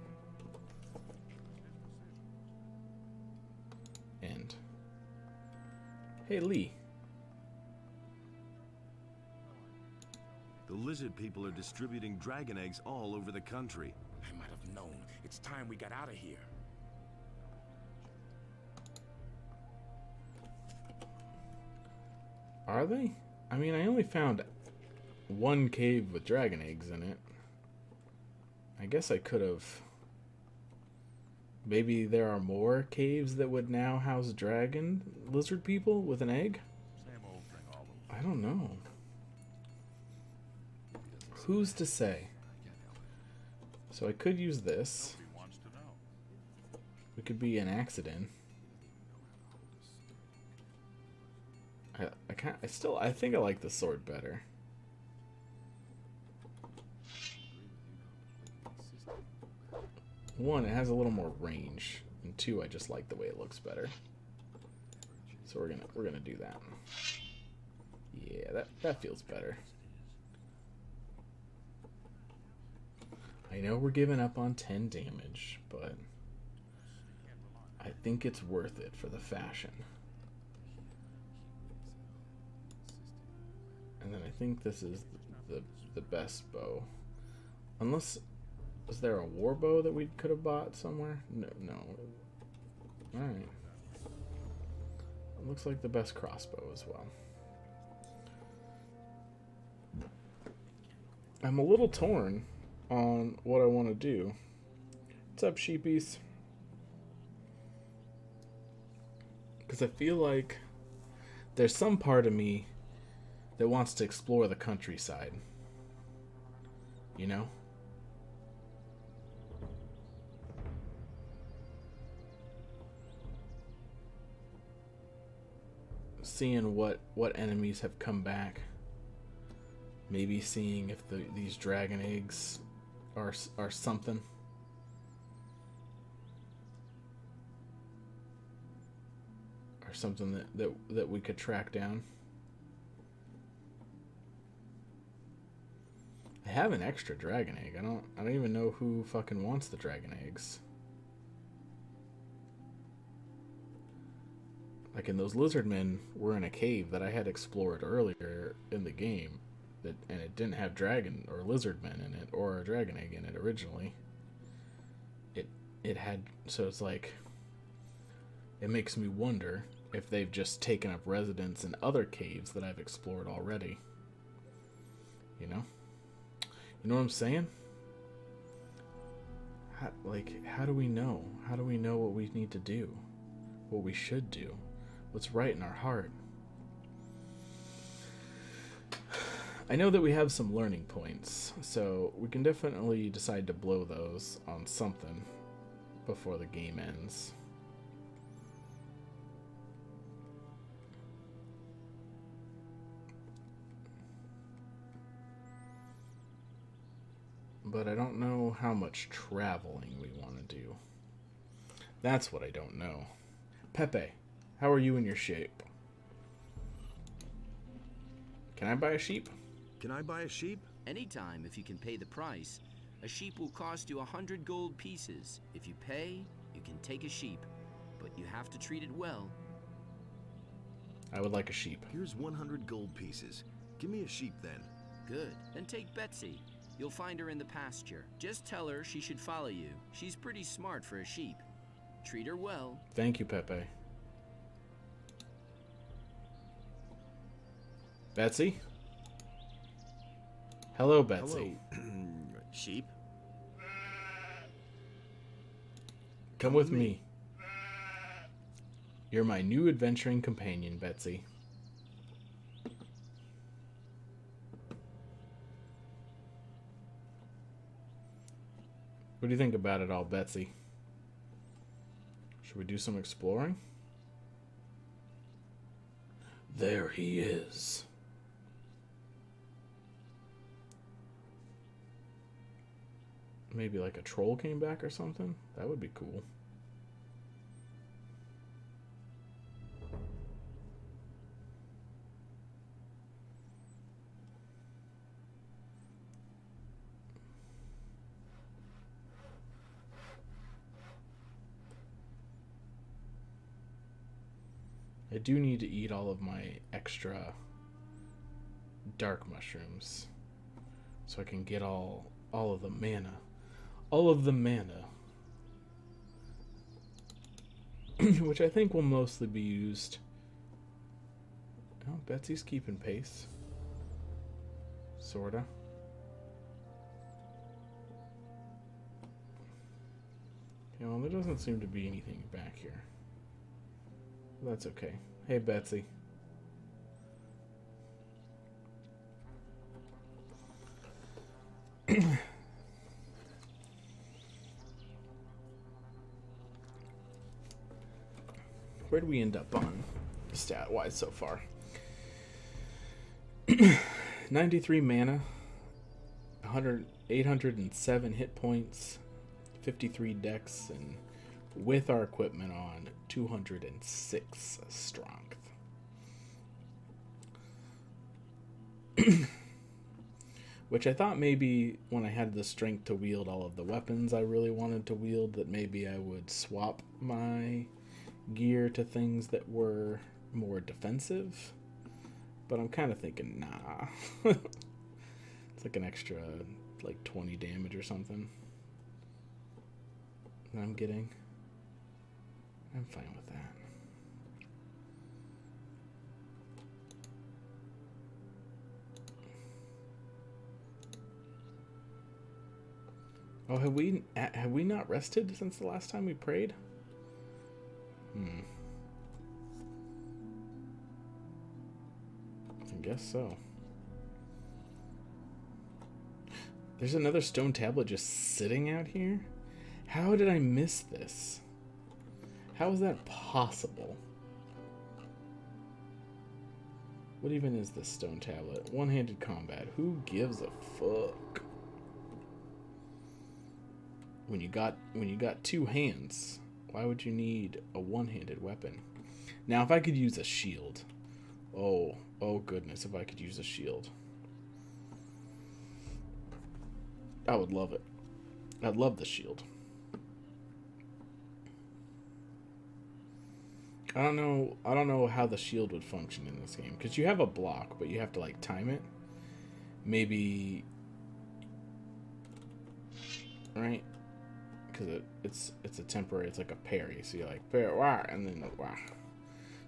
And hey, Lee. The lizard people are distributing dragon eggs all over the country. I might have known. It's time we got out of here. Are they? I mean, I only found one cave with dragon eggs in it. I guess I could have... Maybe there are more caves that would now house dragon lizard people with an egg? I don't know. Who's to say? So I could use this. We could be an accident. I think I like the sword better. One, it has a little more range, and two, I just like the way it looks better. So we're gonna do that. Yeah, that feels better. I know we're giving up on 10 damage, but I think it's worth it for the fashion. And then I think this is the best bow. Unless, is there a war bow that we could have bought somewhere? No. Alright. It looks like the best crossbow as well. I'm a little torn on what I want to do. What's up, sheepies? Because I feel like there's some part of me that wants to explore the countryside. You know? Seeing what enemies have come back. Maybe seeing if these dragon eggs are something. Or something that we could track down. I have an extra dragon egg. I don't even know who fucking wants the dragon eggs. Like, and those lizard men were in a cave that I had explored earlier in the game, and it didn't have dragon or lizard men in it or a dragon egg in it originally. It had, so it's like, it makes me wonder if they've just taken up residence in other caves that I've explored already. You know? You know what I'm saying? How do we know? How do we know what we need to do? What we should do? What's right in our heart? I know that we have some learning points, so we can definitely decide to blow those on something before the game ends. But I don't know how much traveling we want to do. That's what I don't know. Pepe, how are you in your shape? Can I buy a sheep? Can I buy a sheep? Anytime, if you can pay the price. A sheep will cost you 100 gold pieces. If you pay, you can take a sheep. But you have to treat it well. I would like a sheep. Here's 100 gold pieces. Give me a sheep then. Good. Then take Betsy. You'll find her in the pasture. Just tell her she should follow you. She's pretty smart for a sheep. Treat her well. Thank you, Pepe. Betsy? Hello, Betsy. Hello. Sheep? Come with me. You're my new adventuring companion, Betsy. What do you think about it all, Betsy? Should we do some exploring? There he is. Maybe like a troll came back or something? That would be cool. I do need to eat all of my extra dark mushrooms so I can get all of the mana. All of the mana. Which I think will mostly be used. Oh, Betsy's keeping pace. Sorta. You know, there doesn't seem to be anything back here. That's okay. Hey, Betsy. Where do we end up on stat-wise so far? 93 mana, 807 hit points, 53 dex, and with our equipment on, 206 strength. Which I thought maybe when I had the strength to wield all of the weapons I really wanted to wield, that maybe I would swap my gear to things that were more defensive. But I'm kind of thinking, nah. It's like an extra, like 20 damage or something that I'm getting. I'm fine with that. Oh, have we not rested since the last time we prayed? I guess so. There's another stone tablet just sitting out here? How did I miss this? How is that possible? What even is this stone tablet? One-handed combat. Who gives a fuck? When you got two hands, why would you need a one-handed weapon? Now, if I could use a shield. Oh goodness, if I could use a shield. I would love it. I'd love the shield. I don't know how the shield would function in this game, because you have a block, but you have to like time it. Maybe, right? Because it's a temporary. It's like a parry. So you're like wah, and then wah.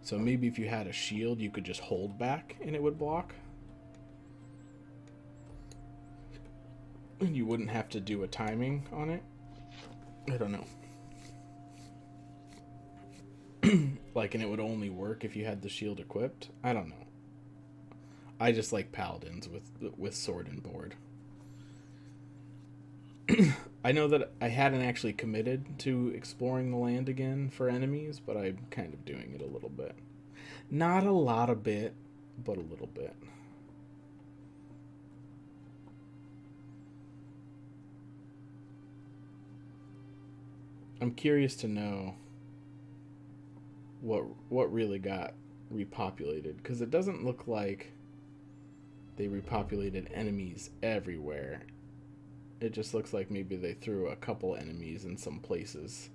So maybe if you had a shield, you could just hold back and it would block, and you wouldn't have to do a timing on it. I don't know. Like, and it would only work if you had the shield equipped. I don't know. I just like paladins with sword and board. I know that I hadn't actually committed to exploring the land again for enemies, but I'm kind of doing it a little bit. Not a lot of bit, but a little bit. I'm curious to know what really got repopulated, because it doesn't look like they repopulated enemies everywhere. It just looks like maybe they threw a couple enemies in some places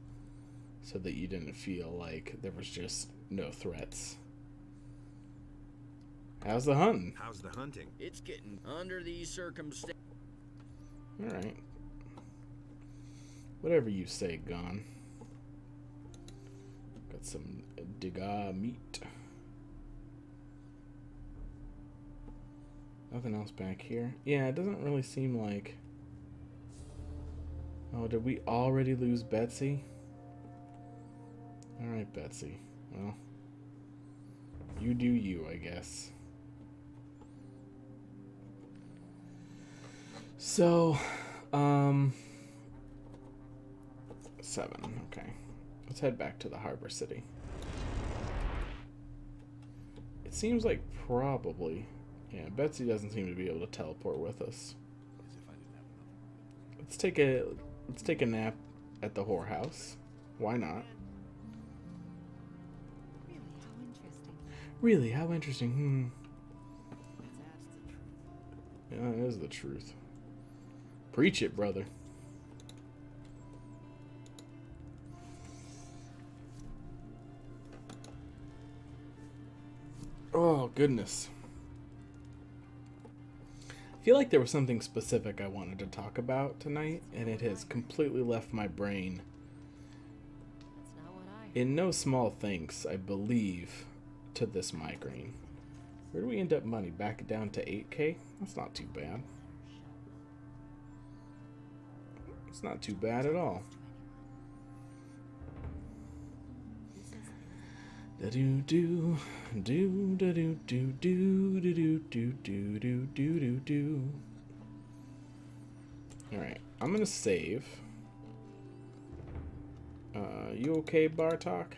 so that you didn't feel like there was just no threats. How's the hunting? How's the hunting? It's getting under these circumstances. Alright. Whatever you say, Gon. Got some Digga meat. Nothing else back here. Yeah, it doesn't really seem like... Oh, did we already lose Betsy? Alright, Betsy. Well, you do you, I guess. So, 7. Okay. Let's head back to the harbor city. It seems like probably... Yeah, Betsy doesn't seem to be able to teleport with us. Let's take a nap at the whorehouse. Why not? Really, how interesting. Yeah, that is the truth. Preach it, brother. Oh, goodness. I feel like there was something specific I wanted to talk about tonight, and it has completely left my brain. In no small thanks, I believe, to this migraine. Where do we end up money? Back down to 8K? That's not too bad. It's not too bad at all. Da do do do da do do do do do do do do do do. All right, I'm gonna save. You okay, Bartok?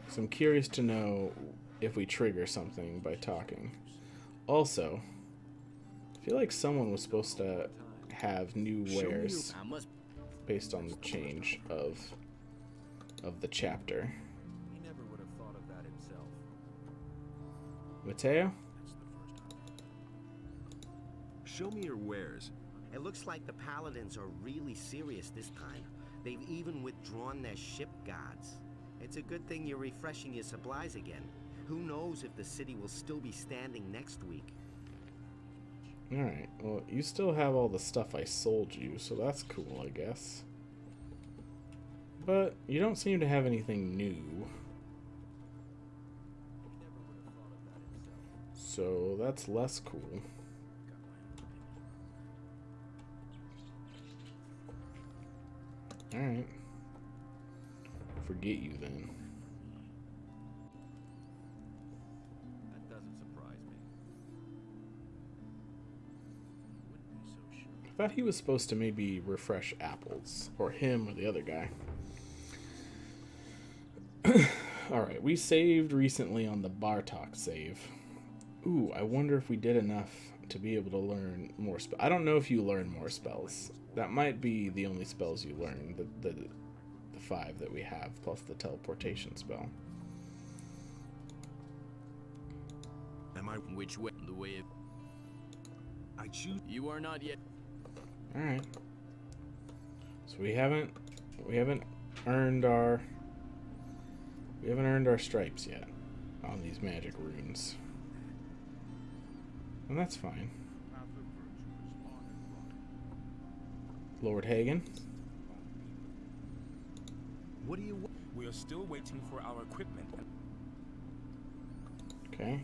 'Cause I'm curious to know if we trigger something by talking. Also, I feel like someone was supposed to have new wares based on the change of the chapter. He never would have thought of that himself. Mateo? Show me your wares. It looks like the Paladins are really serious this time. They've even withdrawn their ship guards. It's a good thing you're refreshing your supplies again. Who knows if the city will still be standing next week. Alright, well, you still have all the stuff I sold you, so that's cool, I guess. But you don't seem to have anything new. So that's less cool. Alright. Forget you then. That doesn't surprise me. Wouldn't be so sure. I thought he was supposed to maybe refresh apples. Or him or the other guy. Alright, we saved recently on the Bartok save. Ooh, I wonder if we did enough to be able to learn more spells. I don't know if you learn more spells. That might be the only spells you learn. The 5 that we have, plus the teleportation spell. Am I Which way? The way I choose. you are not yet. Alright. So we haven't earned our stripes yet on these magic runes. And that's fine. Lord Hagen. What do you want? We are still waiting for our equipment. Okay.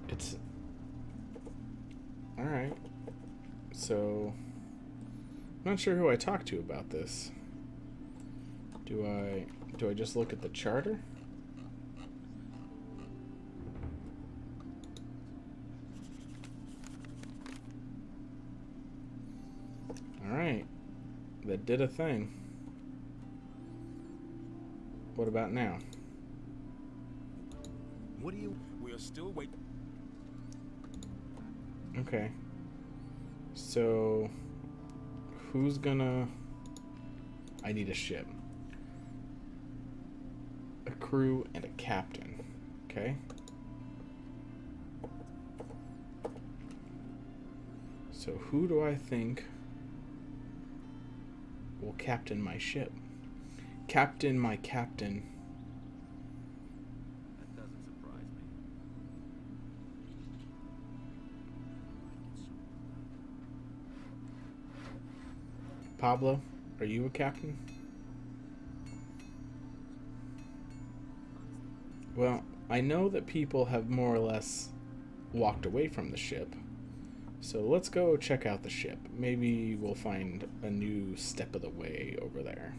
It's alright. So I'm not sure who I talked to about this. Do I just look at the charter? Alright. That did a thing. What about now? What do you... We are still waiting. Okay. So... who's gonna... I need a ship. A crew and a captain. Okay. So who do I think will captain my ship? Captain my captain. That doesn't surprise me. Pablo, are you a captain? Well, I know that people have more or less walked away from the ship. So let's go check out the ship. Maybe we'll find a new step of the way over there.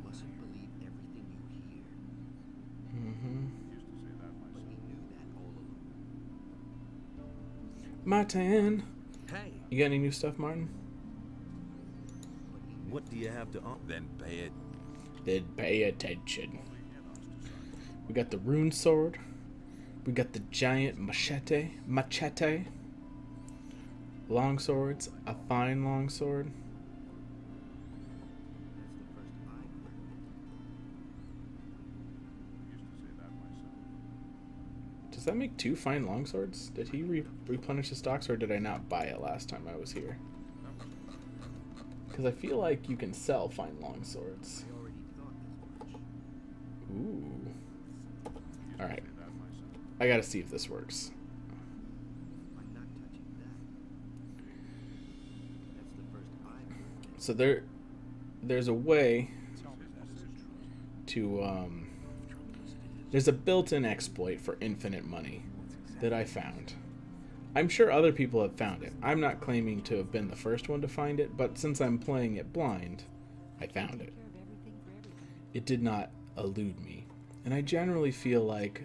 Mustn't believe everything you hear. Mm-hmm. But he knew that all along. Martin! Hey! You got any new stuff, Martin? What do you have to... Then pay it. Then pay attention. We got the rune sword. We got the giant machete. Long swords. A fine long sword. Does that make 2 fine long swords? Did he replenish the stocks, or did I not buy it last time I was here? Because I feel like you can sell fine long swords. Ooh. Alright. I gotta see if this works. So there's a way to there's a built-in exploit for infinite money that I found. I'm sure other people have found it. I'm not claiming to have been the first one to find it, but since I'm playing it blind, I found it. It did not elude me. And I generally feel like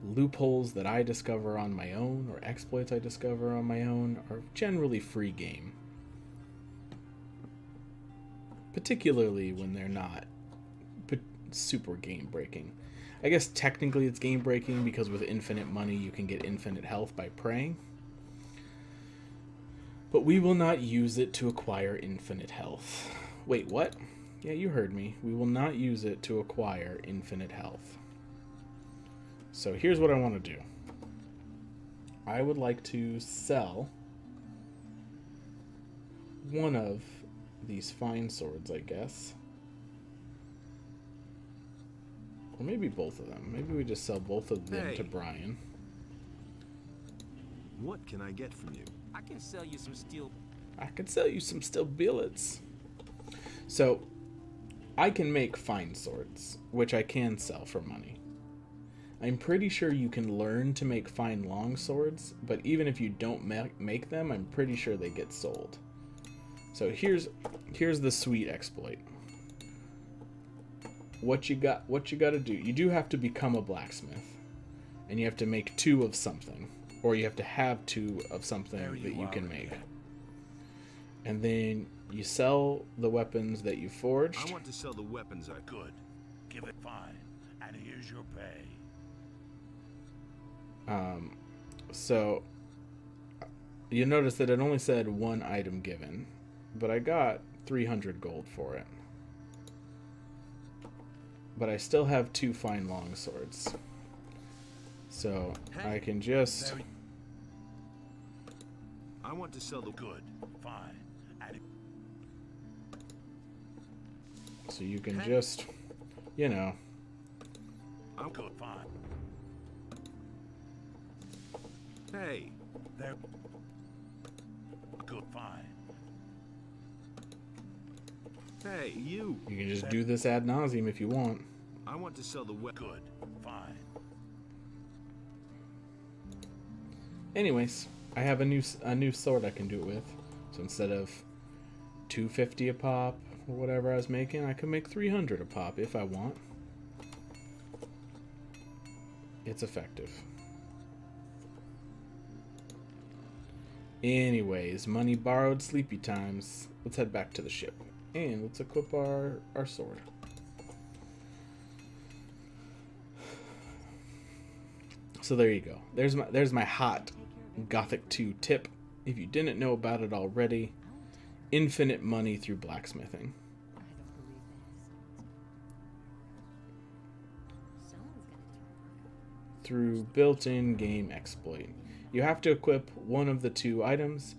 loopholes that I discover on my own, or exploits I discover on my own, are generally free game. Particularly when they're not super game breaking. I guess technically it's game breaking because with infinite money you can get infinite health by praying. But we will not use it to acquire infinite health. Wait, what? Yeah, you heard me. We will not use it to acquire infinite health. So here's what I want to do. I would like to sell one of these fine swords, I guess. Or maybe both of them. Maybe we just sell both of them to Brian. What can I get from you? I can sell you some steel. I can sell you some steel billets. So, I can make fine swords, which I can sell for money. I'm pretty sure you can learn to make fine long swords, but even if you don't make them, I'm pretty sure they get sold. So here's the sweet exploit. What you got to do, you do have to become a blacksmith, and you have to make 2 of something, or you have to have 2 of something that you can make. And then you sell the weapons that you forged. I want to sell the weapons I... Good. Give it fine, and here's your pay. So you notice that it only said 1 item given, but I got 300 gold for it. But I still have 2 fine long swords. So I can just... I want to sell the... Good. Fine. And so you can just, you know... I'm good. Fine. Hey. They're good. Fine. Hey, you! You can just do this ad nauseum if you want. I want to sell the Good. Fine. Anyways, I have a new sword I can do it with. So instead of $250 a pop or whatever I was making, I can make $300 a pop if I want. It's effective. Anyways, money borrowed, sleepy times. Let's head back to the ship. And let's equip our sword. So there you go. There's my hot Gothic 2 tip. If you didn't know about it already, infinite money through blacksmithing. Through built-in game exploit. You have to equip one of the two items.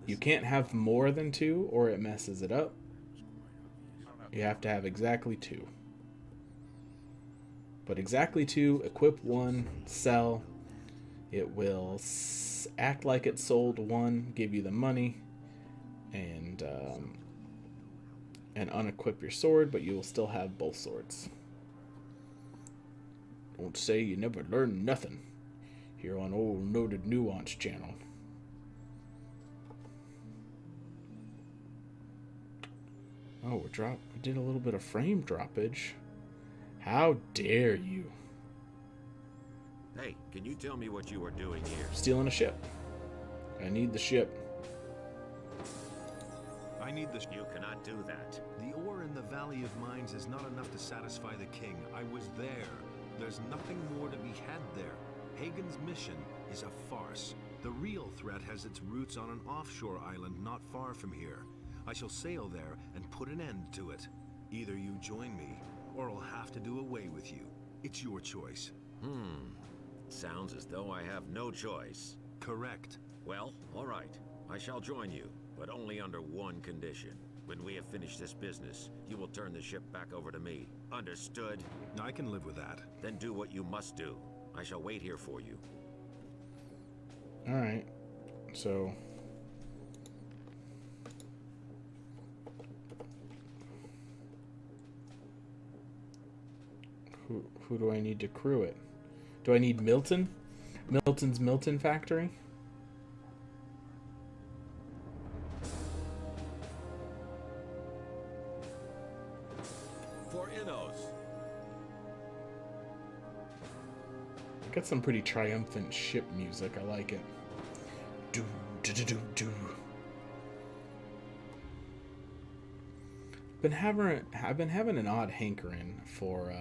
You can't have more than two or it messes it up. You have to have exactly two. But exactly two, equip one, sell. It will act like it sold one, give you the money, and unequip your sword, but you will still have both swords. Don't say you never learned nothing here on old Noted Nuance channel. Oh, we did a little bit of frame droppage. How dare you? Hey, can you tell me what you are doing here? Stealing a ship. I need the ship. I need the... You cannot do that. The ore in the Valley of Mines is not enough to satisfy the king. I was there. There's nothing more to be had there. Hagen's mission is a farce. The real threat has its roots on an offshore island not far from here. I shall sail there and put an end to it. Either you join me, or I'll have to do away with you. It's your choice. Sounds as though I have no choice. Correct. Well, all right. I shall join you, but only under one condition. When we have finished this business, you will turn the ship back over to me. Understood? I can live with that. Then do what you must do. I shall wait here for you. All right. So... Who do I need to crew it? Do I need Milton? Milton's Milton Factory? For Innos. Got some pretty triumphant ship music. I like it. Do do do do do. I've been having an odd hankering for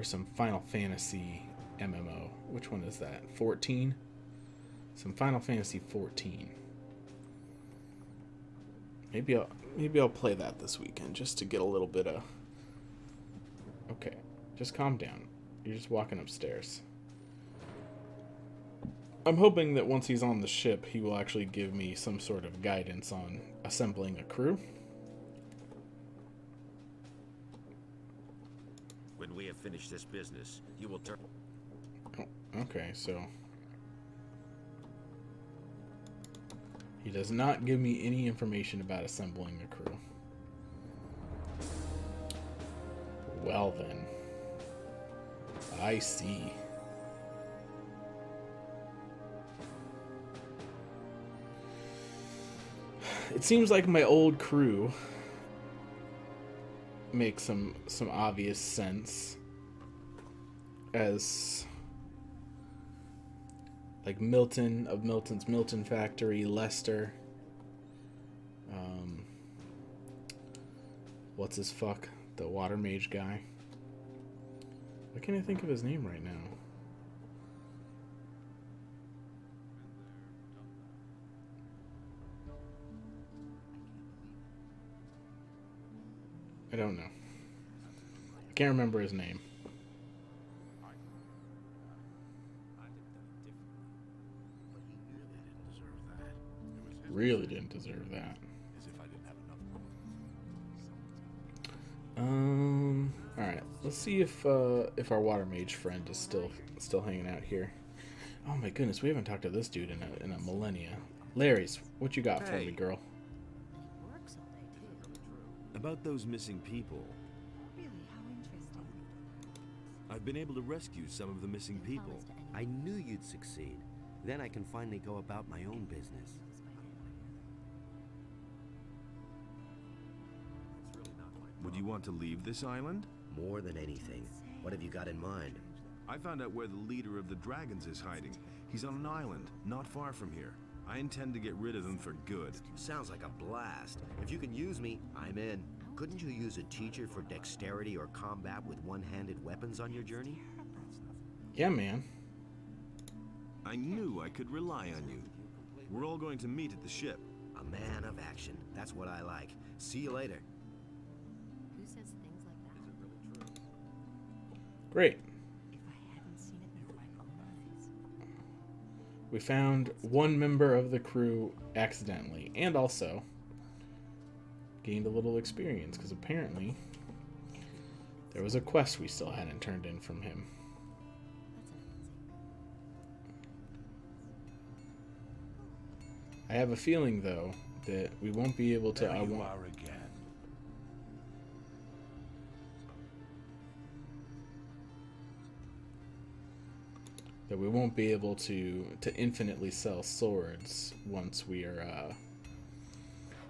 some Final Fantasy MMO. Which one is that? 14? Some Final Fantasy 14. Maybe I'll play that this weekend just to get a little bit of... Okay, just calm down. You're just walking upstairs. I'm hoping that once he's on the ship, he will actually give me some sort of guidance on assembling a crew. When we have finished this business, you will turn... Oh, okay, so... He does not give me any information about assembling a crew. Well then. I see. It seems like my old crew makes some obvious sense as like Milton of Milton's Milton Factory, Lester, what's his fuck, the water mage guy. Why can't I think of his name right now? I don't know. I can't remember his name. Really didn't deserve that. Alright, let's see if our water mage friend is still hanging out here. Oh my goodness, we haven't talked to this dude in a millennia. Larry's, what you got for me, girl? About those missing people. Really, how interesting. I've been able to rescue some of the missing people. I knew you'd succeed. Then I can finally go about my own business. Would you want to leave this island? More than anything. What have you got in mind? I found out where the leader of the dragons is hiding. He's on an island, not far from here. I intend to get rid of him for good. Sounds like a blast. If you can use me, I'm in. Couldn't you use a teacher for dexterity or combat with one-handed weapons on your journey? Yeah, man. I knew I could rely on you. We're all going to meet at the ship. A man of action. That's what I like. See you later. Who says things like that? Is it really true? Great. If I hadn't seen it with my own eyes. We found one member of the crew accidentally, and also gained a little experience, because apparently there was a quest we still hadn't turned in from him. I have a feeling, though, that we won't be able to... There you are again. That we won't be able to infinitely sell swords once we are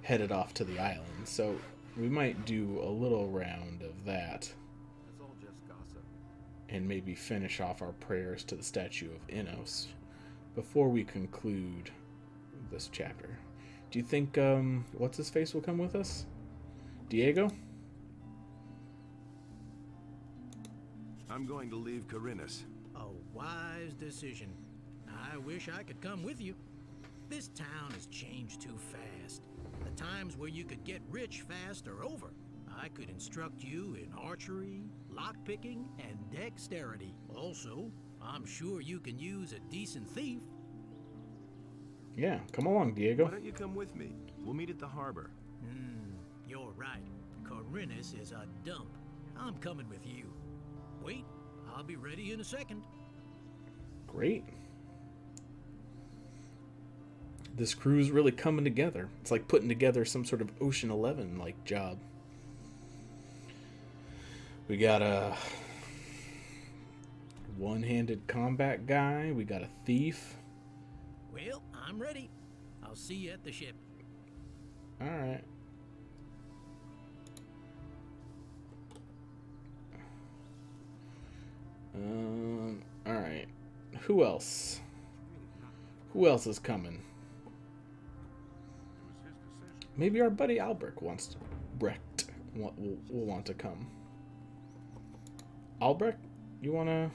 headed off to the island. So we might do a little round of that. That's all just gossip. And maybe finish off our prayers to the statue of Innos before we conclude this chapter. Do you think what's his face will come with us? Diego? I'm going to leave Corinus. A wise decision. I wish I could come with you. This town has changed too fast. The times where you could get rich fast are over. I could instruct you in archery, lockpicking, and dexterity. Also, I'm sure you can use a decent thief. Yeah, come along, Diego. Why don't you come with me? We'll meet at the harbor. You're right. Corinus is a dump. I'm coming with you. Wait, I'll be ready in a second. Great. This crew's really coming together. It's like putting together some sort of Ocean 11 like job. We got a one-handed combat guy. We got a thief. Well, I'm ready. I'll see you at the ship. All right. All right. Who else? Who else is coming? Maybe our buddy Albrecht will want to come. Albrecht, you wanna?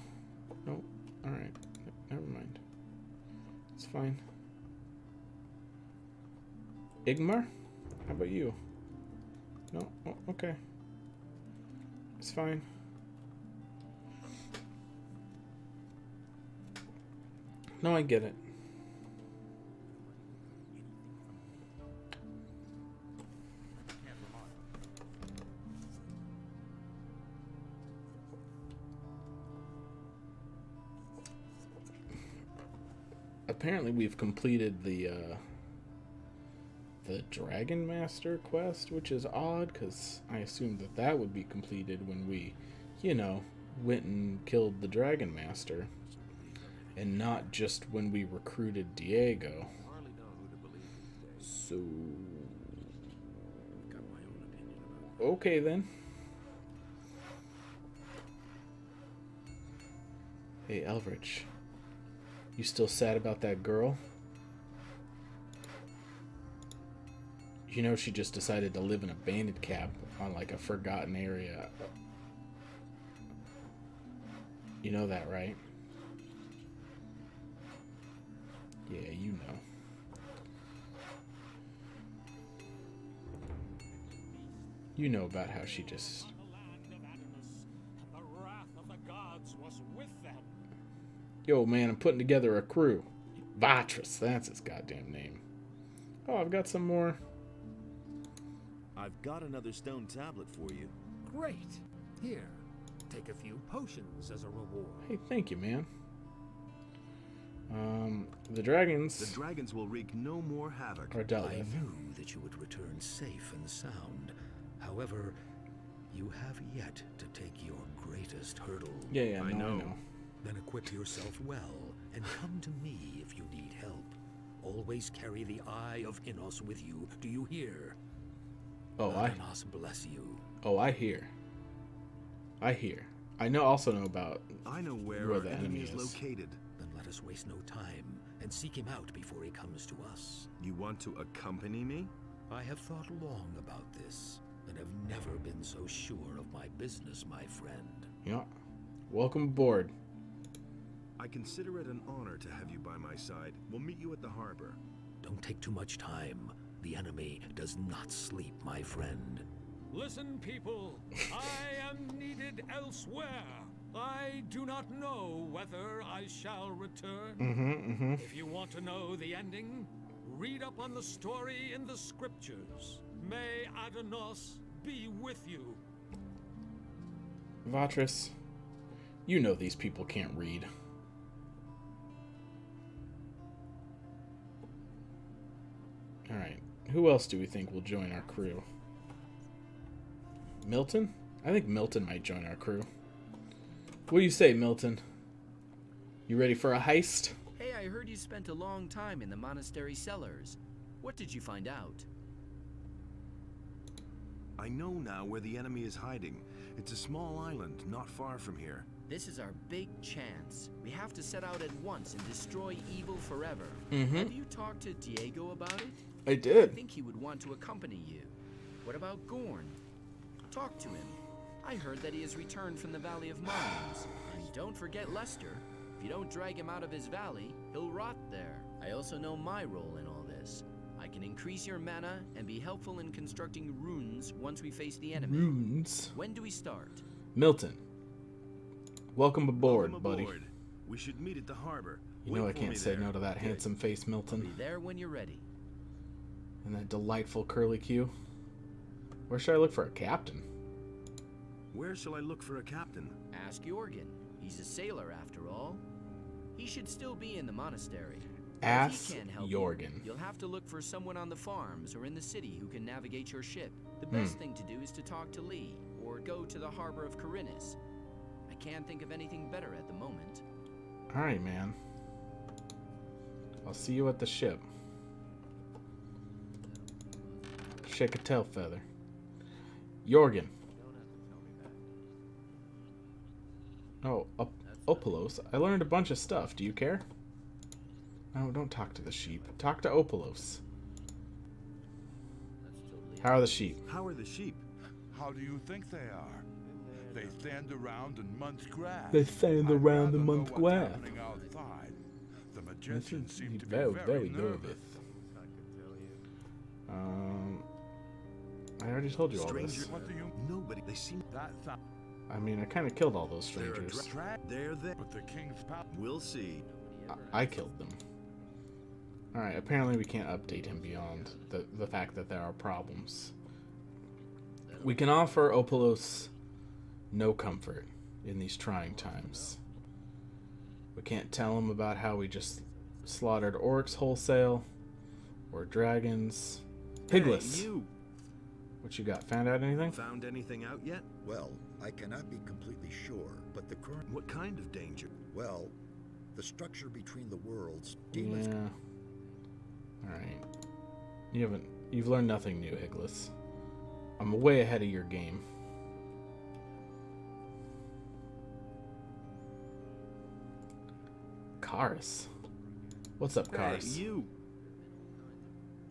No. All right. Never mind. It's fine. Igmar, how about you? No. Oh, okay. It's fine. No, I get it. Apparently we've completed the Dragon Master quest, which is odd because I assumed that would be completed when we, went and killed the Dragon Master. And not just when we recruited Diego. So... Okay, then. Hey, Elrich. You still sad about that girl? You know she just decided to live in a bandit camp on, like, a forgotten area. You know that, right? Yeah, you know. You know about how she just... The wrath of the gods was with them. Yo, man, I'm putting together a crew. Vatras, that's its goddamn name. Oh, I've got some more. I've got another stone tablet for you. Great. Here, take a few potions as a reward. Hey, thank you, man. The dragons... The dragons will wreak no more havoc. Are dealt I with. knew that you would return safe and sound. However, you have yet to take your greatest hurdle. Yeah, I know. Then equip yourself well and come to me if you need help. Always carry the Eye of Innos with you. Do you hear? Oh, Innos bless you. Oh, I hear. I also know about. I know where the our enemy is located. Then let us waste no time and seek him out before he comes to us. You want to accompany me? I have thought long about this and have never been so sure of my business, my friend. Yeah. Welcome aboard. I consider it an honor to have you by my side. We'll meet you at the harbor. Don't take too much time. The enemy does not sleep, my friend. Listen, people, I am needed elsewhere. I do not know whether I shall return. If you want to know the ending, read up on the story in the scriptures. May Adanos be with you. Vatris, you know these people can't read. Alright, who else do we think will join our crew? Milton? I think Milton might join our crew. What do you say, Milton? You ready for a heist? Hey, I heard you spent a long time in the monastery cellars. What did you find out? I know now where the enemy is hiding. It's a small island not far from here. This is our big chance. We have to set out at once and destroy evil forever. Mm-hmm. Have you talked to Diego about it? I did. I think he would want to accompany you. What about Gorn? Talk to him. I heard that he has returned from the Valley of Mines. And don't forget Lester. If you don't drag him out of his valley, he'll rot there. I also know my role in all this. I can increase your mana and be helpful in constructing runes once we face the enemy. Runes? When do we start? Milton. Welcome aboard, buddy. We should meet at the harbor. You know I can't say no to that handsome face, Milton. Be there when you're ready. And that delightful curly Q. Where should I look for a captain? Where shall I look for a captain? Ask Jorgen. He's a sailor after all. He should still be in the monastery. Ask If he can't help Jorgen. You'll have to look for someone on the farms or in the city who can navigate your ship. The best thing to do is to talk to Lee or go to the harbor of Corinus. I can't think of anything better at the moment. Alright, man. I'll see you at the ship. Shake a tail feather. Jorgen. Oh, Opolos. I learned a bunch of stuff. Do you care? No, don't talk to the sheep. Talk to Opolos. How are the sheep? How are the sheep? How do you think they are? They stand around and munch grass. They stand around and munch grass. Outside. The magicians seem to be very nervous. I already told you all this. What do you? Nobody. They seem that. I mean, I kind of killed all those strangers. They're there. But the king's power. We'll see. I killed them. Alright, apparently we can't update him beyond the fact that there are problems. We can offer Opolos no comfort in these trying times. We can't tell him about how we just slaughtered orcs wholesale, or dragons. Pigless! Hey, you. What you got? Found out anything? Found anything out yet? Well, I cannot be completely sure, but the current... What kind of danger? Well, the structure between the worlds... Yeah. Alright. You've learned nothing new, Higless. I'm way ahead of your game. Karis. What's up, Karis? Hey, you.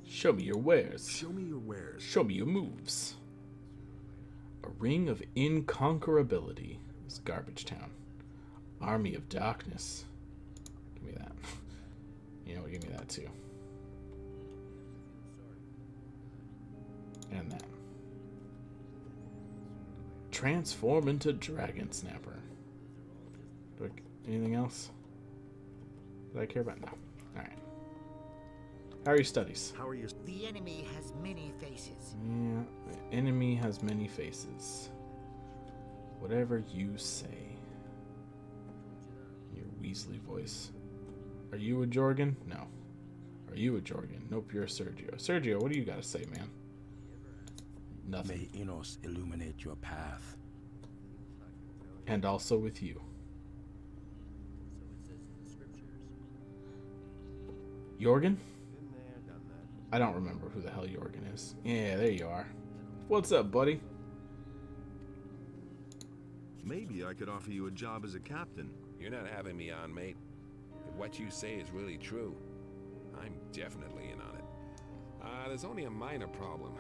Show me your wares. Show me your wares. Show me your moves. A ring of inconquerability is Garbage Town. Army of Darkness. Give me that. You know what? Give me that too. And that. Transform into Dragon Snapper. Anything else that I care about? No. Alright. How are your studies? How are your... The enemy has many faces. Yeah, the enemy has many faces. Whatever you say. Your Weasley voice. Are you a Jorgen? No. Are you a Jorgen? Nope, you're a Sergio. Sergio, what do you got to say, man? Nothing. May Enos illuminate your path. And also with you. Jorgen? I don't remember who the hell Jorgen is. Yeah, there you are. What's up, buddy? Maybe I could offer you a job as a captain. You're not having me on, mate. If what you say is really true, I'm definitely in on it. There's only a minor problem.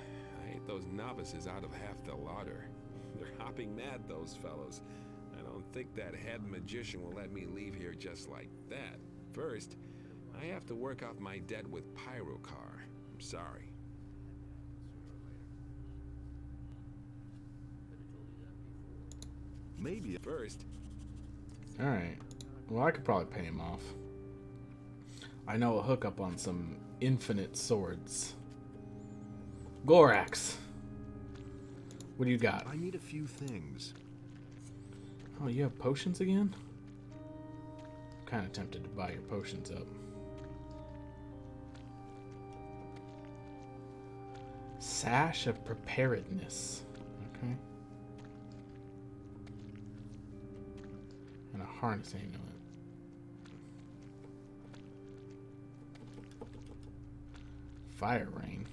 I hate those novices out of half the larder. They're hopping mad, those fellows. I don't think that head magician will let me leave here just like that. First, I have to work off my debt with Pyrocar. I'm sorry. Maybe first. Alright. Well, I could probably pay him off. I know a hookup on some infinite swords. Gorax. What do you got? I need a few things. Oh, you have potions again? I'm kind of tempted to buy your potions up. Sash of Preparedness. Okay. And a harness amulet. Fire rain.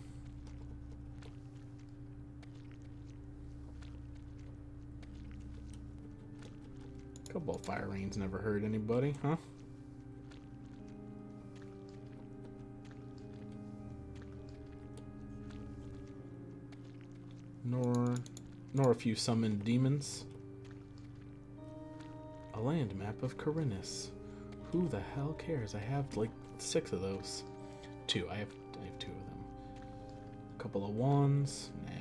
Couple of fire rains never hurt anybody, huh? Nor a few summoned demons. A land map of Corinus. Who the hell cares? I have like 6 of those. 2. I have 2 of them. A couple of wands. Nah.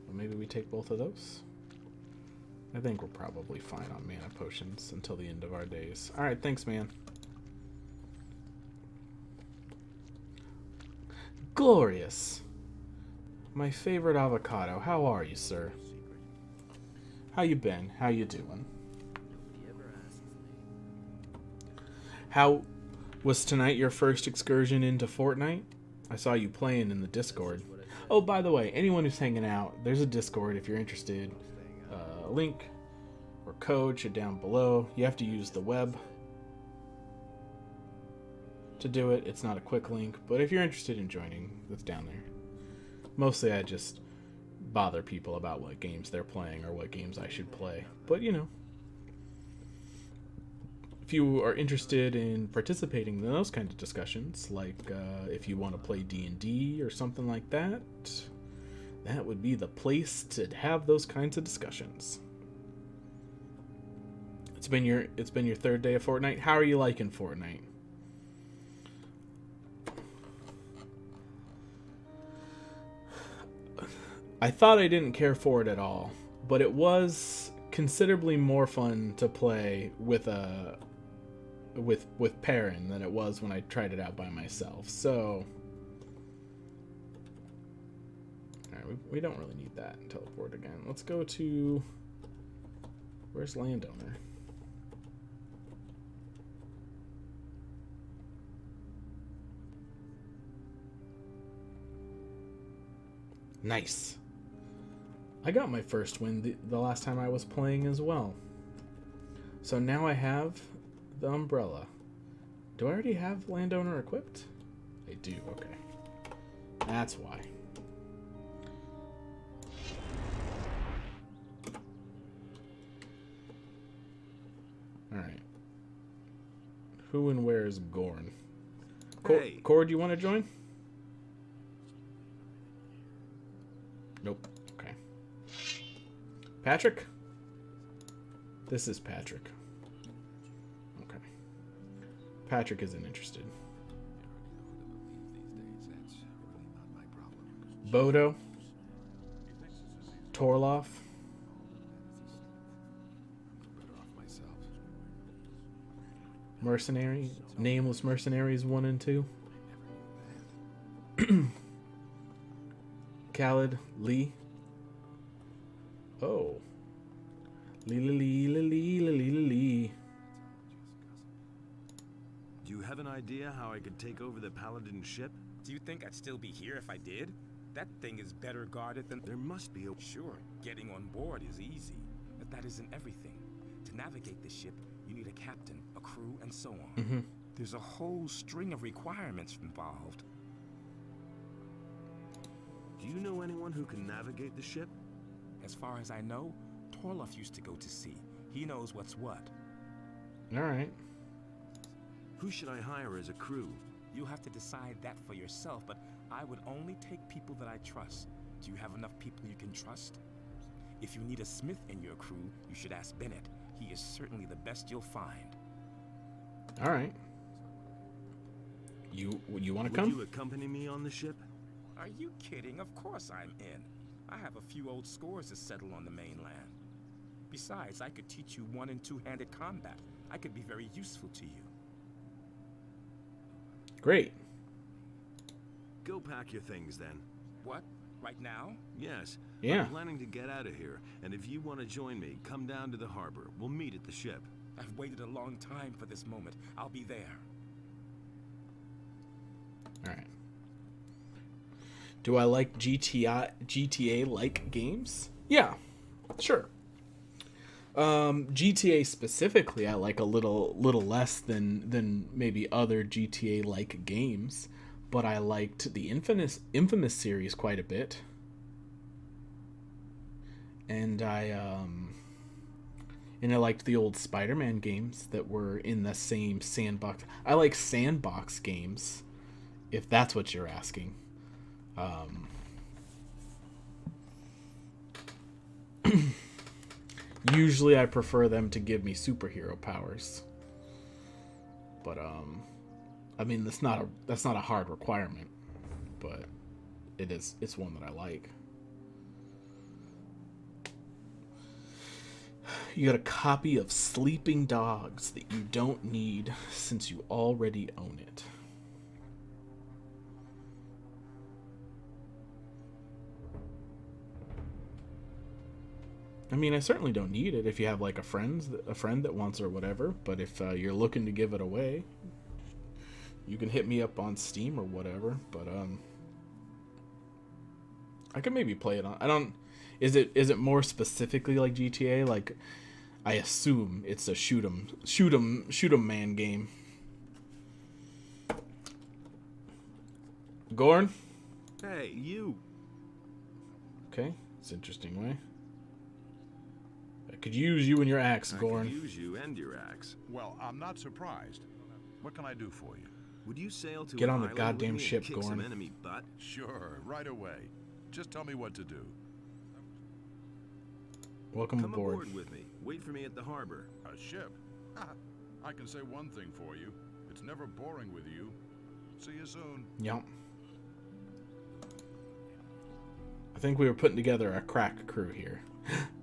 Well, maybe we take both of those. I think we're probably fine on mana potions until the end of our days. All right, thanks, man. Glorious. My favorite avocado. How are you, sir? How you been? How you doing? How was tonight your first excursion into Fortnite? I saw you playing in the Discord. Oh, by the way, anyone who's hanging out, there's a Discord if you're interested. Link or code should down below. You have to use the web to do it. It's not a quick link, but if you're interested in joining, it's down there. Mostly I just bother people about what games they're playing or what games I should play. But, you know, if you are interested in participating in those kinds of discussions, like if you want to play D&D or something like that, that would be the place to have those kinds of discussions. It's been your 3rd day of Fortnite. How are you liking Fortnite? I thought I didn't care for it at all, but it was considerably more fun to play with Perrin than it was when I tried it out by myself. So, all right, we don't really need that teleport again. Let's go to, where's Landowner? Nice. I got my first win the last time I was playing as well. So now I have the umbrella. Do I already have Landowner equipped? I do, okay. That's why. Alright. Who and where is Gorn? Hey. Cord, you want to join? Nope. Okay. Patrick? This is Patrick. Okay. Patrick isn't interested. Bodo? Torloff? Mercenary? Nameless Mercenaries 1 and 2? Khaled, Lee. Oh. Lee. Do you have an idea how I could take over the Paladin ship? Do you think I'd still be here if I did? That thing is better guarded than... There must be a... Sure, getting on board is easy, but that isn't everything. To navigate the ship, you need a captain, a crew, and so on. Mm-hmm. There's a whole string of requirements involved. Do you know anyone who can navigate the ship? As far as I know, Torloff used to go to sea. He knows what's what. All right. Who should I hire as a crew? You'll have to decide that for yourself, but I would only take people that I trust. Do you have enough people you can trust? If you need a smith in your crew, you should ask Bennett. He is certainly the best you'll find. All right. You want to come? Would you accompany me on the ship? Are you kidding? Of course I'm in. I have a few old scores to settle on the mainland. Besides, I could teach you one- and two-handed combat. I could be very useful to you. Great. Go pack your things then. What? Right now? Yes. Yeah. I'm planning to get out of here, and if you want to join me, come down to the harbor. We'll meet at the ship. I've waited a long time for this moment. I'll be there. All right. Do I like GTA-like games? Yeah, sure. GTA specifically, I like a little less than maybe other GTA-like games, but I liked the Infamous series quite a bit, and I liked the old Spider-Man games that were in the same sandbox. I like sandbox games, if that's what you're asking. Usually I prefer them to give me superhero powers, but I mean that's not a hard requirement, but it's one that I like. You got a copy of Sleeping Dogs that you don't need since you already own it. I mean, I certainly don't need it if you have like a friend that wants or whatever. But if you're looking to give it away, you can hit me up on Steam or whatever. But I could maybe play it on. I don't. Is it more specifically like GTA? Like, I assume it's a shoot 'em man game. Gorn? Hey, you. Okay, it's an interesting way. I could use you and your axe, Gorn. I could use you and your axe. Well, I'm not surprised. What can I do for you? Would you sail to Get an on the island goddamn with me ship, and kick some Gorn. enemy butt? Sure, right away. Just tell me what to do. Welcome Come aboard. with me. Wait for me at the harbor. A ship? I can say one thing for you. It's never boring with you. See you soon. Yep. I think we were putting together a crack crew here.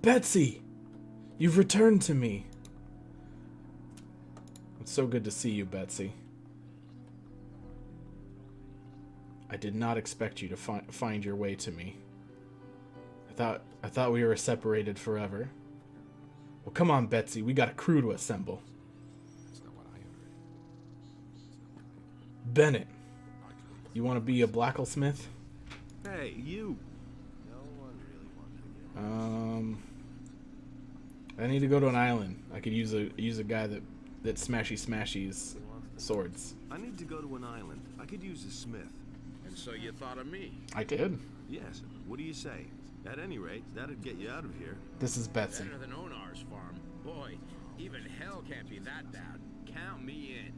Betsy! You've returned to me. It's so good to see you, Betsy. I did not expect you to find your way to me. I thought we were separated forever. Well, come on, Betsy. We got a crew to assemble. Bennett, you want to be a blacksmith? Hey, you. I need to go to an island. I could use a guy that smashies swords. I need to go to an island. I could use a smith. And so you thought of me? I did. Yes. What do you say? At any rate, that'd get you out of here. This is Betsy. Better than NotR's farm. Boy, even hell can't be that bad. Count me in.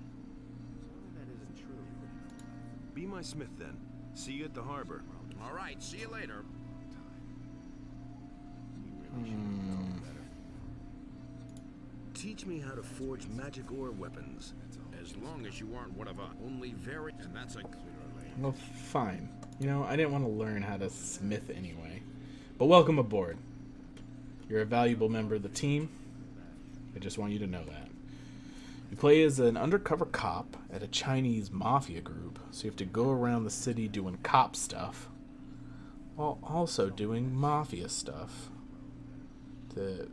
That isn't true. Be my smith then. See you at the harbor. All right, see you later. Teach me how to forge magic ore weapons. As long as you aren't one of us. Only very... And that's a... Well, fine. You know, I didn't want to learn how to smith anyway. But welcome aboard. You're a valuable member of the team. I just want you to know that. You play as an undercover cop at a Chinese mafia group, so you have to go around the city doing cop stuff, while also doing mafia stuff to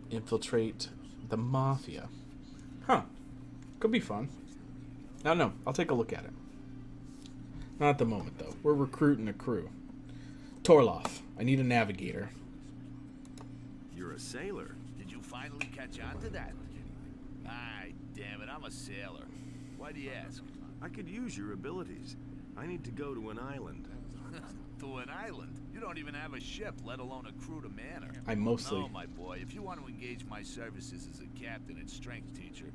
infiltrate the mafia. Huh. Could be fun. I don't know. I'll take a look at it. Not at the moment, though. We're recruiting a crew. Torloff, I need a navigator. You're a sailor. Did you finally catch on to that? Aye, damn it, I'm a sailor. Why do you ask? I could use your abilities. I need to go to an island. To an island? You don't even have a ship, let alone a crew to man her. I mostly... No, my boy, if you want to engage my services as a captain and strength teacher,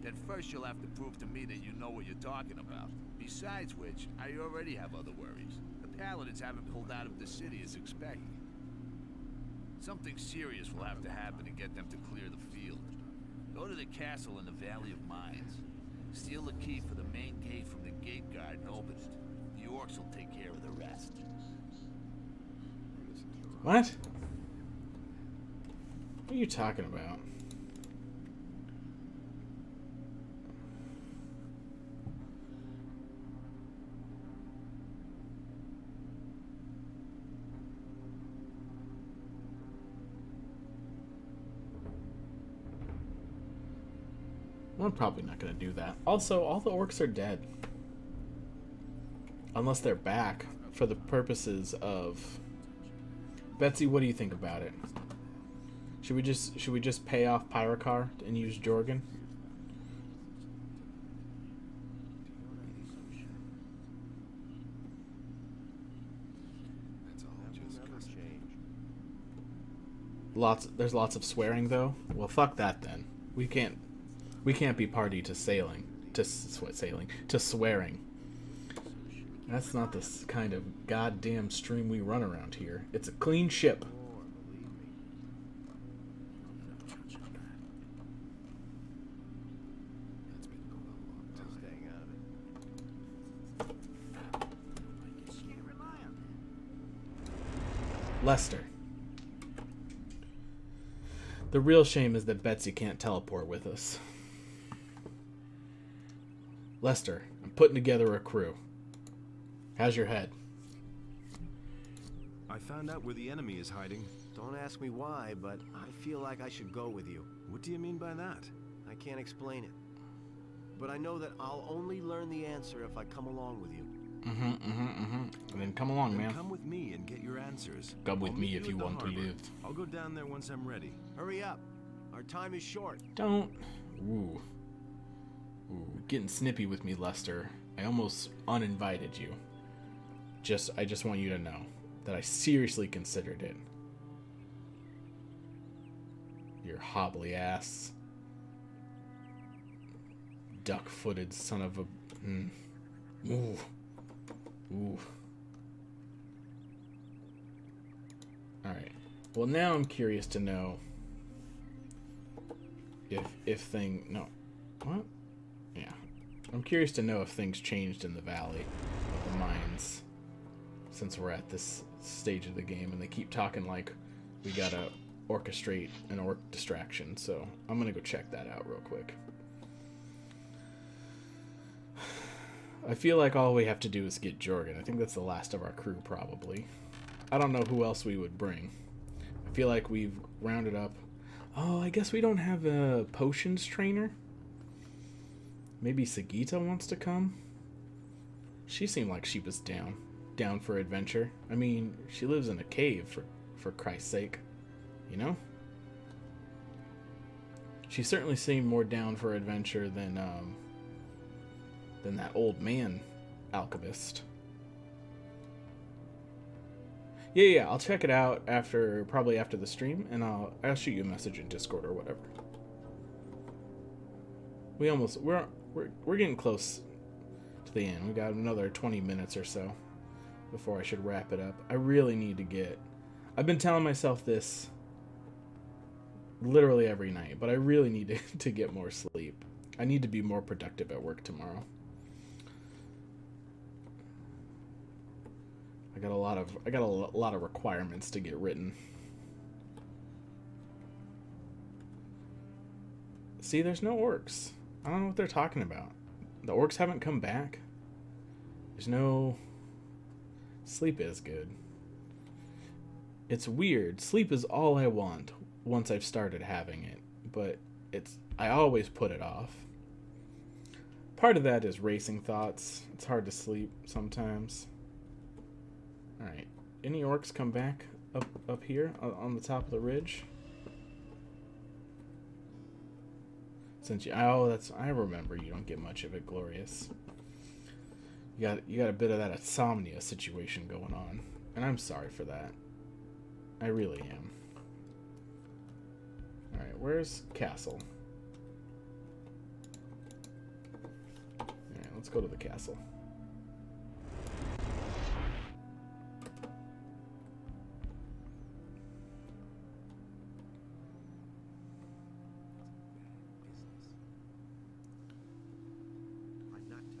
then first you'll have to prove to me that you know what you're talking about. Besides which, I already have other worries. The paladins haven't pulled out of the city as expected. Something serious will have to happen to get them to clear the field. Go to the castle in the Valley of Mines. Steal the key for the main gate from the gate guard and open it. The orcs will take care of the rest. What? What are you talking about? I'm probably not going to do that. Also, all the orcs are dead. Unless they're back for the purposes of... Betsy, what do you think about it? Should we just pay off Pyrocar and use Jorgen? There's lots of swearing though. Well, fuck that then. We can't be party to to swearing. That's not the kind of goddamn stream we run around here. It's a clean ship. Lester. The real shame is that Betsy can't teleport with us. Lester, I'm putting together a crew. How's your head? I found out where the enemy is hiding. Don't ask me why, but I feel like I should go with you. What do you mean by that? I can't explain it. But I know that I'll only learn the answer if I come along with you. And then come along, man. Come with me and get your answers. Come with me if you want to live. I'll go down there once I'm ready. Hurry up. Our time is short. Don't. Ooh, getting snippy with me, Lester. I almost uninvited you. I just want you to know that I seriously considered it. Your hobbly ass. Duck-footed son of a... Ooh. Alright. Well, now I'm curious to know no. What? Yeah. I'm curious to know if things changed in the Valley of the Mines since we're at this stage of the game and they keep talking like we gotta orchestrate an orc distraction. So I'm gonna go check that out real quick. I feel like all we have to do is get Jorgen. I think that's the last of our crew, probably. I don't know who else we would bring. I feel like we've rounded up... Oh, I guess we don't have a potions trainer? Maybe Sagita wants to come? She seemed like she was down for adventure. I mean, she lives in a cave, for Christ's sake. You know? She certainly seemed more down for adventure than that old man alchemist. Yeah, I'll check it out probably after the stream, and I'll shoot you a message in Discord or whatever. We're getting close to the end. We got another 20 minutes or so before I should wrap it up. I really need to get... I've been telling myself this literally every night, but I really need to get more sleep. I need to be more productive at work tomorrow. I got a lot of requirements to get written. See, there's no orcs. I don't know what they're talking about. The orcs haven't come back. There's no... Sleep is good. It's weird. Sleep is all I want once I've started having it, but I always put it off. part of that is racing thoughts. It's hard to sleep sometimes. Alright. Any orcs come back up here on the top of the ridge? Since you, oh, I remember you don't get much of it, Glorious. You got a bit of that insomnia situation going on, and I'm sorry for that. I really am. All right, where's Castle? All right, let's go to the castle.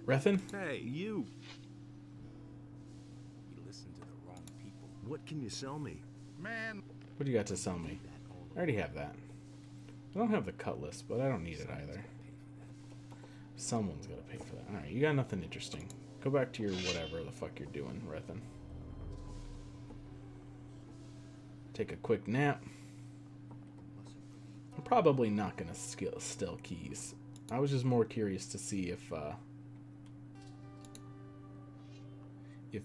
Rethin? Hey, you! You listen to the wrong people. What can you sell me? Man! What do you got to sell me? I already have that. I don't have the cutlass, but I don't need it either. Someone's gotta pay for that. Alright, you got nothing interesting. Go back to your whatever the fuck you're doing, Rethin. Take a quick nap. I'm probably not gonna steal keys. I was just more curious to see if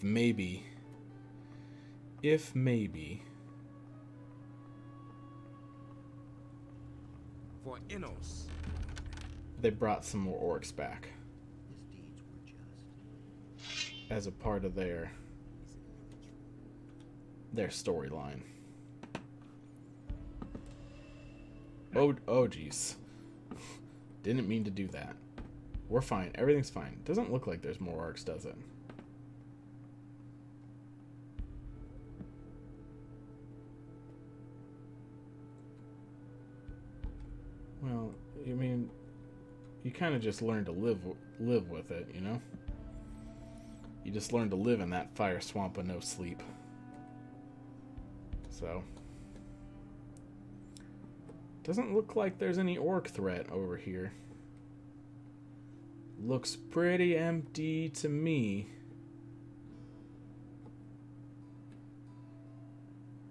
maybe For Innos. they brought some more orcs back as a part of their storyline. Oh jeez. Didn't mean to do that. We're fine. Everything's fine. Doesn't look like there's more orcs, does it? Well, I mean, you kind of just learn to live with it, you know? You just learn to live in that fire swamp with no sleep. So, doesn't look like there's any orc threat over here. Looks pretty empty to me.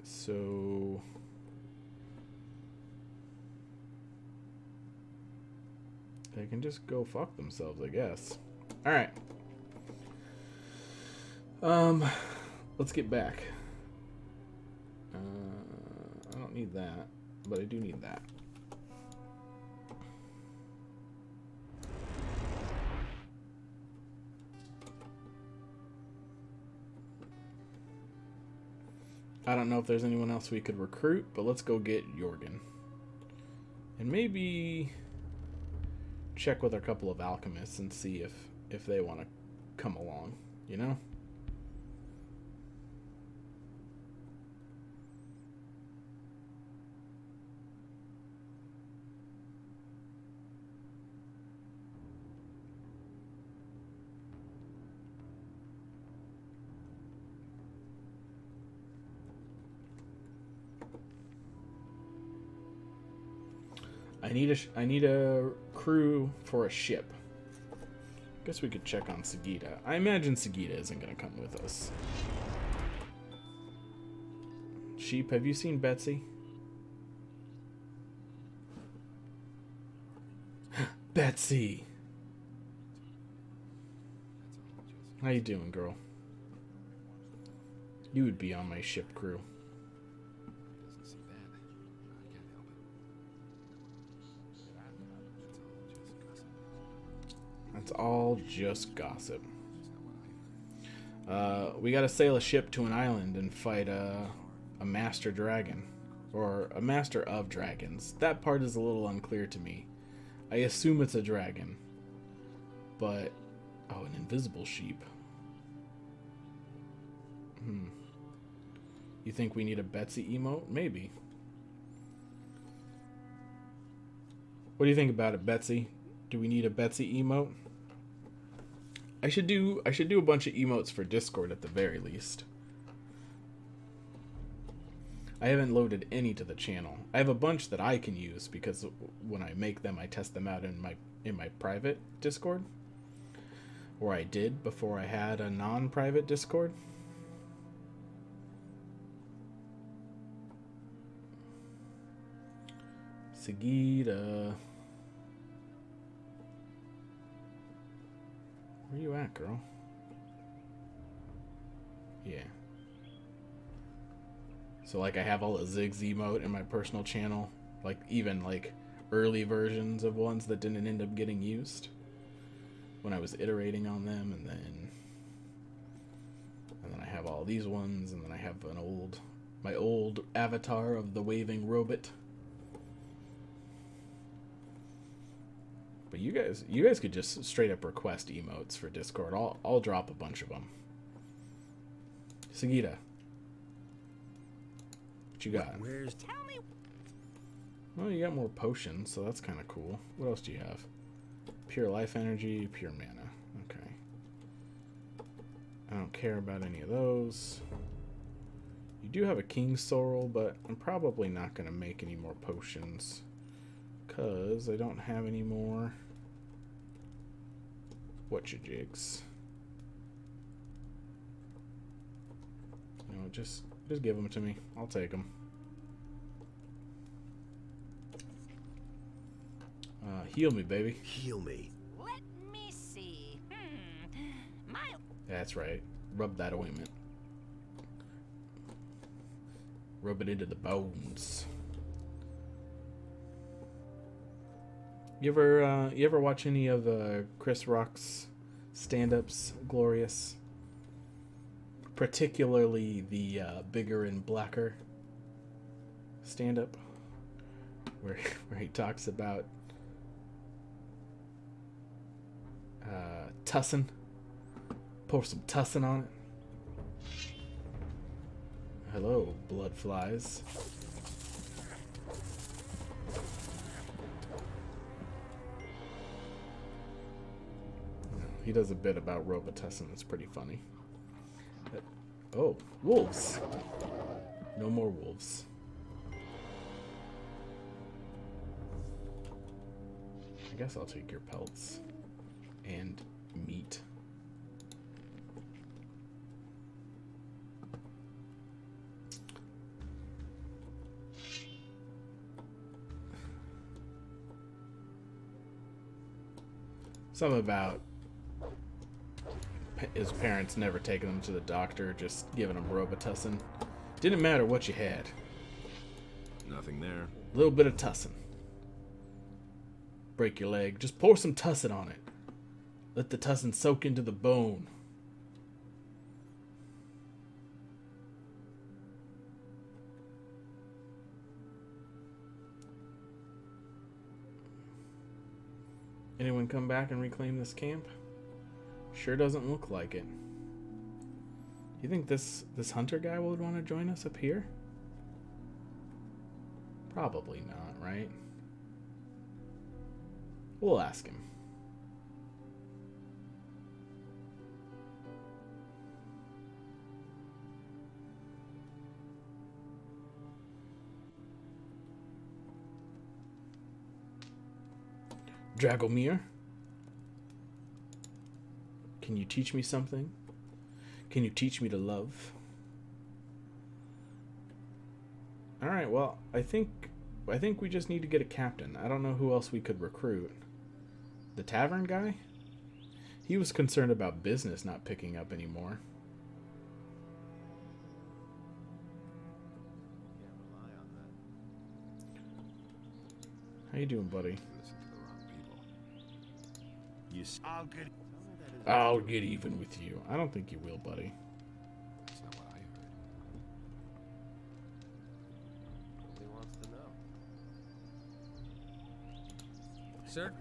So, they can just go fuck themselves, I guess. Alright. Let's get back. I don't need that, but I do need that. I don't know if there's anyone else we could recruit, but let's go get Jorgen. And maybe check with a couple of alchemists and see if they want to come along, you know? I need a crew for a ship. Guess we could check on Sagita. I imagine Sagita isn't going to come with us. Sheep, have you seen Betsy? Betsy! How you doing, girl? You would be on my ship crew. It's all just gossip. We gotta sail a ship to an island and fight a master dragon. Or a master of dragons. That part is a little unclear to me. I assume it's a dragon. But... oh, an invisible sheep. You think we need a Betsy emote? Maybe. What do you think about it, Betsy? Do we need a Betsy emote? I should do a bunch of emotes for Discord at the very least. I haven't loaded any to the channel. I have a bunch that I can use because when I make them, I test them out in my private Discord. Or I did before I had a non-private Discord. Sagita. you at, girl? Yeah. So like I have all the Ziggs emote in my personal channel, like even like early versions of ones that didn't end up getting used when I was iterating on them, and then I have all these ones, and then I have my old avatar of the waving robot. But you guys could just straight up request emotes for Discord. I'll drop a bunch of them. Sagita, what you got? Where's... Tell me. Well, you got more potions, so that's kind of cool. What else do you have? Pure life energy, pure mana. Okay. I don't care about any of those. You do have a King's Sorrel, but I'm probably not going to make any more potions because I don't have any more whatchajigs. You know, just give them to me. I'll take them. Heal me, baby. Heal me. Let me see. That's right. Rub that ointment. Rub it into the bones. You ever watch any of Chris Rock's stand-ups? Glorious. Particularly the Bigger and Blacker stand-up, where he talks about tussin. Pour some tussin on it. Hello, blood flies. He does a bit about Robitussin that's pretty funny. Oh, wolves. No more wolves. I guess I'll take your pelts and meat. Something about his parents never taking him to the doctor, just giving him Robitussin. Didn't matter what you had. Nothing there. A little bit of tussin. Break your leg. Just pour some tussin on it. Let the tussin soak into the bone. Anyone come back and reclaim this camp? Sure doesn't look like it. You think this hunter guy would want to join us up here? Probably not, right? We'll ask him. Dragomir? Can you teach me something? Can you teach me to love? Alright, well, I think we just need to get a captain. I don't know who else we could recruit. The tavern guy? He was concerned about business not picking up anymore. How you doing, buddy? I'll get even with you. I don't think you will, buddy. That's not what I heard. Nobody wants to know. Sir?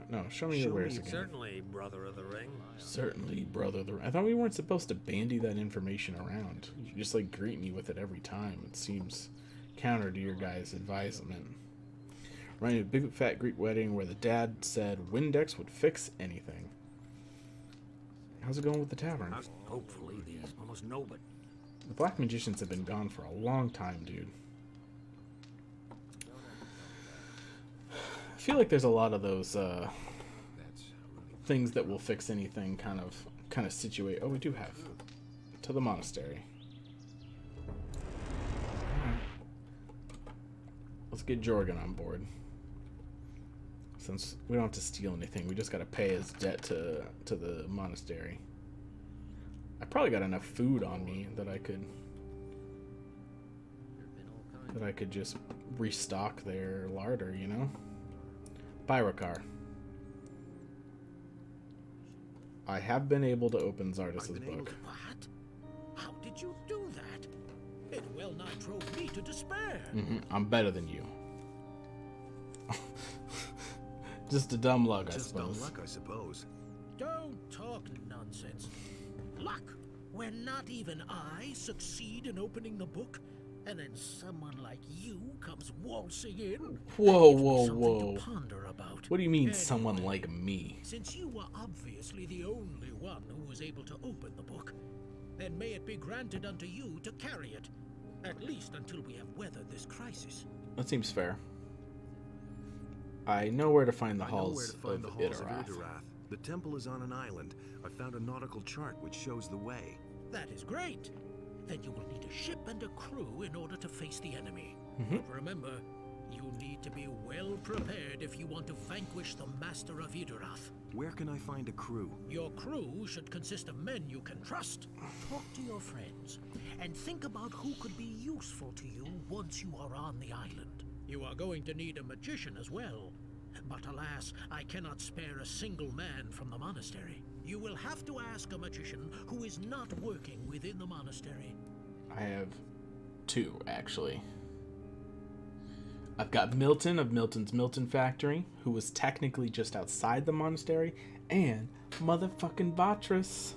No, show me your wares again. Certainly, brother of the ring. Certainly, brother of the ring. I thought we weren't supposed to bandy that information around. You just like greet me with it every time. It seems counter to your guys' advisement. Running a big fat Greek wedding where the dad said Windex would fix anything. How's it going with the tavern? Hopefully, these almost nobody. The black magicians have been gone for a long time, dude. I feel like there's a lot of those things that will fix anything kind of situate. Oh, we do have to the monastery. All right. Let's get Jorgen on board. Since we don't have to steal anything, we just gotta pay his debt to the monastery. I probably got enough food on me that I could just restock their larder, you know? Byrokar. I have been able to open Zardas's book. What? How did you do that? It well nigh drove me to despair. I'm better than you. Just a dumb luck, I suppose. Just dumb luck, I suppose. Don't talk nonsense. Luck, when not even I succeed in opening the book, and then someone like you comes waltzing in. Whoa. To ponder about. What do you mean, someone like me? Since you were obviously the only one who was able to open the book, then may it be granted unto you to carry it, at least until we have weathered this crisis. That seems fair. I know where to find the halls of Idarath. The temple is on an island. I found a nautical chart which shows the way. That is great. Then you will need a ship and a crew in order to face the enemy. But remember, you need to be well prepared if you want to vanquish the Master of Idarath. Where can I find a crew? Your crew should consist of men you can trust. Talk to your friends, and think about who could be useful to you once you are on the island. You are going to need a magician as well. But alas, I cannot spare a single man from the monastery. You will have to ask a magician who is not working within the monastery. I have 2, actually. I've got Milton of Milton's Milton Factory, who was technically just outside the monastery, and motherfucking Vatras.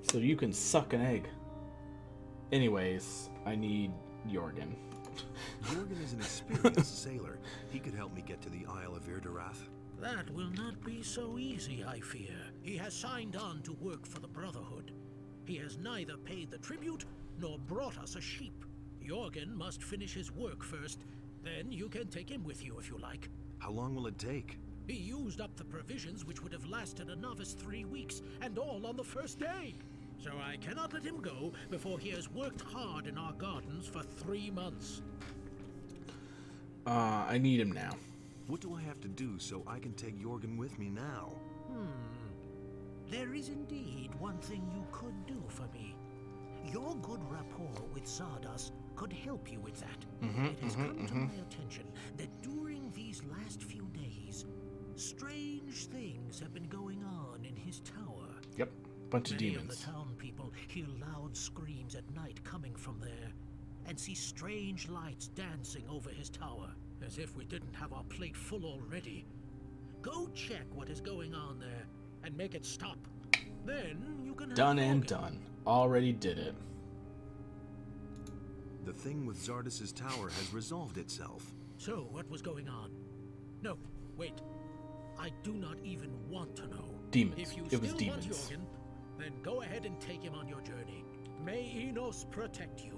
So you can suck an egg. Anyways, I need Jorgen. Jorgen is an experienced sailor. He could help me get to the Isle of Idarath. That will not be so easy, I fear. He has signed on to work for the Brotherhood. He has neither paid the tribute nor brought us a sheep. Jorgen must finish his work first, then you can take him with you if you like. How long will it take? He used up the provisions which would have lasted a novice 3 weeks, and all on the first day. So I cannot let him go before he has worked hard in our gardens for 3 months. I need him now. What do I have to do so I can take Jorgen with me now? There is indeed one thing you could do for me. Your good rapport with Zardas could help you with that. It has come to my attention that during these last few days, strange things have been going on in his tower. Yep, bunch of Many demons. of the town people hear loud screams at night coming from there, and see strange lights dancing over his tower, as if we didn't have our plate full already. Go check what is going on there, and make it stop. Then you can have Done and done. Already did it. The thing with Zardas's tower has resolved itself. So, what was going on? No, wait. I do not even want to know. Demons. If you It was still demons. want Jorgen, then go ahead and take him on your journey. May Enos protect you.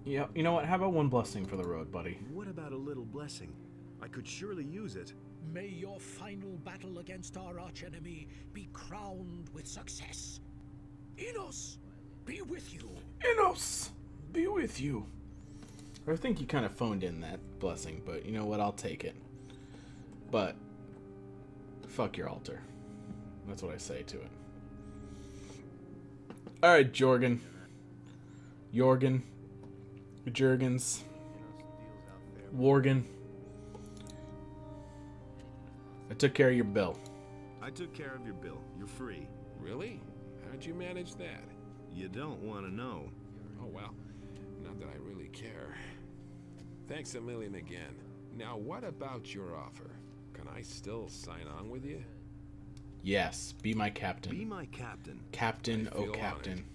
Yeah, you know what? How about one blessing for the road, buddy? What about a little blessing? I could surely use it. May your final battle against our archenemy be crowned with success. Enos, be with you. Enos, be with you. I think you kind of phoned in that blessing, but you know what? I'll take it. But fuck your altar. That's what I say to it. All right, Jorgens. Worgen. I took care of your bill. I took care of your bill. You're free. Really? How'd you manage that? You don't want to know. Oh, well. Not that I really care. Thanks a million again. Now, what about your offer? Can I still sign on with you? Yes, be my captain. Be my captain. Captain, I oh feel captain. honored.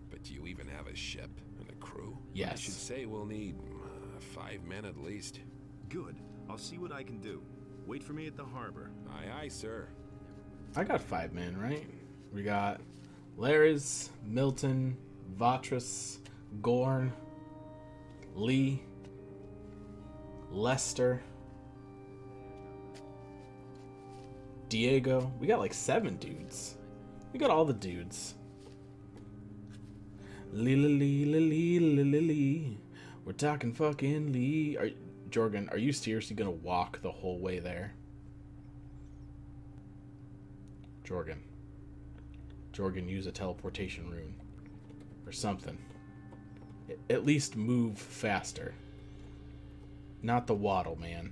But do you even have a ship and a crew? Yes. I should say we'll need 5 men at least. Good. I'll see what I can do. Wait for me at the harbor. Aye, aye, sir. I got 5 men, right? We got Laris, Milton, Vatras, Gorn, Lee, Lester, Diego. We got like 7 dudes. We got all the dudes. Lee. We're talking fucking Lee. Jorgen, are you seriously gonna walk the whole way there? Jorgen. Jorgen, use a teleportation rune. Or something. At least move faster. Not the waddle, man.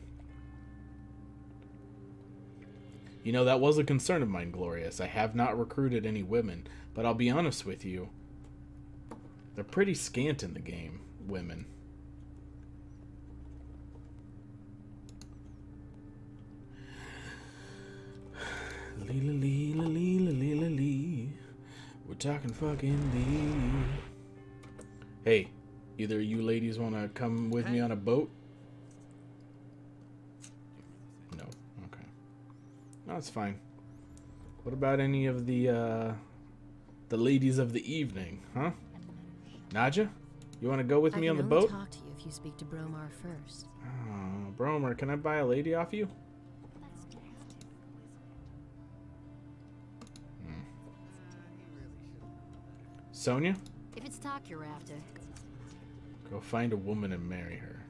You know, that was a concern of mine, Glorious. I have not recruited any women, but I'll be honest with you. They're pretty scant in the game, women. Lee. We're talking fucking Lee. Hey, either you ladies want to come with me on a boat? No. Okay. No, it's fine. What about any of the ladies of the evening, huh? Nadja, you want to go with me on the boat? I can only talk to you if you speak to Bromar first. Oh, Bromar, can I buy a lady off you? Sonia? If it's talk you're after. Go find a woman and marry her.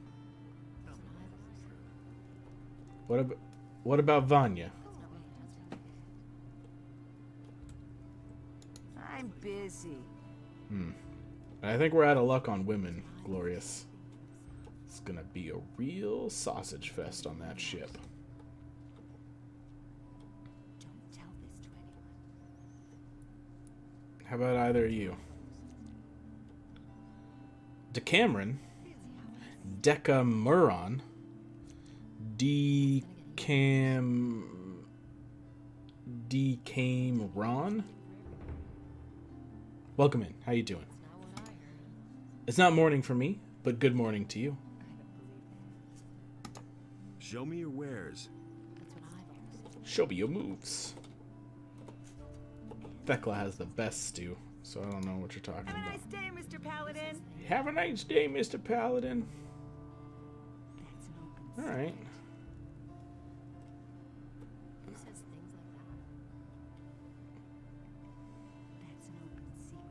What about Vanya? I'm busy. I think we're out of luck on women, Glorious. It's gonna be a real sausage fest on that ship. Don't tell this to anyone. How about either of you? Decameron, Decameron, Decameron. Welcome in. How you doing? It's not morning for me, but good morning to you. Show me your wares. Show me your moves. Thekla has the best stew, so I don't know what you're talking about. Have a nice day, Mr. Paladin. Have a nice day, Mr. Paladin. Alright. Who says things like that? That's an open secret.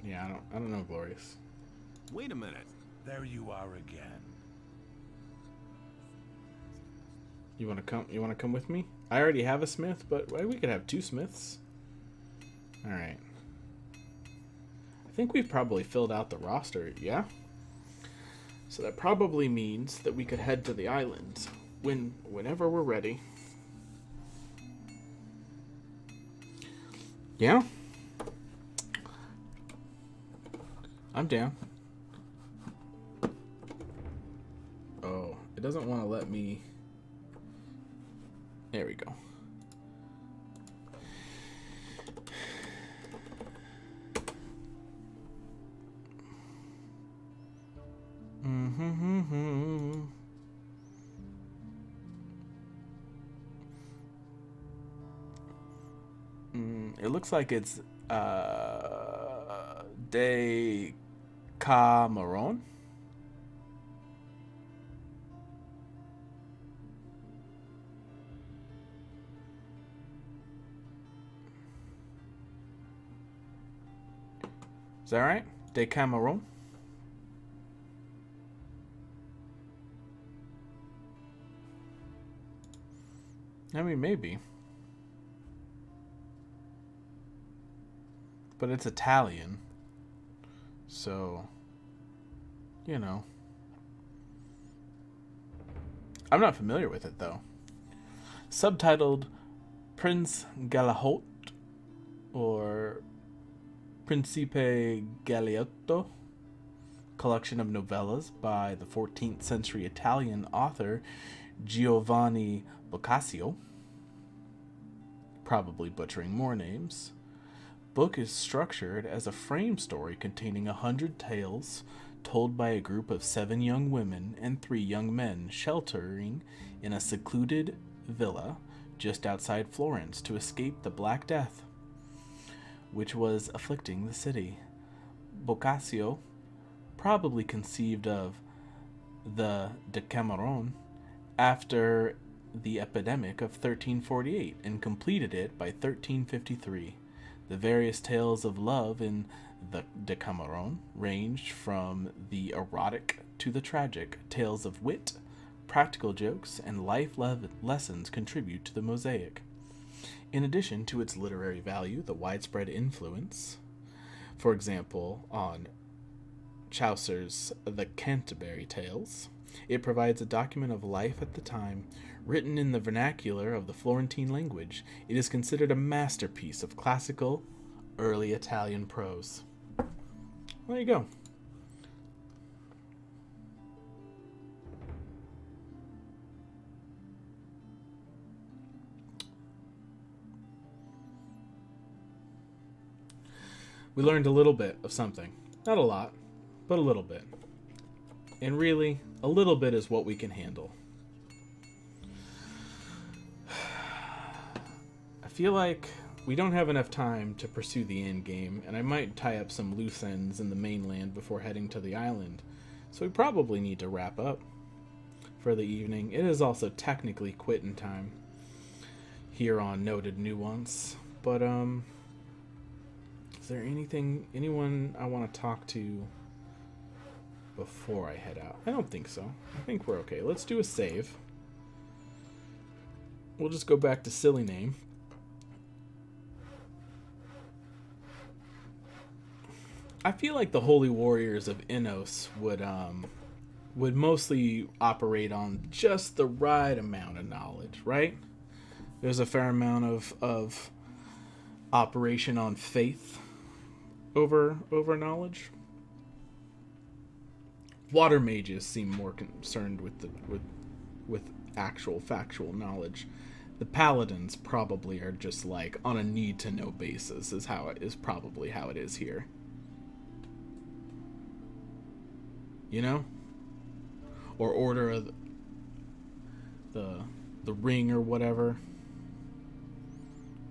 Yeah, I don't know, Glorious. Wait a minute. There you are again. You wanna come with me? I already have a smith, but we could have two smiths. Alright. I think we've probably filled out the roster, yeah? So that probably means that we could head to the island whenever we're ready. Yeah? I'm down. Oh, it doesn't want to let me... There we go. It looks like it's Decameron. Is that right? Decameron? I mean, maybe. But it's Italian. So, you know. I'm not familiar with it, though. Subtitled Prince Galahot or Principe Galeotto, collection of novellas by the 14th century Italian author Giovanni Boccaccio. Probably butchering more names. Book is structured as a frame story containing 100 tales told by a group of 7 young women and 3 young men sheltering in a secluded villa just outside Florence to escape the Black Death, which was afflicting the city. Boccaccio probably conceived of the Decameron after the epidemic of 1348 and completed it by 1353. The various tales of love in the Decameron ranged from the erotic to the tragic. Tales of wit, practical jokes, and life lessons contribute to the mosaic. In addition to its literary value, the widespread influence, for example, on Chaucer's The Canterbury Tales, it provides a document of life at the time, written in the vernacular of the Florentine language. It is considered a masterpiece of classical, early Italian prose. There you go. We learned a little bit of something. Not a lot, but a little bit. And really, a little bit is what we can handle. I feel like we don't have enough time to pursue the end game, and I might tie up some loose ends in the mainland before heading to the island. So we probably need to wrap up for the evening. It is also technically quitting time here on Noted Nuance. But, is there anyone I want to talk to before I head out? I don't think so. I think we're okay. Let's do a save. We'll just go back to silly name. I feel like the Holy Warriors of Innos would mostly operate on just the right amount of knowledge, right? There's a fair amount of operation on faith over knowledge. Water mages seem more concerned with actual factual knowledge. The paladins probably are just like on a need to know basis is probably how it is here. You know? Or Order of the Ring or whatever.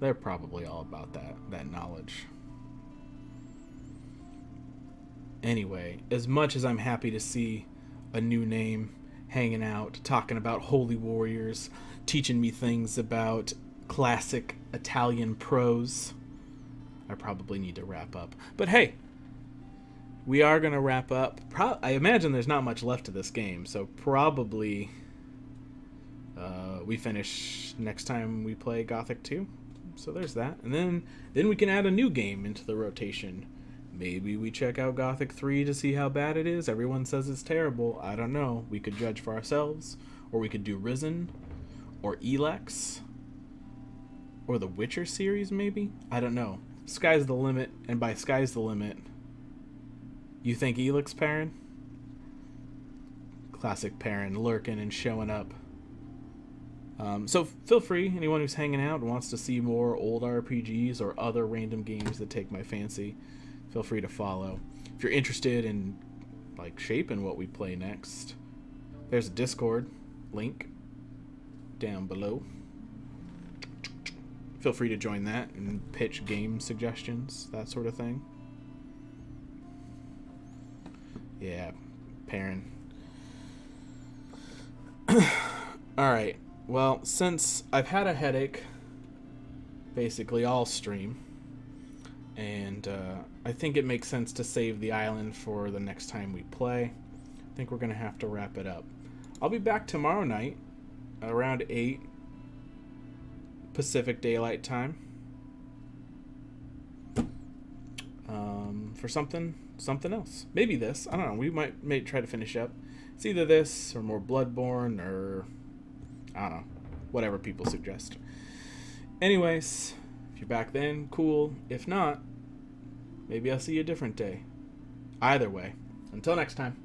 They're probably all about that knowledge. Anyway, as much as I'm happy to see a new name hanging out, talking about holy warriors, teaching me things about classic Italian prose, I probably need to wrap up. But hey, we are going to wrap up. I imagine there's not much left to this game, so probably we finish next time we play Gothic 2. So there's that. And then we can add a new game into the rotation. Maybe we check out Gothic 3 to see how bad it is. Everyone says it's terrible. I don't know. We could judge for ourselves. Or we could do Risen. Or Elex. Or the Witcher series, maybe? I don't know. Sky's the limit. And by sky's the limit, you think Elex, Perrin? Classic Perrin lurking and showing up. So feel free, anyone who's hanging out and wants to see more old RPGs or other random games that take my fancy, feel free to follow. If you're interested in like shaping what we play next, there's a Discord link down below. Feel free to join that and pitch game suggestions, that sort of thing. Yeah, Perrin. Alright, well, since I've had a headache basically all stream, and I think it makes sense to save the island for the next time we play, I think we're going to have to wrap it up. I'll be back tomorrow night around 8 Pacific Daylight Time for something else. Maybe this. I don't know. We may try to finish up. It's either this or more Bloodborne or I don't know. Whatever people suggest. Anyways, if you're back then, cool. If not, maybe I'll see you a different day. Either way, until next time.